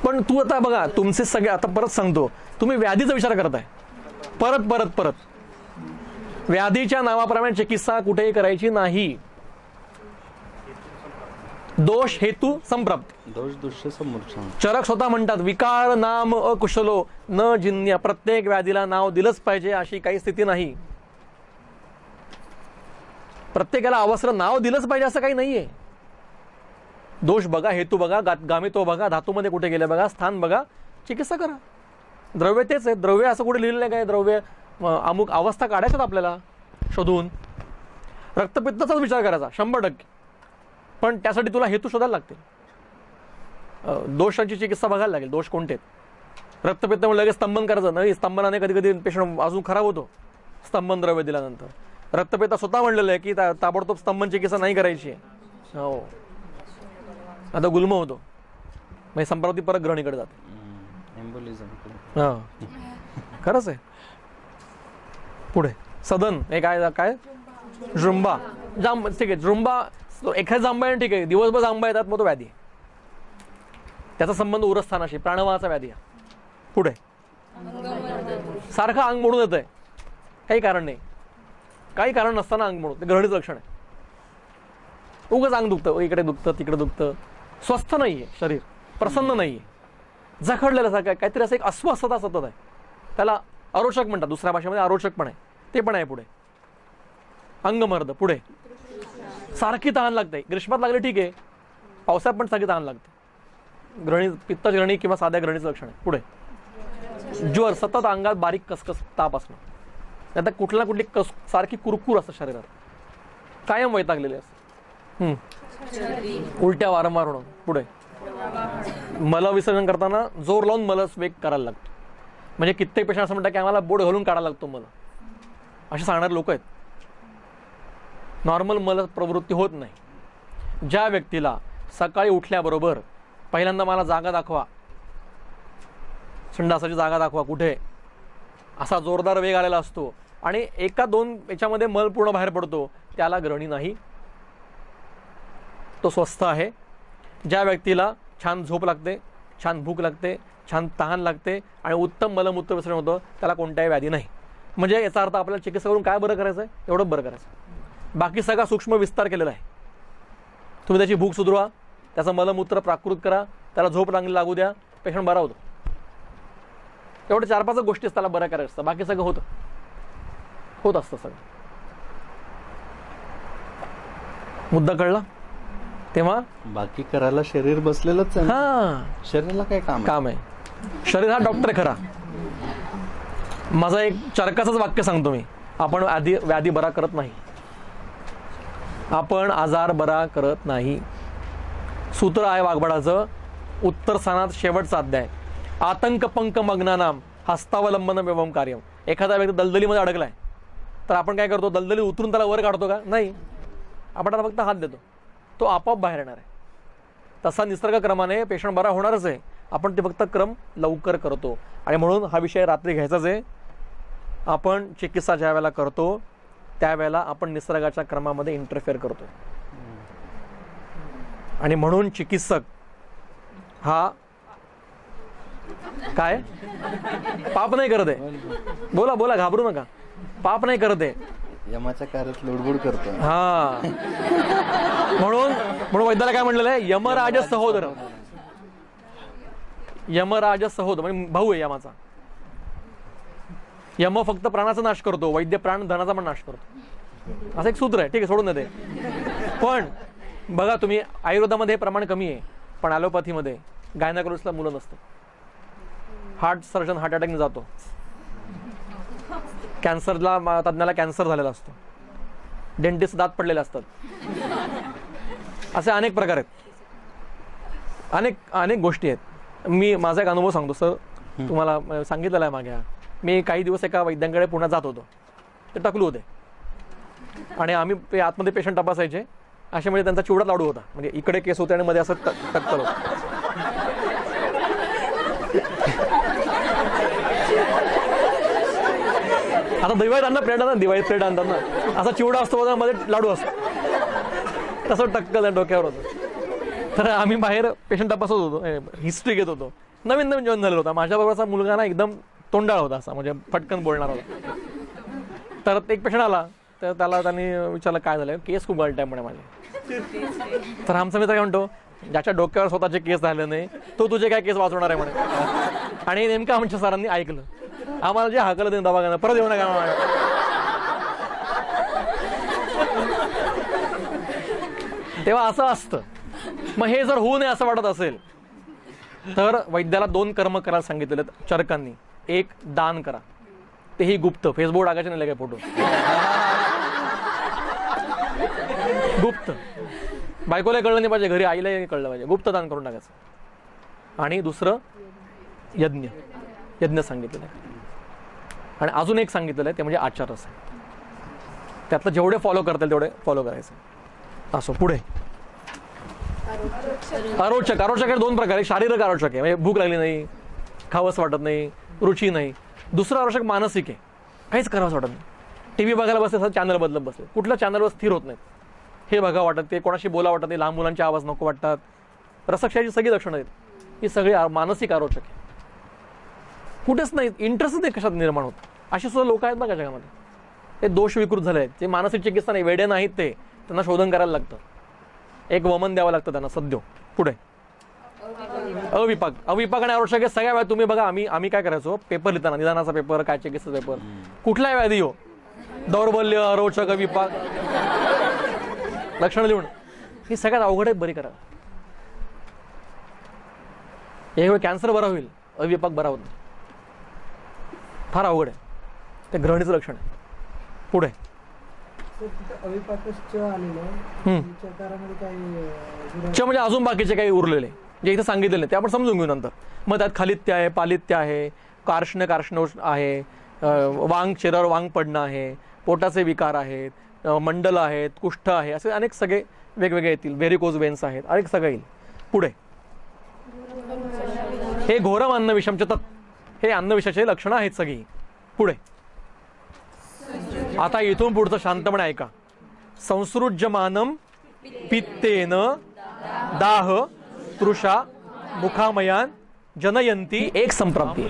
पण तू आता बघा, तुमचे सगळे, आता परत सांगतो, तुम्ही व्याधीचा विचार करताय परत परत परत. व्याधीच्या नावाप्रमाणे चिकित्सा कुठेही करायची नाही. दोष हेतू संप्राप्ती. दोष दृश्य समोर. चरक स्वतः म्हणतात, विकार नाम अकुशलो न जिन्य. प्रत्येक व्याधीला नाव दिलंच पाहिजे अशी काही स्थिती नाही. प्रत्येकाला अवसर नाव दिलंच पाहिजे असं काही नाहीये. दोष बघा, हेतू बघा, गामितो बघा, धातूमध्ये कुठे गेले बघा, स्थान बघा, चिकित्सा करा. द्रव्य तेच आहे. द्रव्य असं कुठे लिहिलेलं आहे काय? द्रव्य अमुक अवस्था काढायच्यात आपल्याला शोधून. रक्तपित्ताचाच विचार करायचा 100%. पण त्यासाठी तुला हेतू शोधायला लागतील. दोषांची चिकित्सा बघायला लागेल, दोष कोणते आहेत. रक्तपित्तामुळे लगेच स्तंभन करायचं नाही. स्तंभनाने कधी कधी पेशंट अजून खराब होतो स्तंभन द्रव्य दिल्यानंतर. रक्तपित्ता स्वतः म्हणलेलं आहे की ताबडतोब स्तंभन चिकित्सा नाही करायची आहे. हो, आता गुल्म होतो, म्हणजे संप्राप्ती परत ग्रहणीकडे जाते. हां, खरंच आहे. पुढे सदन हे काय काय झुंबा जांब, ठीक आहे. झुंबा एखाद्या जांबा आहे, ठीक आहे, दिवसभर जांबा येतात, मग तो व्याधी आहे. त्याचा संबंध उरस्थानाशी, प्राणवाहाचा व्याधी आहे. पुढे सारखं अंग मोडून येत आहे, काही कारण नाही, काही कारण नसताना अंग मोडून, ते ग्रहणीचं लक्षण आहे. उगाच अंग दुखतं, इकडे दुखतं तिकडे दुखतं. स्वस्थ नाहीये शरीर, प्रसन्न नाहीये, जखडलेलं सारखं काहीतरी असं एक अस्वस्थता सतत आहे. त्याला अरोचक म्हणतात, दुसऱ्या भाषेमध्ये अरोचक पण आहे, ते पण आहे. पुढे अंगमर्द. पुढे सारखी तहान लागते. ग्रीष्मात लागले ठीक आहे, पावसात पण सारखी तहान लागते. ग्रहणी, पित्त ग्रहणी किंवा साध्या ग्रहणीचं लक्षण आहे. पुढे ज्वर, सतत अंगात बारीक कसकस ताप असणं, आता कुठला कुठली सारखी कुरकुर असतं शरीरात, कायम वैतागलेले असतं. उलट्या वारंवार होणं. पुढे मल विसर्जन करताना जोर लावून मलस्वेग करायला लागतो. म्हणजे कित्येक पेशंट असं म्हणतात की आम्हाला बोट घालून काढायला लागतो मला, असे सांगणारे लोक आहेत. नॉर्मल मल प्रवृत्ती होत नाही. ज्या व्यक्तीला सकाळी उठल्याबरोबर पहिल्यांदा मला जागा दाखवा, संडासाची जागा दाखवा कुठे, असा जोरदार वेग आलेला असतो आणि 1-2 याच्यामध्ये मल पूर्ण बाहेर पडतो, त्याला ग्रहणी नाही, तो स्वस्थ आहे. ज्या व्यक्तीला छान झोप लागते, छान भूक लागते, छान तहान लागते आणि उत्तम मलमूत्र विसर्जन होतं, त्याला कोणत्याही व्याधी नाही. म्हणजे याचा अर्थ आपल्याला चिकित्सा करून काय बरं करायचं आहे? एवढं बरं करायचं. बाकी सगळा सूक्ष्म विस्तार केलेला आहे. तुम्ही त्याची भूक सुधरवा, त्याचं मलमूत्र प्राकृत करा, त्याला झोप चांगली लागू द्या, पेशंट बरा होतो. एवढे 4-5 गोष्टीच त्याला बऱ्या करायचं असतं, बाकी सगळं होत असतं सगळं. मुद्दा कळला? तेव्हा बाकी करायला शरीर बसलेलंच आहे ना. हा शरीराला काय काम आहे? काम आहे. शरीर हा डॉक्टर आहे खरा. माझा एक चरकाचंच वाक्य सांगतो मी, आपण व्याधी बरा करत नाही, आपण आजार बरा करत नाही. सूत्र आहे वाघबडाचं, उत्तर स्थानात शेवटचा अध्याय, आतंक पंक मग्नानाम हस्तावलंबन व्यवम कार्यम. एखादा व्यक्ती दलदलीमध्ये अडकलाय तर आपण काय करतो? दलदली उतरून त्याला वर काढतो का? नाही, आपण त्याला फक्त हात देतो, तो आपोआप बाहेर येणार आहे. तसा निसर्गक्रमाने पेशंट बरा होणारच आहे, आपण ते फक्त क्रम लवकर करतो. आणि म्हणून हा विषय रात्री घ्यायचाच आहे. आपण चिकित्सा ज्या वेळेला करतो त्यावेळेला आपण निसर्गाच्या क्रमामध्ये इंटरफेअर करतो. आणि म्हणून चिकित्सक हा काय पाप नाही करत आहे. बोला बोला, घाबरू नका. पाप नाही करत आहे, यमाच्या कार्यात लुडबुड करतो. हा. म्हणून वैद्याला काय म्हणलेलं आहे? यमराज सहोदर. यमराज सहोदर म्हणजे भाऊ आहे यमाचा. यम फक्त प्राणाचा नाश करतो, वैद्य प्राण धनाचा पण नाश करतो. असं एक सूत्र आहे. ठीक आहे, सोडून देते. पण बघा तुम्ही, आयुर्वेदामध्ये हे प्रमाण कमी आहे, पण ॲलोपॅथीमध्ये गायनाकोलॉजिस्टला मुलं नसतं. हार्ट सर्जन हार्ट अटॅकने जातो, कॅन्सरला तज्ञाला कॅन्सर झालेला असतो, डेंटिस्ट दात पडलेले असतात. असे अनेक प्रकार आहेत, अनेक गोष्टी आहेत. मी माझा एक अनुभव सांगतो सर, तुम्हाला सांगितलेला आहे मागे. मी काही दिवस एका वैद्यांकडे पुण्यात जात होतो, ते टकलू होते आणि आम्ही आतमध्ये पेशंट तपासायचे. अशा म्हणजे त्यांचा चिवडा लाडू होता, म्हणजे इकडे केस होते आणि मध्ये असं टक्कल होतं. आता दिवाळीत आणतात प्लेट आणतात, दिवाळीत प्लेट आणतात ना, असा चिवडा असतो मध्ये लाडू असतो, तसं टक्कल डोक्यावर होतं. तर आम्ही बाहेर पेशंट तपासत होतो, हिस्ट्री घेत होतो. नवीन नवीन जॉईन झालेला होता. माझ्याबरोबरचा मुलगा ना एकदम तोंडाळ होता, असा म्हणजे फटकन बोलणार होता. तर एक पेशंट आला, तर त्यांनी विचारलं काय झालं? केस खूप गळत आहे म्हणे माझे. तर आमचा मित्र काय म्हणतो, ज्याच्या डोक्यावर स्वतःचे केस झाले नाही तो तुझे काय केस वाचवणार आहे म्हणे. आणि नेमकं आमच्या सरांनी ऐकलं, आम्हाला जे हाकलं ते दवाखाना परत येऊ नका. तेव्हा असं असतं. मग हे जर होऊ नये असं वाटत असेल तर वैद्याला 2 कर्म करायला सांगितलेले चरकांनी. एक, दान करा, तेही गुप्त, फेसबुक टाकायचे नाही काय फोटो, गुप्त. बायकोला कळलं नाही पाहिजे, घरी आईलाही कळलं पाहिजे, गुप्त दान करून टाकायचं. आणि दुसरं यज्ञ सांगितलेलं आहे. आणि अजून एक शास्त्रीय आहे ते म्हणजे आचारस आहे. त्यातलं जेवढे फॉलो करता येईल तेवढे फॉलो करायचं. असो पुढे आरोचक. आरोचक 2 प्रकार आहे. शारीरिक आरोचक आहे, म्हणजे भूक लागली नाही, खावंच वाटत नाही, रुची नाही. दुसरं आरोचक मानसिक आहे, काहीच करावंच वाटत नाही. टीव्ही बघायला बसले चॅनल बदलत बसले, कुठल्या चॅनलवर स्थिर होत नाहीत, हे बघा वाटत, ते कोणाशी बोला वाटत नाही, लहान मुलांचे आवाज नको वाटतात. रसक्षयाची सगळी लक्षणं आहेत, ही सगळी मानसिक आरोचक आहे. कुठेच नाही इंटरेस्ट नाही कशात निर्माण होत. असे सुद्धा लोक आहेत बघा जगामध्ये, ते दोष विकृत झाले आहेत. ते मानसिक चिकित्सा नाही, वेडे नाहीत, ते त्यांना शोधन करायला लागतं, एक वमन द्यावं लागतं त्यांना सद्यो. पुढे अविपाक. अविपाक आणि आरोचक सगळ्या वेळा तुम्ही बघा, आम्ही काय करायचो पेपर लिहिताना, निदानाचा पेपर, काय चिकित्सा पेपर, कुठलाही व्याधी हो, दौर्बल्य, अरोचक, अविपाक, लक्षणं लिहून, ही सगळ्यात अवघड आहे बरी करा. एक वेळ कॅन्सर बरा होईल, अविपाक बरा होत नाही, फार अवघड आहे. ते ग्रहणीचं लक्षण आहे. पुढे म्हणजे अजून बाकीचे काही उरलेले जे इथे सांगितलेले ते आपण समजून घेऊ नंतर. मग त्यात खालित्य आहे, पालित्य आहे, कार्ष्णोष आहे, वांग, शरीरावर वांग पडणं आहे, पोटाचे विकार आहेत, मंडल आहेत, कुष्ठ आहे, असे अनेक सगळे वेगवेगळे येतील. व्हेरिकोज वेन्स आहेत, अनेक सगळे येईल. पुढे हे घोरम अन्न विषमचे तत्, हे अन्नविषाचे लक्षणं आहेत सगळी. पुढे आता इथून पुढचं शांतपणे ऐका. संसृज्यमानम पित्तेन दाह तृषा मुखामयान जनयंती. एक संप्राप्ती,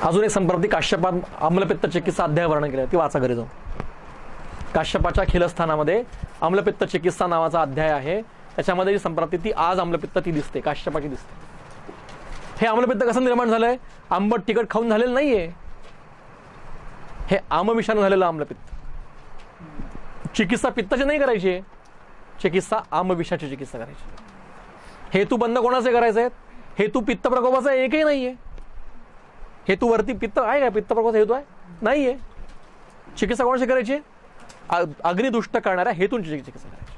अजून एक संप्राप्ती काश्यपात आम्लपित्त चिकित्सा अध्याय वर्णन केलं, ती वाचा घरी जाऊन. काश्यपाच्या खिलस्थानामध्ये आम्लपित्त चिकित्सा नावाचा अध्याय आहे, त्याच्यामध्ये जी संप्राप्ती ती आज आम्लपित्त ती दिसते, काश्यपाची दिसते. हे आम्लपित्त कसं निर्माण झालंय? आंबट तिखट खाऊन झालेलं नाहीये, हे आमविषाणू झालेलं आम्लपित्त. चिकित्सा पित्ताची नाही करायची आहे, चिकित्सा आमविषाची चिकित्सा करायची. हेतू बंद कोणाचे करायचे आहेत? हेतू पित्त प्रकोपाचा एकही नाहीये. हेतू वरती पित्त आहे का? पित्त प्रकोपाचा हेतू आहे नाहीये. चिकित्सा कोणाची करायची? अग्निदुष्ट करणाऱ्या हेतूंची चिकित्सा करायची.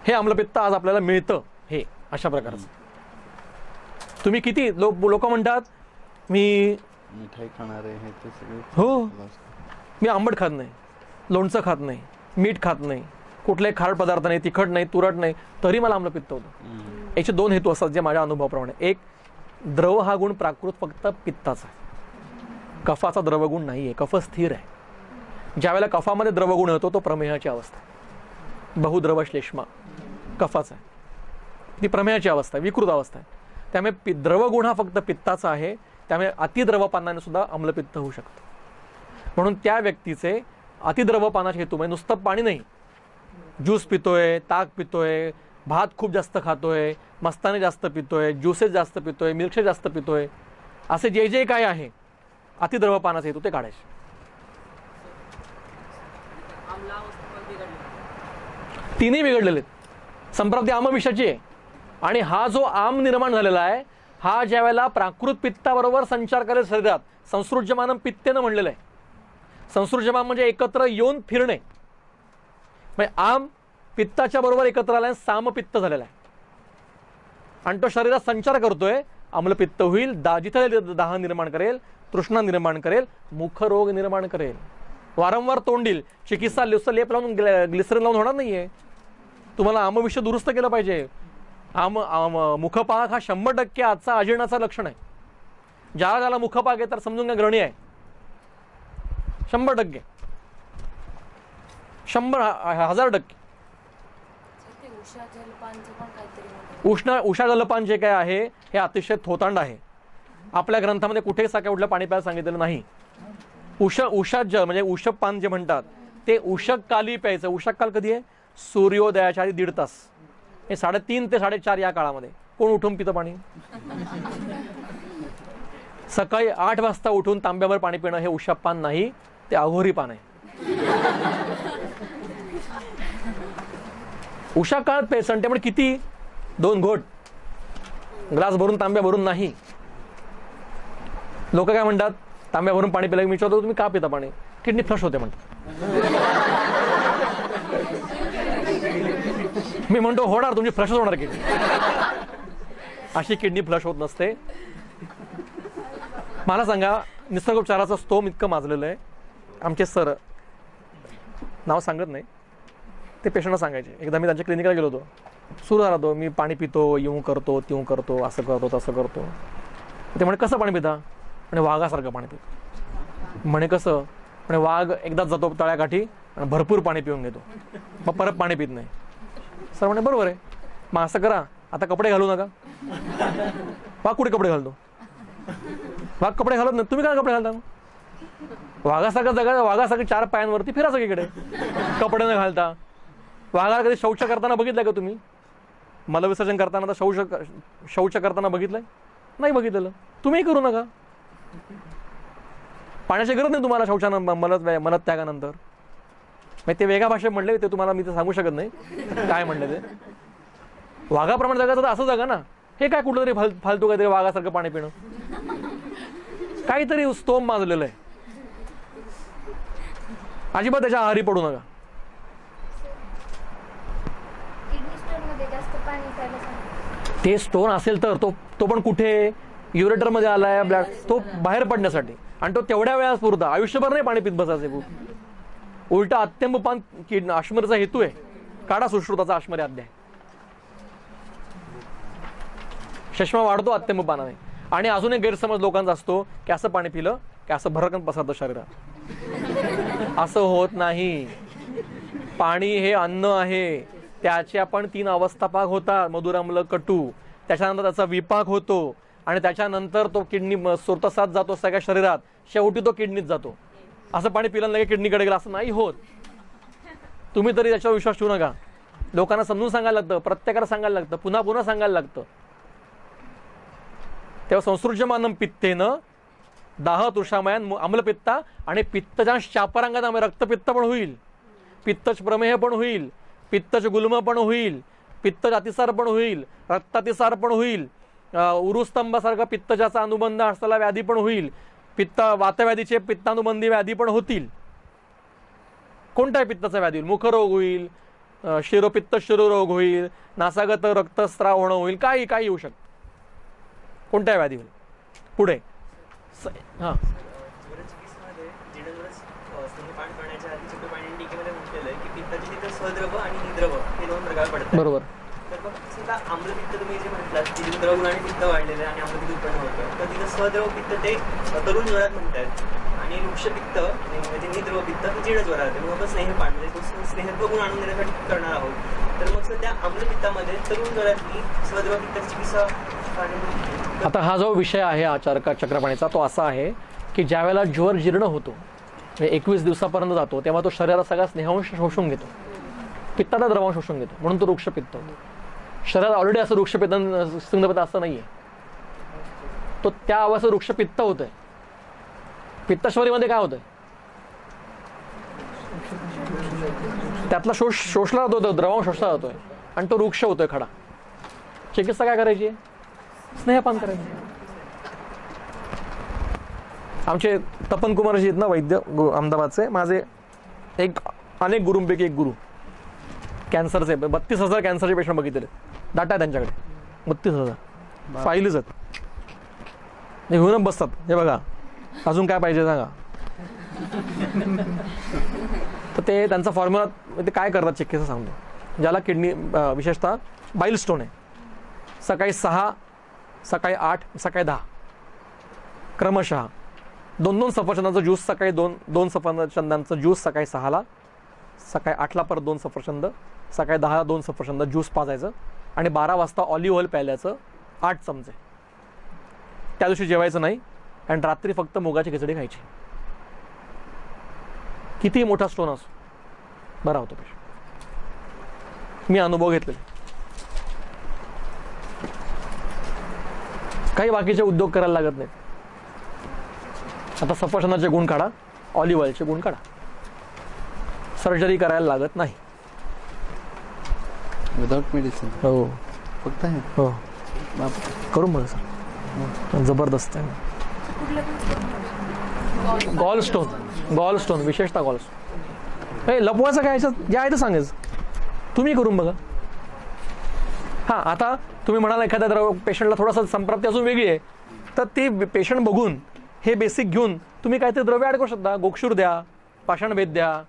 हे आम्लपित्त आज आपल्याला मिळतं. हे अशा प्रकारचं. तुम्ही किती लोक म्हणतात मी मिठाई खाणारे हे ते सगळे हो, मी आंबट खात नाही, लोणचं खात नाही, मीठ खात नाही, कुठलेही खार पदार्थ नाही, तिखट नाही, तुरट नाही, तरी मला आम्लपित्त होतं. याचे दोन हेतू असतात जे माझ्या अनुभवाप्रमाणे. एक, द्रव हा गुण प्राकृत फक्त पित्ताचा आहे, कफाचा द्रवगुण नाही आहे. कफ स्थिर आहे. ज्यावेळेला कफामध्ये द्रवगुण होतो तो प्रमेहाची अवस्था आहे. बहुद्रव श्लेष्मा कफाचा आहे, ती प्रमेहाची अवस्था आहे, विकृत अवस्था आहे. त्यामुळे द्रवगुण हा फक्त पित्ताचा आहे. त्यामुळे अतिद्रवपानाने सुद्धा आम्लपित्त होऊ शकतं. म्हणून त्या व्यक्तीचे अतिद्रवपानाचे हेतू म्हणजे नुसतं पाणी नाही, ज्यूस पितोय, ताक पितोय, भात खूप जास्त खातोय, मस्ताने जास्त पितोय, ज्युसेस जास्त पितोय, मिल्कशेक जास्त पितोय, असे जे जे काय आहे अतिद्रवपानाचे हेतू ते काढायचे. तिन्ही बिघडलेले आहेत. संप्राप्ती आमविषाची आहे. आणि हा जो आम निर्माण झालेला आहे हा ज्या वेळेला प्राकृत पित्ताबरोबर संचार करेल शरीरात, संसृज्यमानं पित्तेनं म्हणलेलं आहे. संसृज्यमान म्हणजे एकत्र येऊन फिरणे. म्हणजे आम पित्ताच्या बरोबर एकत्र आल्याने सामपित्त झालेला आहे आणि तो शरीरात संचार करतोय. आम्लपित्त होईल, जिथे दाह निर्माण करेल, तृष्णा निर्माण करेल, मुखरोग निर्माण करेल, वारंवार तोंडील. चिकित्सा लेप लावून ग्लिसरीन लावून होणार नाहीये. तुम्हाला आमविष दुरुस्त केलं पाहिजे. मुखपाक हा 100% आजचा अजीर्णाचा लक्षण आहे. ज्याला मुखपाक आहे तर समजून घ्या ग्रहणी आहे. 100%, 100,000%. उषा जलपान जे काय आहे हे अतिशय थोतांड आहे. आपल्या ग्रंथामध्ये कुठेही साख्या उठल्या पाणी प्यायला सांगितलेलं नाही. उषा म्हणजे उषपान जे म्हणतात ते उषक काली प्यायचं. उषक काल कधी आहे? सूर्योदयाच्या आधी 1.5 तास. हे 3:30 ते 4:30 या काळामध्ये कोण उठून पितं पाणी? सकाळी 8 वाजता उठून तांब्यावर पाणी पिणं हे उषपान नाही, ते अघोरी पान आहे. उषा काळ पेसंटे पण किती? 2 घोट, ग्लास भरून तांब्या भरून नाही. लोक काय म्हणतात? तांब्या भरून पाणी पिलं. मी विचारतो तुम्ही का पिता पाणी? किडनी फ्लश होते म्हणतात. मी म्हणतो होणार, तुमची फ्लशच होणार किडनी. अशी किडनी फ्लश होत नसते. मला सांगा, निसर्गोपचाराचं स्तोम इतकं माजलेलं आहे. आमचे सर, नाव सांगत नाही, ते पेशंटला सांगायचे. एकदा मी त्यांच्या क्लिनिकला गेलो होतो. सुरू झाला तो, मी पाणी पितो, येऊ करतो, त्यों करतो, असं करतो, तसं करतो. ते म्हणे कसं पाणी पिता? म्हणे वाघासारखं पाणी पितो. म्हणे कसं? म्हणे वाघ एकदाच जातो तळ्याकाठी आणि भरपूर पाणी पिऊन घेतो, मग परत पाणी पित नाही. सर म्हणे बरोबर आहे, मग असं करा, आता कपडे घालू नका. वाघ कुठे कपडे घालतो? वाघ कपडे घालत नाही, तुम्ही काय कपडे घालता? वाघासारखं जगा, वाघासारखं 4 पायांवरती फिरा सगळीकडे कपडे न घालता. वाघाला कधी शौच करताना बघितलंय का तुम्ही? मलविसर्जन करताना तर शौच करताना बघितलंय? नाही बघितलेलं. तुम्ही करू नका. पाण्याची गरज नाही तुम्हाला शौचानं, मलत त्यागानंतर. मग ते वेगळ्या भाषेत म्हणले, ते तुम्हाला मी तर सांगू शकत नाही काय म्हणले ते. वाघाप्रमाणे जगायचं तर असं जगा ना. हे काय कुठलं तरी फालतू काहीतरी वाघासारखं पाणी पिणं, काहीतरी स्तोम माजलेलं आहे. अजिबात त्याच्या आहारी पडू नका. ते स्टोन असेल तर तो पण कुठे? युरेटरमध्ये आलाय, तो बाहेर पडण्यासाठी. आणि तो तेवढ्या वेळास पुरता, आयुष्यभर नाही पाणी पित बसायचे. उलटा अत्यंपान आश्मरीचा हेतू आहे. काढा सुश्रुताचा आश्मरी अध्याय. चष्मा वाढतो अत्यंपानाने. आणि अजून एक गैरसमज लोकांचा असतो की असं पाणी पिलं की असं भरकन पसरतं शरीरात. असं होत नाही. पाणी हे अन्न आहे. त्याच्या पण 3 अवस्थापाक होतात, मधुर, आम्ल, कटू. त्याच्यानंतर त्याचा विपाक होतो आणि त्याच्यानंतर तो किडनी सोरतसात जातो सगळ्या शरीरात, शेवटी तो किडनीत जातो. असं पाणी पिलं लगे किडनीकडे गेलं असं नाही होत. तुम्ही तरी त्याच्यावर विश्वास ठेवू नका. लोकांना समजून सांगायला लागतं, प्रत्येकाला सांगायला लागतं, पुन्हा पुन्हा सांगायला लागतं. तेव्हा संसृज्यमानं पित्तेनं दाह तृषामयान आम्लपित्ता आणि पित्तजांश चापरांगात रक्तपित्त पण होईल. पित्तच प्रमेह पण होईल, पित्तच गुल्म पण होईल, पित्तच अतिसार पण होईल, रक्तातिसार पण होईल, उरुस्तंभासारखा पित्तजाचा अनुबंध असलेला व्याधी पण होईल, वातव्याधीचे पित्तानुबंधी व्याधी पण होतील. कोणत्याही पित्ताचा व्याधी होईल, मुखरोग होईल, शिरोपित्त शिरोरोग होईल, नासागत रक्तस्राव होणं होईल, काही येऊ शकतं, कोणत्याही व्याधी होईल. पुढे हां स्वद्रव आणि निद्रव हे 2 प्रकार पडतात. बरोबर. तर मग समजा आम्लपित्त तुम्ही जे म्हटलात की द्रव आणि पित्त वाढलेलं आणि आम्लपित्त उत्पन्न होतं, तर तिथं स्वद्रव पित्त ते तरुण ज्वरात म्हणतात आणि वृक्षपित्त म्हणजे निद्रव पित्त हे जीर्ण ज्वरात. मग आपण स्नेहपान म्हणजे स्नेहत्व गुण आणून देण्यासाठी करणार आहोत. तर मग सध्या आम्लपित्तामध्ये तरुण ज्वरातली स्वद्रव पित्ताची चिकित्सा. आता हा जो विषय आहे चक्रपाणीचा तो असा आहे की ज्या वेळेला ज्वर जीर्ण होतो, 21 दिवसापर्यंत जातो, तेव्हा तो शरीराला सगळा स्नेहांश शोषून घेतो, पित्ताचा द्रवांश शोषून घेतो, म्हणून तो वृक्षपित्त होतो. शरीरात ऑलरेडी असं वृक्षपित्त स्निग्धपित्त असं नाहीये, तो त्या अवस्थेत वृक्षपित्त होतंय. पित्तश्वरीमध्ये काय होतंय, त्यातला शोषला जातो, द्रवांश शोषला जातोय आणि तो वृक्ष होतोय खडा. चिकित्सा काय करायची, स्नेहपान करायचं. आमचे तपन कुमारजी आहेत ना वैद्य अहमदाबादचे, माझे अनेक गुरूंपैकी एक गुरु, कॅन्सरचे 32,000 कॅन्सरचे पेशंट बघितले, डाटा आहे त्यांच्याकडे 32,000 फाईलीच आहेत. ते घेऊनच बसतात, हे बघा अजून काय पाहिजे सांगा. तर ते त्यांचा फॉर्म्युला ते काय करतात चिकित्सा सांगतो. ज्याला किडनी विशेषतः बाईल स्टोन आहे, सकाळी 6, सकाळी 8, सकाळी 10 क्रमशः 2 सफरचंदाचा ज्यूस, सकाळी 2 सफरचंदांचा ज्यूस सकाळी 6ला, सकाळी 8ला परत 2 सफरचंद, सकाळी 10ला 2 सफरचंद ज्यूस पाजायचं आणि 12 वाजता ऑलिव्ह ऑइल प्यायल्याचं 8 चमचे. त्या दिवशी जेवायचं नाही आणि रात्री फक्त मुगाची खिचडी खायची. किती मोठा स्टोन असो बरा होतो पेशंट, मी अनुभव घेतलेले. काही बाकीचे उद्योग करायला लागत नाहीत. आता सफरचंदाचे गुण काढा, ऑलिव्ह ऑइलचे गुण काढा, सर्जरी करायला लागत नाही. Without medicine. हो फक्त आहे. हो करून बघा सर, जबरदस्त आहे. गॉल स्टोन विशेषतः गॉल स्टोन हे लपवायचं काय, जे आहे ते सांगायचं, तुम्ही करून बघा. हां आता तुम्ही म्हणाल एखाद्या पेशंटला थोडासा संप्राप्ती अजून वेगळी आहे, तर ते पेशंट बघून हे बेसिक घेऊन तुम्ही काहीतरी द्रव्य ॲड करू शकता. गोक्षूर द्या, पाषाणभेद द्या,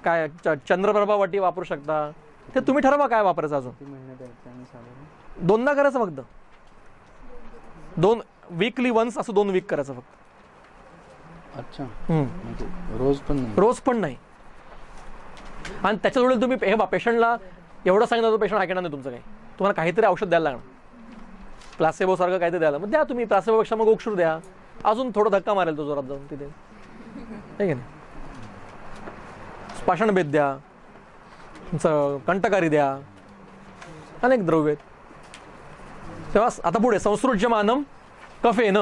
काय चंद्रप्रभा वाटी वापरू शकता, ते तुम्ही ठरवा काय वापरायचं. अजून 2दा करायचं फक्त, 2 वीकली वन्स असं 2 वीक करायचं फक्त. अच्छा, रोज पण नाही. आणि त्याच्याजवळ तुम्ही हे पेशंटला एवढं सांगितलं तर पेशंट ऐकणार नाही तुमचं काही, तुम्हाला काहीतरी औषध द्यायला लागणार, प्लासेबो सारखं काहीतरी द्यायला. मग द्या तुम्ही प्लासेबोपेक्षा मग गोक्षूर द्या, अजून थोडं धक्का मारेल तो जोरात जाऊन तिथे, ठीक आहे ना. पाषाणभेद द्या, तुमचं कंटकारी द्या, अनेक द्रव्य आहेत. तेव्हा आता पुढे संसृज्यमानम कफेन,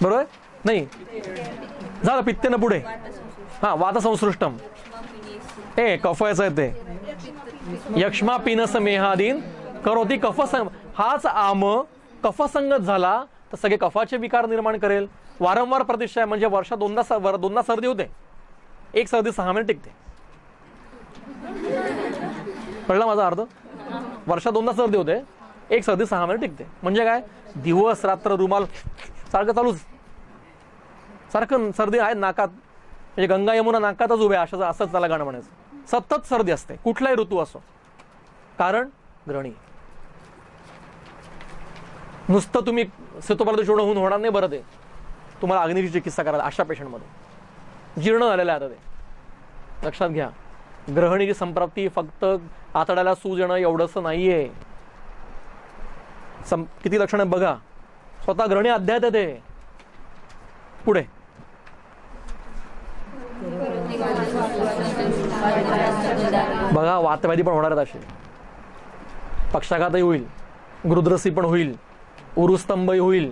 बरोबर नाही झालं, पित्तेनं पुढे हां वातसंसृष्टम, हे कफायचं आहे ते यक्ष्मा पिनस मेहादीन करोती कफसंग. हाच आम कफसंगत झाला तर सगळे कफाचे विकार निर्माण करेल. वारंवार प्रतीक्षा आहे, म्हणजे वर्षात 2दा सर्दी होते, एक सर्दी 6 महिने टिकते. कळलं माझा अर्थ, वर्षात 2दा सर्दी होते, एक सर्दी 6 महिने टिकते. म्हणजे काय, दिवस रात्र रुमाल सारखं चालूच, सारखं सर्दी आहे नाकात, म्हणजे गंगा यमुना नाकातच उभे असंच त्याला गाणं म्हणायचं. सतत सर्दी असते, कुठलाही ऋतू असो, कारण ग्रहणी. नुसतं तुम्ही शीतोपलाद होऊन होणार नाही बरं, ते तुम्हाला अग्नीची चिकित्सा करायला अशा पेशंटमध्ये जीर्ण झालेलं आहे. आता ते लक्षात घ्या, ग्रहणीची संप्राप्ती फक्त आतड्याला सूज येणं एवढंच नाहीये. किती लक्षणं बघा, स्वतः ग्रहणी अध्याय आहे ते. पुढे बघा, वातव्याधी पण होणार आहेत असे, पक्षाघातही होईल, गुरुद्रसी पण होईल, उरुस्तंभही होईल,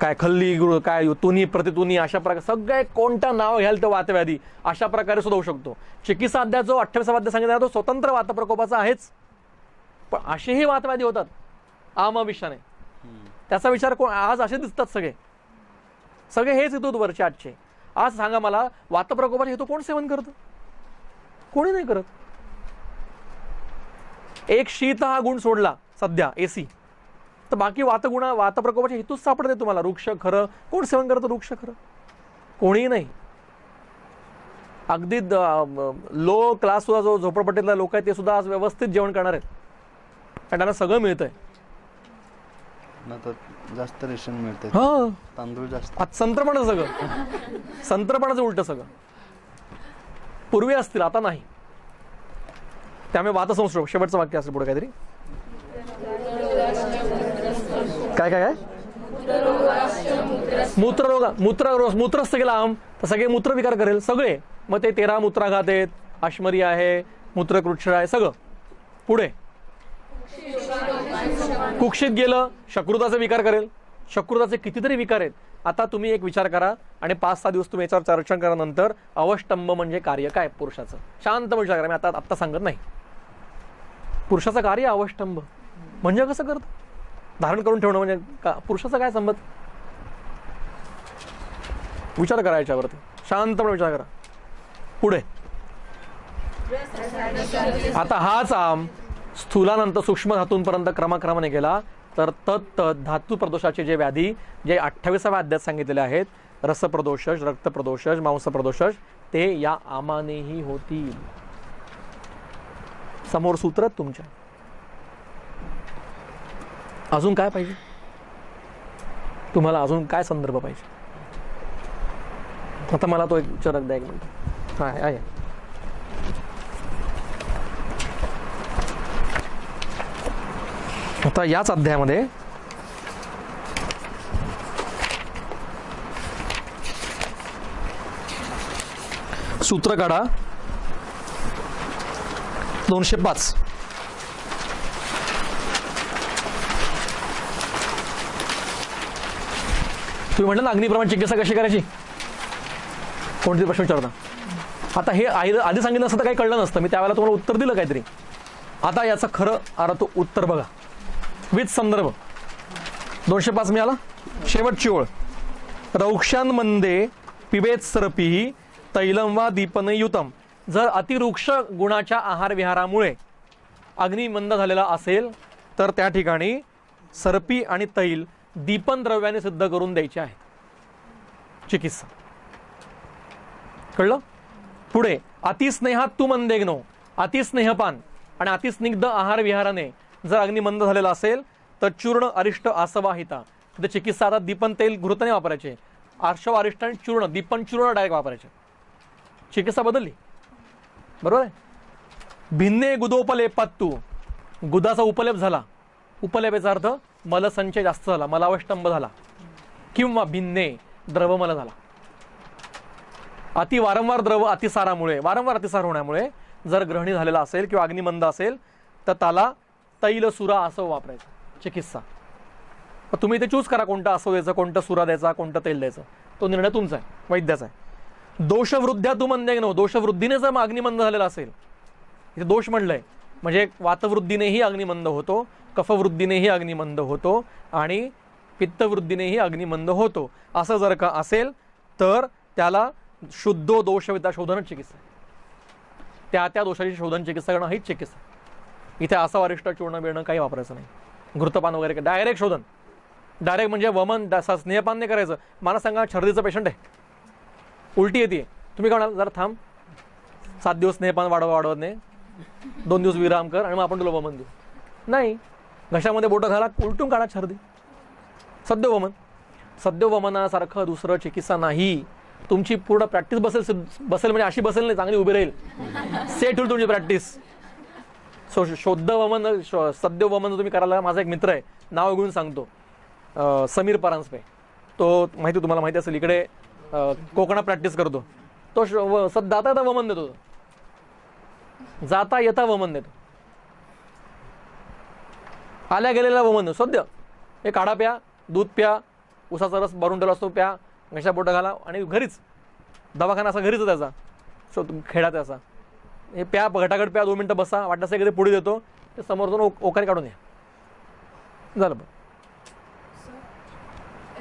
काय खल्ली काय तुनी प्रतितुनी अशा प्रकारे सगळे कोणतं नाव घ्याल तर वातव्याधी अशा प्रकारे सुद्धा होऊ शकतो. चिकित्सा अध्याय जो 28 अध्याय सांगितला तो स्वतंत्र वातप्रकोपाचा आहेच, पण असेही वातव्याधी होतात आमविषाने. त्याचा विचार कोण आज असे दिसतात सगळे सगळे हेच येतो वरचे आजचे. आज सांगा मला वातप्रकोपाचा हेतू कोण सेवन करतं? कोणी नाही करत. एक शीत हा गुण सोडला सध्या एसी, तर बाकी वातप्रकोपाचे हेतूच सापडते तुम्हाला. वृक्ष खरं कोण सेवन करतं? वृक्ष खरं कोणीही नाही. अगदी लो क्लास सुद्धा जो झोपडपट्टीतला लोक आहेत ते सुद्धा आज व्यवस्थित जेवण करणार आहेत, कारण त्यांना सगळं मिळतंय. जास्त रेशन मिळते, हा तांदूळ जास्त. आज संत्रपणाचं सगळं संत्रपणाचं उलट सगळं पूर्वी असतील आता नाही. त्यामुळे वातसंस्रोग शेवटचं वाक्य असेल पुढे काहीतरी काय काय काय मूत्रस्थ केला आम तर सगळे मूत्रविकार करेल सगळे. मग ते 13 मूत्राघात आहेत, अश्मरी आहे, मूत्रकृच्छ आहे, सगळं. पुढे कुक्षित गेलं शकृताचे विकार करेल. शकृताचे कितीतरी विकार आहेत. आता तुम्ही एक विचार करा आणि 5-6 दिवस तुम्ही याच्यावर चर्चा करा. नंतर अवष्टंब म्हणजे कार्य काय पुरुषाचं? शांत विचार करा. मी आता सांगत नाही. पुरुषाचं कार्य अवष्टंब म्हणजे कसं करतं? धारण करून ठेवणं म्हणजे पुरुषाचा काय संबंध? विचार करा याच्यावरती, शांतपणे विचार करा. पुढे आता हाच आम स्थूलानंतर सूक्ष्म धातूंपर्यंत क्रमाक्रमाने गेला तर तत् धातू प्रदोषाचे जे व्याधी जे 28व्या अध्यायात सांगितलेले आहेत, रसप्रदोषश, रक्तप्रदोषश, मांसप्रदोषश, ते या आमानेही होतील. समोर सूत्र तुमच्या. अजून काय पाहिजे तुम्हाला? अजून काय संदर्भ पाहिजे? आता मला तो एक चरक द्या, एक मिनिट. आहे आता याच अध्यायामध्ये सूत्र काढा 205. तुम्ही म्हटलं ना अग्निप्रमाण चिकित्सा कशी करायची, कोणते प्रश्न विचारता? आता हे आधी सांगितलं असतं तर काही कळलं नसतं. मी त्यावेळेला तुम्हाला उत्तर दिलं काहीतरी. आता याचं खरं अर्थ उत्तर बघा विथ संदर्भ. 205 मिळाला. शेवटची ओळ. रौक्षांमध्ये पिबेत सरपी तैलम वा दीपनयुतम. जर अतिवृक्ष गुणाच्या आहार विहारामुळे अग्नी मंद झालेला असेल तर त्या ठिकाणी सरपी आणि तैल दीपन द्रव्याने सिद्ध करून द्यायचे आहे. चिकित्सा कळलं? पुढे अतिस्नेहात तू मंदेग्नो. अतिस्नेहपान आणि अतिस्निग्ध आहार विहाराने जर अग्नी मंद झालेला असेल तर चूर्ण अरिष्ट आसवाहिता. तर चिकित्सा आता दीपन तेल घृताने वापरायचे, आर्शव अरिष्ट आणि चूर्ण दीपन चूर्ण डायरेक्ट वापरायचे. चिकित्सा बदलली, बरोबर आहे. भिन्ने गुदोपलेपात्तू. गुदाचा उपलेप झाला. उपलेपेचा अर्थ मलसंचय जास्त झाला, मलावष्टंब झाला, किंवा भिन्ने द्रवमल झाला. अति वारंवार द्रव अतिसारामुळे, वारंवार अतिसार होण्यामुळे जर ग्रहणी झालेला असेल किंवा अग्निमंद असेल तर त्याला तैल सुरा असं वापरायचं. चिकित्सा तुम्ही इथे चूज करा कोणतं असं द्यायचं, कोणतं सुरा द्यायचा, कोणतं तेल द्यायचं. तो निर्णय तुमचा आहे, वैद्याचा आहे. दोषवृद्ध्या तू मंदेग्नो. दोषवृद्धीने जर अग्निमंद झालेला असेल, इथे दोष म्हणलंय म्हणजे वातवृद्धीनेही अग्निमंद होतो, कफवृद्धीनेही अग्निमंद होतो आणि पित्तवृद्धीनेही अग्निमंद होतो. असं जर का असेल तर त्याला शुद्धो दोषविद्या शोधन चिकित्सा. त्या दोषाची शोधन चिकित्सा करणं हीच चिकित्सा. इथे असं वरिष्ठ चूर्ण बिळणं काही वापरायचं नाही. घृतपान वगैरे डायरेक्ट शोधन. डायरेक्ट म्हणजे वमन स्नेहपान नाही करायचं. मला सांगा छर्दीचं पेशंट आहे, उलटी येते, तुम्ही काय म्हणाल? जरा थांब, 7 दिवस स्नेहपान वाढवत नाही, 2 दिवस विराम कर आणि मग आपण तुला वमन देऊ. नाही, घशामध्ये बोटं घाला, उलटून काढा छर्दी. सद्यवमन. सद्यवमनासारखं दुसरं चिकित्सा नाही. तुमची पूर्ण प्रॅक्टिस बसेल म्हणजे अशी बसेल नाही, चांगली उभी राहील, सेट होईल तुमची प्रॅक्टिस. शुद्धवमन सद्यवमन तुम्ही करायला. माझा एक मित्र आहे, नाव घेऊन सांगतो, समीर परांजपे. तो तुम्हाला माहिती असेल, इकडे कोकणात प्रॅक्टिस करतो. तो जाता येता वमन देतो, जाता येता वमन देतो, आल्या गेलेला वमन देतो. सद्य एक काढा प्या, दूध प्या, उसाचा रस भरून असतो, प्या, घशा बोटं घाला आणि घरीच दवाखाना असा घरीच त्याचा खेळात असा, हे प्या, घटाघट प्या, 2 मिनटं बसा, वाटलं एखादी पुढे देतो, ते समोर जाऊन ओकारी काढून या, झालं बघ.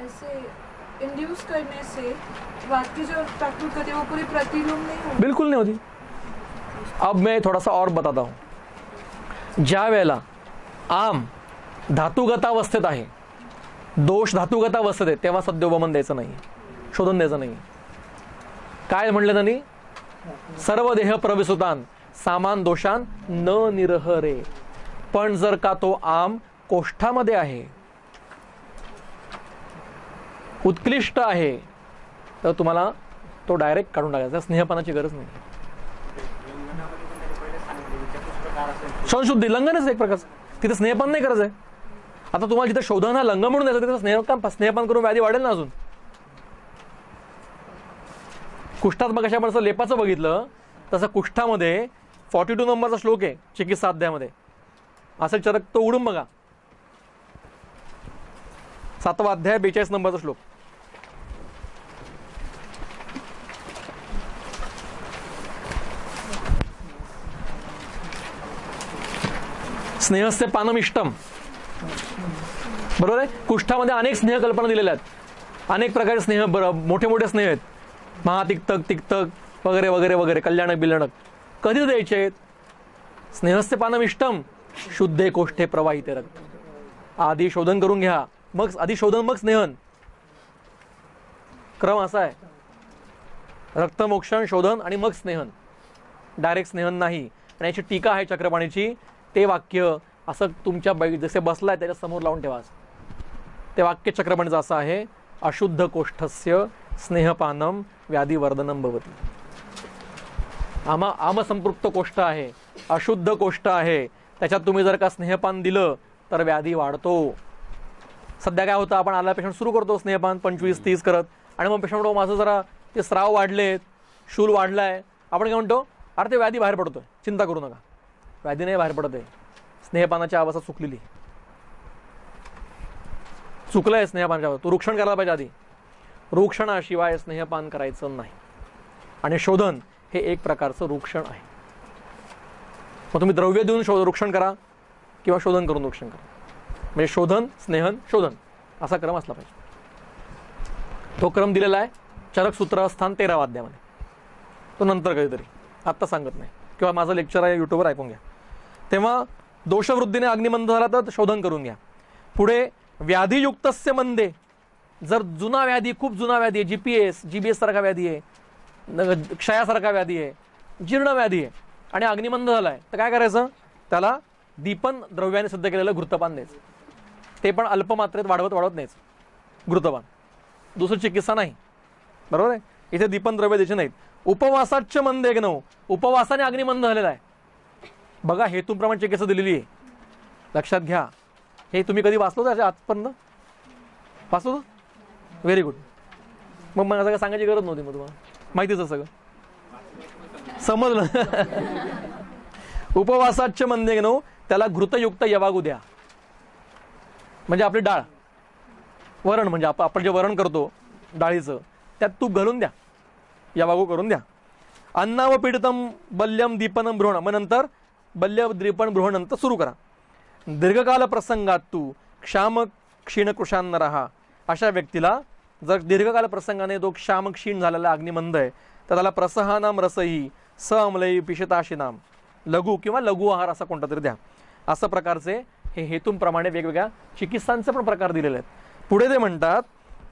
ऐसे इंड्यूस करने से बात की जो प्राकृत गति वो पूरी प्रतिलोम नहीं होगी. बिल्कुल नहीं होती. अब मैं थोड़ा सा और बताता हूं. ज्या वेळेला आम धातुगत अवस्थेत आहे, दोष धातुगत अवस्थेत आहे, तेव्हा सद्योपमन द्यायचं नाही, शोधून द्यायचं नाही. काय म्हणलं त्यांनी? सर्व देह प्रविसुतान सामान दोषान न निरहरे. पण जर का तो आम कोष्ठामध्ये आहे, उत्कृष्ट आहे, तर तुम्हाला तो डायरेक्ट काढून टाकायचा, स्नेहपानाची गरज नाही. संशुद्धी लंघनच एक प्रकारचं, तिथे स्नेहपान नाही करायचं आहे. आता तुम्हाला जिथे शोधन हा लंघन म्हणून द्यायचं, तिथे स्नेहपान करून व्याधी वाढेल ना अजून. कुष्ठात मग कशा आपण लेपाचं बघितलं तसं कुष्ठामध्ये 42 नंबरचा श्लोक आहे चिकित्सा अध्यायामध्ये. असेल चरक तो उडून बघा, 7वा अध्याय 42 नंबरचा श्लोक. स्नेहस्य पानम इष्टम, बरोबर आहे. कुष्ठामध्ये अनेक स्नेह कल्पना दिलेल्या आहेत, अनेक प्रकारचे स्नेह, मोठे मोठे स्नेह आहेत, महातिक्तक, तिक्तक वगैरे वगैरे वगैरे, कल्याणक बिल्याणक. कधी द्यायचे आहेत? स्नेहस्य पानम इष्टम शुद्धे कोष्ठे प्रवाहिते रक्त. आधी शोधन करून घ्या, मग आधी शोधन मग स्नेहन, क्रम असा आहे. रक्तमोक्षण, शोधन आणि मग स्नेहन, डायरेक्ट स्नेहन नाही. आणि याची टीका आहे चक्रपाणीची, ते वाक्य असं तुमच्या जसे बसलाय त्याच्या समोर लावून ठेवा. ते वाक्य चक्रपाणीचं असं आहे, अशुद्ध कोष्ठस्य स्नेहपानम व्याधिवर्धनम भवति. आमसंपृक्त कोष्ठ आहे, अशुद्ध कोष्ठ आहे, त्याच्यात तुम्ही जर का स्नेहपान दिलं तर व्याधी वाढतो. सध्या काय होतं, आपण आला पेशंट सुरू करतो स्नेहपान 25-30 करत, आणि मग पेशंट म्हणतो माझं जरा ते स्राव वाढलेत, शूल वाढलाय, आपण काय म्हणतो, अरे ते व्याधी बाहेर पडतोय, चिंता करू नका. व्याधी नाही बाहेर पडत आहे, स्नेहपानाची अवस्था चुकलेली, चुकलंय स्नेहपानाच्या. तू रुक्षण करायला पाहिजे आधी, रुक्षणाशिवाय स्नेहपान करायचं नाही. आणि शोधन हे एक प्रकारचं रुक्षण आहे. मग तुम्ही द्रव्य देऊन रुक्षण करा किंवा शोधन करून रुक्षण करा, म्हणजे शोधन, स्नेहन, शोधन असा क्रम असला पाहिजे. तो क्रम दिलेला आहे चरक सूत्रस्थान 13व्या अध्यायामध्ये. तो नंतर कधीतरी, आत्ता सांगत नाही, किंवा माझं लेक्चर आहे युट्यूबवर ऐकून घ्या. तेव्हा दोषवृद्धीने अग्निमंद झाला तर शोधन करून घ्या. पुढे व्याधीयुक्तस्य मंदे, जर जुना व्याधी, खूप जुना व्याधी आहे, जीबीएस सारखा व्याधी आहे, क्षयासारखा व्याधी आहे, जीर्ण व्याधी आहे आणि अग्निमंद झालाय, तर काय करायचं? त्याला दीपन द्रव्याने सिद्ध केलेलं घृतपान द्यायचं. ते पण अल्पमात्रेत वाढवत नाहीच घृतपान, दुसरी चिकित्सा नाही, बरोबर आहे. इथे दीपन द्रव्य द्यायचे नाहीत. उपवासाच्च मंदे नव, उपवासाने अग्निमंद झालेला आहे. बघा हेतूप्रमाणे चिकित्सा दिलेली आहे, लक्षात घ्या. हे तुम्ही कधी वाचलो त्याच्या आजपर्यंत? वाचलो? Very good. मग मला सगळं सांगायची गरज नव्हती, मग तुम्हाला माहितीच सगळं समजलं. उपवासाच्य मंदे नव, त्याला घृतयुक्त यवागू द्या, म्हणजे आपली डाळ, वरण, म्हणजे आपण जे वरण करतो डाळीचं, त्यात तूप घालून द्या, यवागू करून द्या. अन्नाव पीडितम बल्यम दीपनम भ्रूण, मग नंतर बल्य दीपन भ्रूण नंतर सुरू करा. दीर्घकाल प्रसंगात तू क्षाम क्षीण कृशान्न राहा. अशा व्यक्तीला जर दीर्घकाल प्रसंगाने तो क्षाम क्षीण झालेला अग्निमंद आहे, तर त्याला प्रसहानाम रसही स अमलई पिशताशिनाम, लघु किंवा लघु आहार असा कोणता तरी द्या. असं प्रकारचे हे हेतूंप्रमाणे वेगवेगळ्या चिकित्सांचे पण प्रकार दिलेले आहेत. पुढे ते म्हणतात,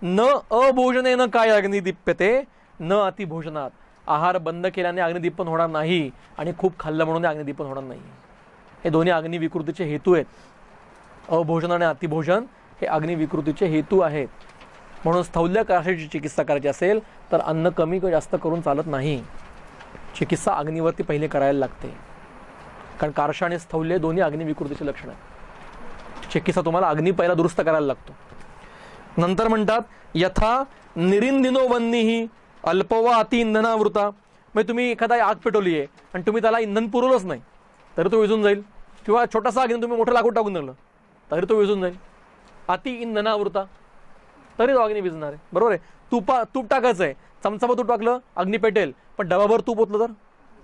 न अभोजनेन काय अग्निदीप्यते न अतिभोजनात. आहार बंद केल्याने अग्निदीपन होणार नाही आणि खूप खाल्लं म्हणून अग्निदीपन होणार नाही. हे दोन्ही अग्निविकृतीचे हेतू आहेत. अभोजन आणि अतिभोजन हे अग्निविकृतीचे हेतू आहेत. म्हणून स्थौल्य काशाची चिकित्सा करायची असेल तर अन्न कमी जास्त करून चालत नाही. चिकित्सा अग्निवरती पहिले करायला लागते, कारण कार्श आणि स्थौल्य दोन्ही अग्निविकृतीचे लक्षण आहेत. चिकित्सा तुम्हाला अग्नी पहिला दुरुस्त करायला लागतो. नंतर म्हणतात, यथा निरिंदिनो वन्नीही अल्पवा अति इंधनावृता. म्हणजे तुम्ही एखादा आग पेटवली आहे आणि तुम्ही त्याला इंधन पुरवलंच नाही तरी तो विझून जाईल, किंवा छोटासा अग्नी तुम्ही मोठं लाकूड टाकून दिलं तरी तो विझून जाईल. अति इंधनावृता, तरी तो अग्नी विझणार आहे. बरोबर आहे. तूप टाकायचं आहे, चमचाभर तूप टाकलं अग्नी पेटेल, पण डबाभर तूप ओतलं तर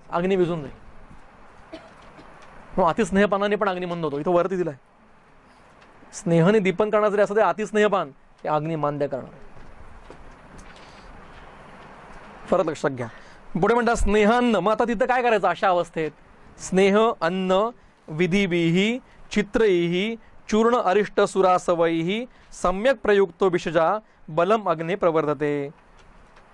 अग्नी विझून जाईल. मग अतिस्नेहपानाने पण अग्नी मंद होतो. इथं वरती दिलाय, स्नेहने दीपन करणार जरी असं ते अतिस्नेहपान ते अग्नी मांद्य करणार. फरक लक्षात घ्या. पुढे म्हणतात स्नेहान्न. मग आता तिथं काय करायचं अशा अवस्थेत? स्नेह अन्न विधिभिः चित्रैः चूर्ण अरिष्ट सुरासवैः सम्यक प्रयुक्तो विषजा बलम अग्ने प्रवर्धते.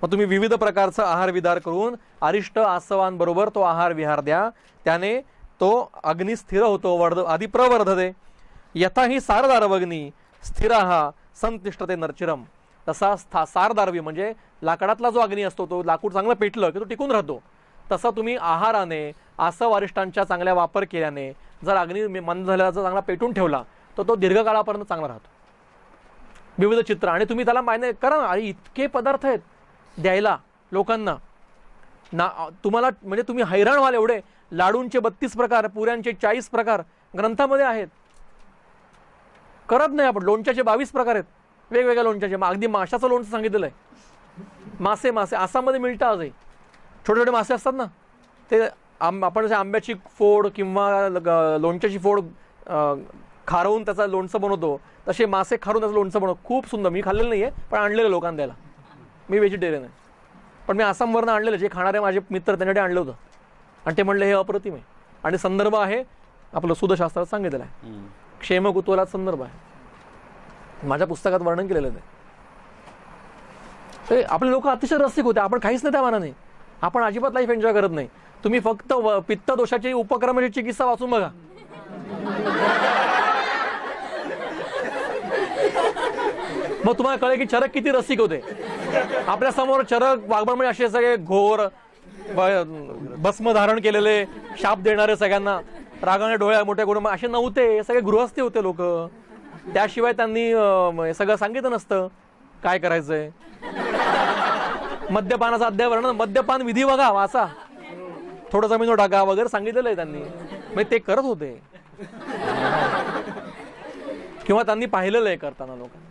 मग तुम्ही विविध प्रकारचा आहार विहार करून अरिष्ट आसवांबरोबर तो आहार विहार द्या, त्याने तो अग्नी स्थिर होतो, आधी प्रवर्धते. यथा ही सारदारवग्नी स्थिराः संतिष्ठते नरचिरम. तसा सारदारवी म्हणजे लाकडातला जो अग्नी असतो, तो लाकूड चांगलं पेटलं की तो टिकून राहतो. तसा तुम्ही आहाराने आसव अरिष्टांच्या चांगल्या वापर केल्याने जर अग्नी मंद झाल्याचा चांगला पेटून ठेवला तर तो दीर्घकाळापर्यंत चांगला राहतो. विविध चित्र आणि तुम्ही त्याला मान्य करा ना. अरे इतके पदार्थ आहेत द्यायला लोकांना ना, तुम्हाला म्हणजे तुम्ही हैराण व्हाल. एवढे लाडूंचे 32 प्रकार, पुऱ्यांचे 40 प्रकार ग्रंथामध्ये आहेत. करत नाही आपण. लोणच्याचे 22 प्रकार आहेत वेगवेगळ्या लोणच्याचे. अगदी माशाचं लोणचं सांगितलेलं आहे. मासे आसाममध्ये मिळतं आजही. छोटे छोटे मासे असतात ना, ते आपण जसे आंब्याची फोड किंवा लोणच्याची फोड खारवून त्याचं लोणचं बनवतो, तसे मासे खारून त्याचं लोणचं बनवतो. खूप सुंदर. मी खाल्लेलं नाही आहे, पण आणलेलं लोकांना द्यायला. मी व्हेजिटेरियन आहे, पण मी आसामवरनं आणलेलं. जे खाणारे माझे मित्र त्यांच्याकडे आणलं होतं आणि ते म्हणले हे अप्रतिम आहे. आणि संदर्भ आहे आपलं सुधशास्त्रात सांगितलेलं आहे. क्षेम कुतूहलात संदर्भ आहे. माझ्या पुस्तकात वर्णन केलेलं आहे. ते आपले लोक अतिशय रसिक होते. आपण काहीच नाही त्या मानाने. आपण अजिबात लाईफ एन्जॉय करत नाही. तुम्ही फक्त पित्त दोषाची उपक्रमाची चिकित्सा वाचून बघा. मग तुम्हाला कळेल की चरक किती रसिक होते. आपल्या समोर चरक वाघबळ म्हणजे असे सगळे घोर भस्म धारण केलेले, शाप देणारे, सगळ्यांना रागाने डोळ्या मोठ्या करून असे नव्हते. सगळे गृहस्थी होते लोक. त्याशिवाय त्यांनी सगळं सांगितलं नसतं काय करायचंय. मद्यपानाचा अध्याय वर्णन, मद्यपान विधी बघा, वाचा, थोडं जमीन टाका वगैरे सांगितलेलं आहे त्यांनी. मग ते करत होते किंवा त्यांनी पाहिलेलं आहे करताना लोकांना.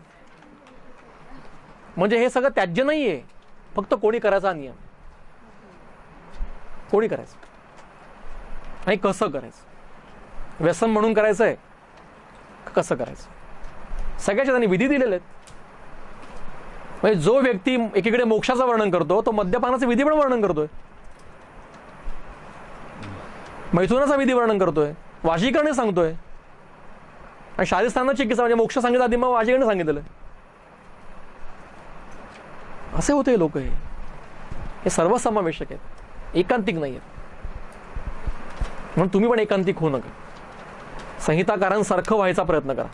म्हणजे हे सगळं त्याज्य नाहीये, फक्त कोणी करायचा नियम. कोणी करायचं आणि कसं करायचं. व्यसन म्हणून करायचंय, कसं करायचं, सगळ्याच्या त्यांनी विधी दिलेले आहेत. म्हणजे जो व्यक्ती एकीकडे मोक्षाचं वर्णन करतो, तो मद्यपानाचं विधी पण वर्णन करतोय, मैथुनाचा विधी वर्णन करतोय, वाशीकरणे सांगतोय. आणि शारीस्थानाची चिकित्सा म्हणजे मोक्ष सांगितलं आधी, मग वाशीकरणे सांगितलेलं. असे होते लोक. हे सर्वसमावेशक आहेत, एकांतिक नाही आहेत. म्हणून तुम्ही पण एकांतिक होऊ नका. संहिताकारांसारखं व्हायचा प्रयत्न करा.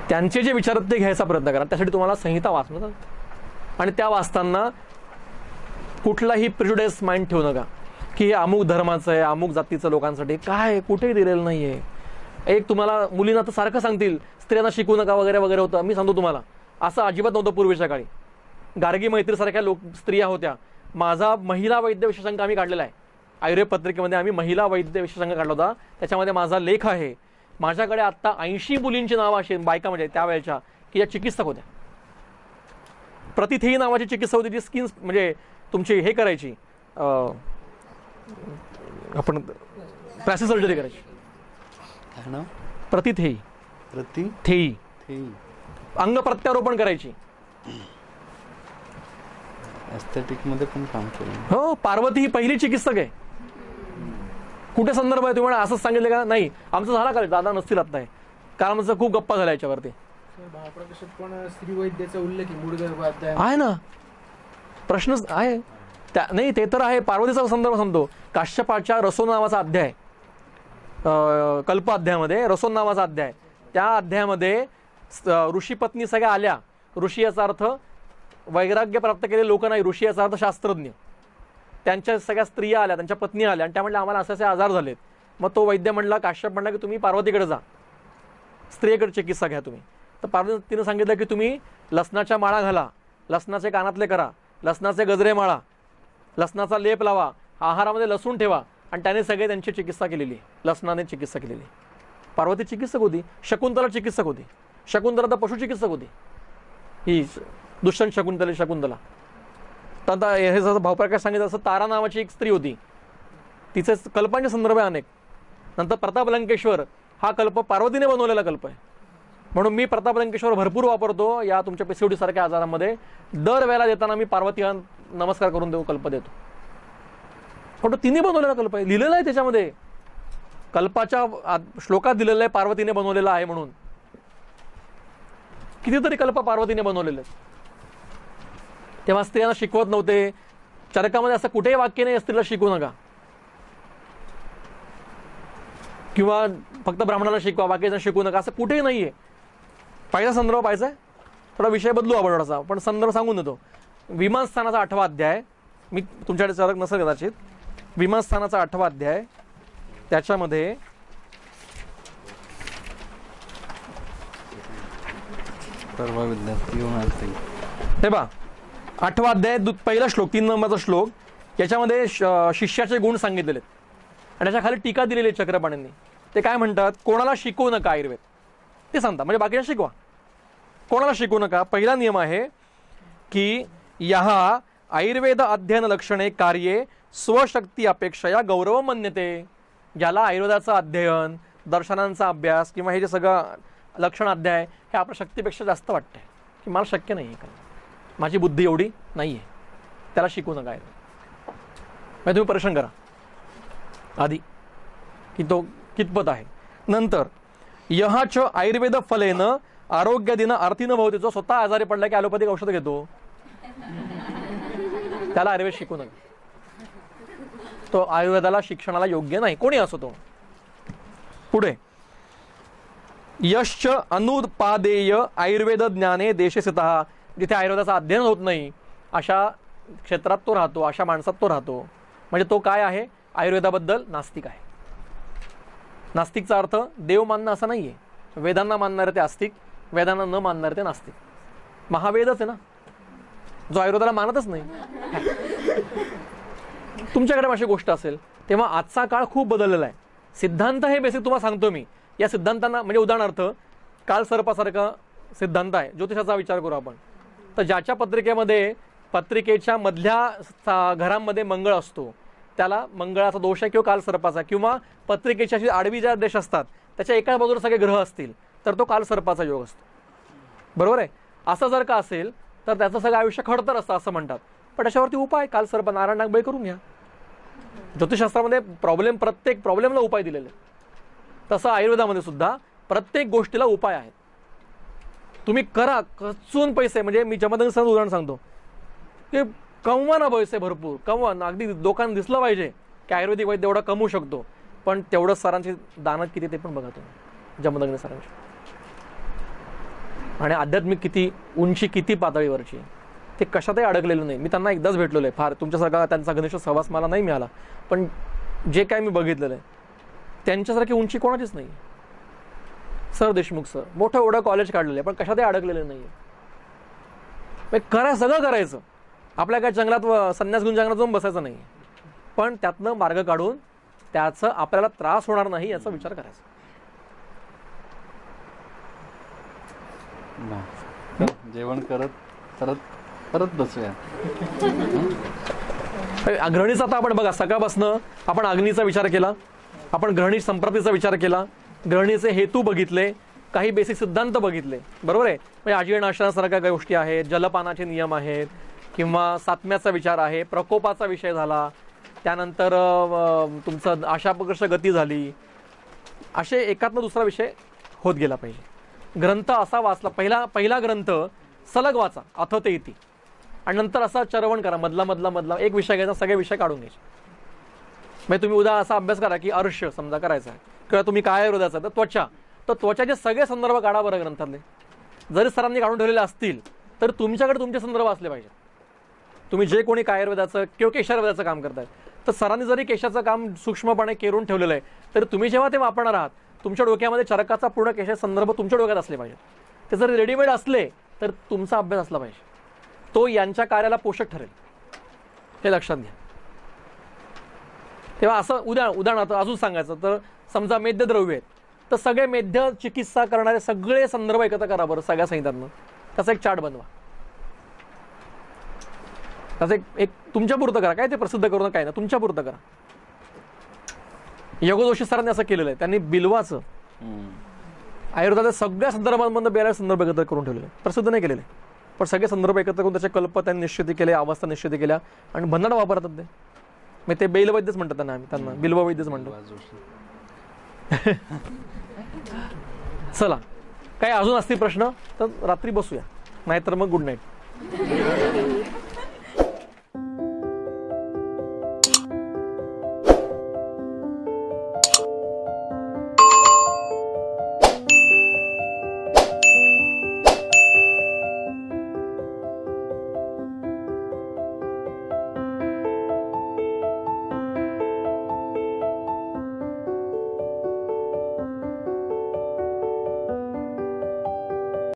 त्यांचे जे विचार ते घ्यायचा प्रयत्न करा. त्यासाठी तुम्हाला संहिता वाचणं, आणि त्या वाचताना कुठलाही प्रिजुडाइस माइंड ठेवू नका की हे अमुक धर्माचं आहे, अमुक जातीचं लोकांसाठी. काय कुठेही दिलेलं नाहीये. एक तुम्हाला मुलींना तर सारखं सांगतील स्त्रियांना शिकवू नका वगैरे वगैरे होतं. मी सांगतो तुम्हाला, असं अजिबात नव्हतं पूर्वीच्या काळी. गार्गी मैत्रीसारख्या स्त्रिया होत्या. माझा महिला वैद्य विशेषांक आम्ही काढलेला आहे. आयुर्वेद पत्रिकेमध्ये आम्ही महिला वैद्य विशेषांक काढला होता. त्याच्यामध्ये माझा लेख आहे. माझ्याकडे आत्ता 80 मुलींची नावं अशी बायका म्हणजे त्यावेळेच्या की या चिकित्सक होत्या. प्रतिथेई नावाची चिकित्सा होती, जी स्किन म्हणजे तुमची हे करायची, आपण प्लास्टिक सर्जरी करायची. प्रतिथेई अंग प्रत्यारोपण करायची. एस्थेटिक मध्ये पण काम केलं. हो, पार्वती ही पहिली चिकित्सक आहे. कुठे संदर्भ आहे तुम्हाला असंच सांगितलं का? नाही. आमचं झाला का दादा नसतील आता, कारण आमचं खूप गप्पा झाल्या याच्यावरती. पण स्त्री वैद्याचा उल्लेख आहे ना, प्रश्न आहे नाही ते तर आहे. पार्वतीचा संदर्भ सांगतो. काश्यपाच्या रसोन नावाचा अध्याय, कल्प अध्यायामध्ये रसोन नावाचा अध्याय. त्या अध्यायामध्ये ऋषी पत्नी सगळ्या आल्या. ऋषी याचा अर्थ वैराग्य प्राप्त केलेले लोक नाही, ऋषी याचा अर्थ शास्त्रज्ञ. त्यांच्या सगळ्या स्त्रिया आल्या, त्यांच्या पत्नी आल्या आणि त्या म्हणल्या आम्हाला असे असे आजार झालेत. मग तो वैद्य म्हणला, काश्यप म्हणला की तुम्ही पार्वतीकडे जा, स्त्रियेकडे चिकित्सा घ्या तुम्ही. तर पार्वतीनं सांगितलं की तुम्ही लसणाच्या माळा घाला, लसणाचे कानातले करा, लसणाचे गजरे माळा, लसणाचा लेप लावा, आहारामध्ये लसूण ठेवा. आणि त्याने सगळे त्यांची चिकित्सा केलेली, लसणाने चिकित्सा केलेली. पार्वती चिकित्सक होती, शकुंतला चिकित्सक होती. शकुंतला तर पशुचिकित्सक होती, ही दुष्यंत शकुंतला. तर आता हे जसं भाऊप्रकाश सांगितलं असं तारा नावाची एक स्त्री होती, तिचे कल्पांचे संदर्भ आहे अनेक. नंतर प्रताप लंकेश्वर हा कल्प पार्वतीने बनवलेला कल्प आहे, म्हणून मी प्रताप लंकेश्वर भरपूर वापरतो या तुमच्या PCOD सारख्या आजारामध्ये. दर वेळेला देताना मी पार्वती हा नमस्कार करून देऊ कल्प देतो. पण तिने बनवलेला कल्प आहे, लिहिलेलं आहे त्याच्यामध्ये, कल्पाच्या श्लोकात दिलेलं आहे पार्वतीने बनवलेला आहे म्हणून. कितीतरी कल्प पार्वतीने बनवलेले आहेत. तेव्हा स्त्रियांना शिकवत नव्हते. चरकामध्ये असं कुठेही वाक्य नाही स्त्रीला शिकवू नका, किंवा फक्त ब्राह्मणाला शिकवा बाकीचं शिकवू नका, असं कुठेही नाहीये. पाहिजे संदर्भ पाहिजे, थोडा विषय बदलू आपण थोडासा, पण संदर्भ सांगून देतो. विमानस्थानाचा 8वा अध्याय, मी तुमच्याकडे चरक नसेल कदाचित, विमानस्थानाचा 8वा अध्याय, त्याच्यामध्ये सर्व विद्यार्थी येऊन असतील. हे बा 8वा अध्याय पहिला श्लोक 3 नंबरचा श्लोक, याच्यामध्ये शिष्याचे गुण सांगितलेले आहेत आणि त्याच्या खाली टीका दिलेली आहे चक्रपाणींनी. ते काय म्हणतात, कोणाला शिकवू नका आयुर्वेद, ते सांगतात, म्हणजे बाकीच्या शिकवा, कोणाला शिकवू नका. पहिला नियम आहे की यहा आयुर्वेद अध्ययन लक्षणे कार्ये स्वशक्ती अपेक्षया गौरव मान्यते. ज्याला आयुर्वेदाचं अध्ययन, दर्शनांचा अभ्यास किंवा हे जे सगळं लक्षण अध्याय हे आपल्या शक्तीपेक्षा जास्त वाटतंय, की मला शक्य नाही आहे, माझी बुद्धी एवढी नाही आहे, त्याला शिकवू नका आयुर्वेद. म्हणजे तुम्ही परीक्षण करा आधी की तो कितपत आहे. नंतर यहाच आयुर्वेद फलेन आरोग्यादीन अर्थीन भवते. जो स्वतः आजारी पडला की ॲलोपॅथिक औषध घेतो, त्याला आयुर्वेद शिकू नका, तो आयुर्वेदाला शिक्षणाला योग्य नाही, कोणी असो तो. पुढे यश्च अनुत्पादेय आयुर्वेद ज्ञाने देशे स्थितः. जिथे आयुर्वेदाचं अध्ययन होत नाही अशा क्षेत्रात तो राहतो, अशा माणसात तो राहतो, म्हणजे तो काय आहे, आयुर्वेदाबद्दल नास्तिक आहे. नास्तिकचा अर्थ देव मानणं असा नाहीये. वेदांना मानणारे ते आस्तिक, वेदांना न मानणारे ते नास्तिक. महावेदच आहे ना, जो आयुर्वेदाला मानतच नाही. तुमच्याकडे अशी गोष्ट असेल तेव्हा आजचा काळ खूप बदललेला आहे. सिद्धांत हे बेसिक तुम्हाला सांगतो मी. या सिद्धांतांना म्हणजे उदाहरणार्थ काल सर्पासारखा सिद्धांत आहे. ज्योतिषाचा विचार करू आपण, तर ज्याच्या पत्रिकेमध्ये पत्रिकेच्या मधल्या घरामध्ये मंगळ असतो त्याला मंगळाचा दोष आहे किंवा काल सर्पाचा, किंवा पत्रिकेच्या अशी आडवी ज्या देश असतात त्याच्या एका बाजूला सगळे ग्रह असतील तर तो काल सर्पाचा योग असतो. बरोबर आहे. असं जर का असेल तर त्याचं सगळं आयुष्य खडतर असतं असं म्हणतात. पण त्याच्यावरती उपाय काल सर्प नारायण नागबळी करून घ्या. ज्योतिषशास्त्रामध्ये प्रत्येक प्रॉब्लेमला उपाय दिलेले. तसं आयुर्वेदामध्ये सुद्धा प्रत्येक गोष्टीला उपाय आहेत. तुम्ही करा, कचून पैसे, म्हणजे मी जमदग्नीचं उदाहरण सांगतो की कमवा ना पैसे भरपूर कमवा, अगदी लोकांना दिसलं पाहिजे की आयुर्वेदिक वैद्य एवढा कमवू शकतो. पण तेवढं सरांची दानत किती ते पण बघा तुम्ही, जमदग्नी सरांची. आणि आध्यात्मिक किती उंची, किती पातळीवरची, ते कशातही अडकलेलं नाही. मी त्यांना एकदाच भेटलेलो आहे, फार तुमच्यासारखा त्यांचा घनिष्ठ सहवास मला नाही मिळाला, पण जे काय मी बघितलेलं आहे त्यांच्यासारखी उंची कोणाचीच नाही. सर देशमुख सर मोठं एवढं कॉलेज काढलेलं आहे पण कशातही अडकलेलं नाही. सगळं करायचं, आपल्या काय जंगलात संन्यास घेऊन जंगलात जाऊन बसायचं नाही, पण त्यातनं मार्ग काढून त्याचं आपल्याला त्रास होणार नाही याचा विचार करायचा. जेवण करत करत करत बसूया. ग्रहणीचा आता आपण बघा, सकाळपासनं आपण अग्नीचा विचार केला, आपण ग्रहणी संप्रतीचा विचार केला, ग्रहणीचे हेतू बघितले, काही बेसिक सिद्धांत बघितले. बरोबर आहे. म्हणजे आजीर्णाशनासारख्या काही गोष्टी आहेत, जलपानाचे नियम आहेत, किंवा सातम्याचा विचार आहे, प्रकोपाचा विषय झाला, त्यानंतर तुमचं आशाप्रकर्ष गती झाली, असे एकातनं दुसरा विषय होत गेला पाहिजे. ग्रंथ असा वाचला, पहिला ग्रंथ सलग वाचा अथ ते इति, आणि नंतर असा चरवण करा, मधला एक विषय घ्यायचा, सगळे विषय काढून घ्यायचे. म्हणजे तुम्ही उद्या असा अभ्यास करा की अर्श समजा करायचा आहे, किंवा तुम्ही काय आयुर्वेदाचा तर त्वचाचे सगळे संदर्भ काढा बरं ग्रंथातले. जरी सरांनी काढून ठेवलेले असतील तर तुमच्याकडे तुमचे संदर्भ असले पाहिजे. तुम्ही जे कोणी काय आयुर्वेदाचं किंवा केशायुर्वेदाचं काम करताय तर सरांनी जरी केशाचं काम सूक्ष्मपणे केरून ठेवलेलं आहे तर तुम्ही जेव्हा ते वापरणार आहात तुमच्या डोक्यामध्ये चरकाचा पूर्ण केशाचा संदर्भ तुमच्या डोक्यात असले पाहिजे. ते जर रेडीमेड असले तर तुमचा अभ्यास असला पाहिजे, तो यांच्या कार्याला पोषक ठरेल, हे लक्षात घ्या. तेव्हा असं उदाहरणार्थ अजून सांगायचं तर समजा मेद्यद्रव्य आहेत, तर सगळे मेध्य चिकित्सा करणारे सगळे संदर्भ एकत्र करा बरं सगळ्या संहितांना. त्याचा एक चार्ट बनवा. त्याचं एक तुमच्या पुरतं करा, काय ते प्रसिद्ध करू काय ना, तुमच्या पुरतं करा. योगदोषी सरांनी असं केलेलं आहे. त्यांनी बिल्वाचं आयुर्वेदाच्या सगळ्या संदर्भांमधून 42 संदर्भ एकत्र करून ठेवलेले, प्रसिद्ध नाही केलेले, पण सगळे संदर्भ एकत्र करून त्याचे कल्प त्यांनी निश्चिती केल्या, अवस्था निश्चिती केल्या आणि भन्नाट वापरतात ते. मग ते बेलवैद्यच म्हणतात त्यांना, आम्ही त्यांना बिल्ववैद्यच म्हणतो. चला, काय अजून असतील प्रश्न तर रात्री बसूया, नाहीतर मग गुड नाईट.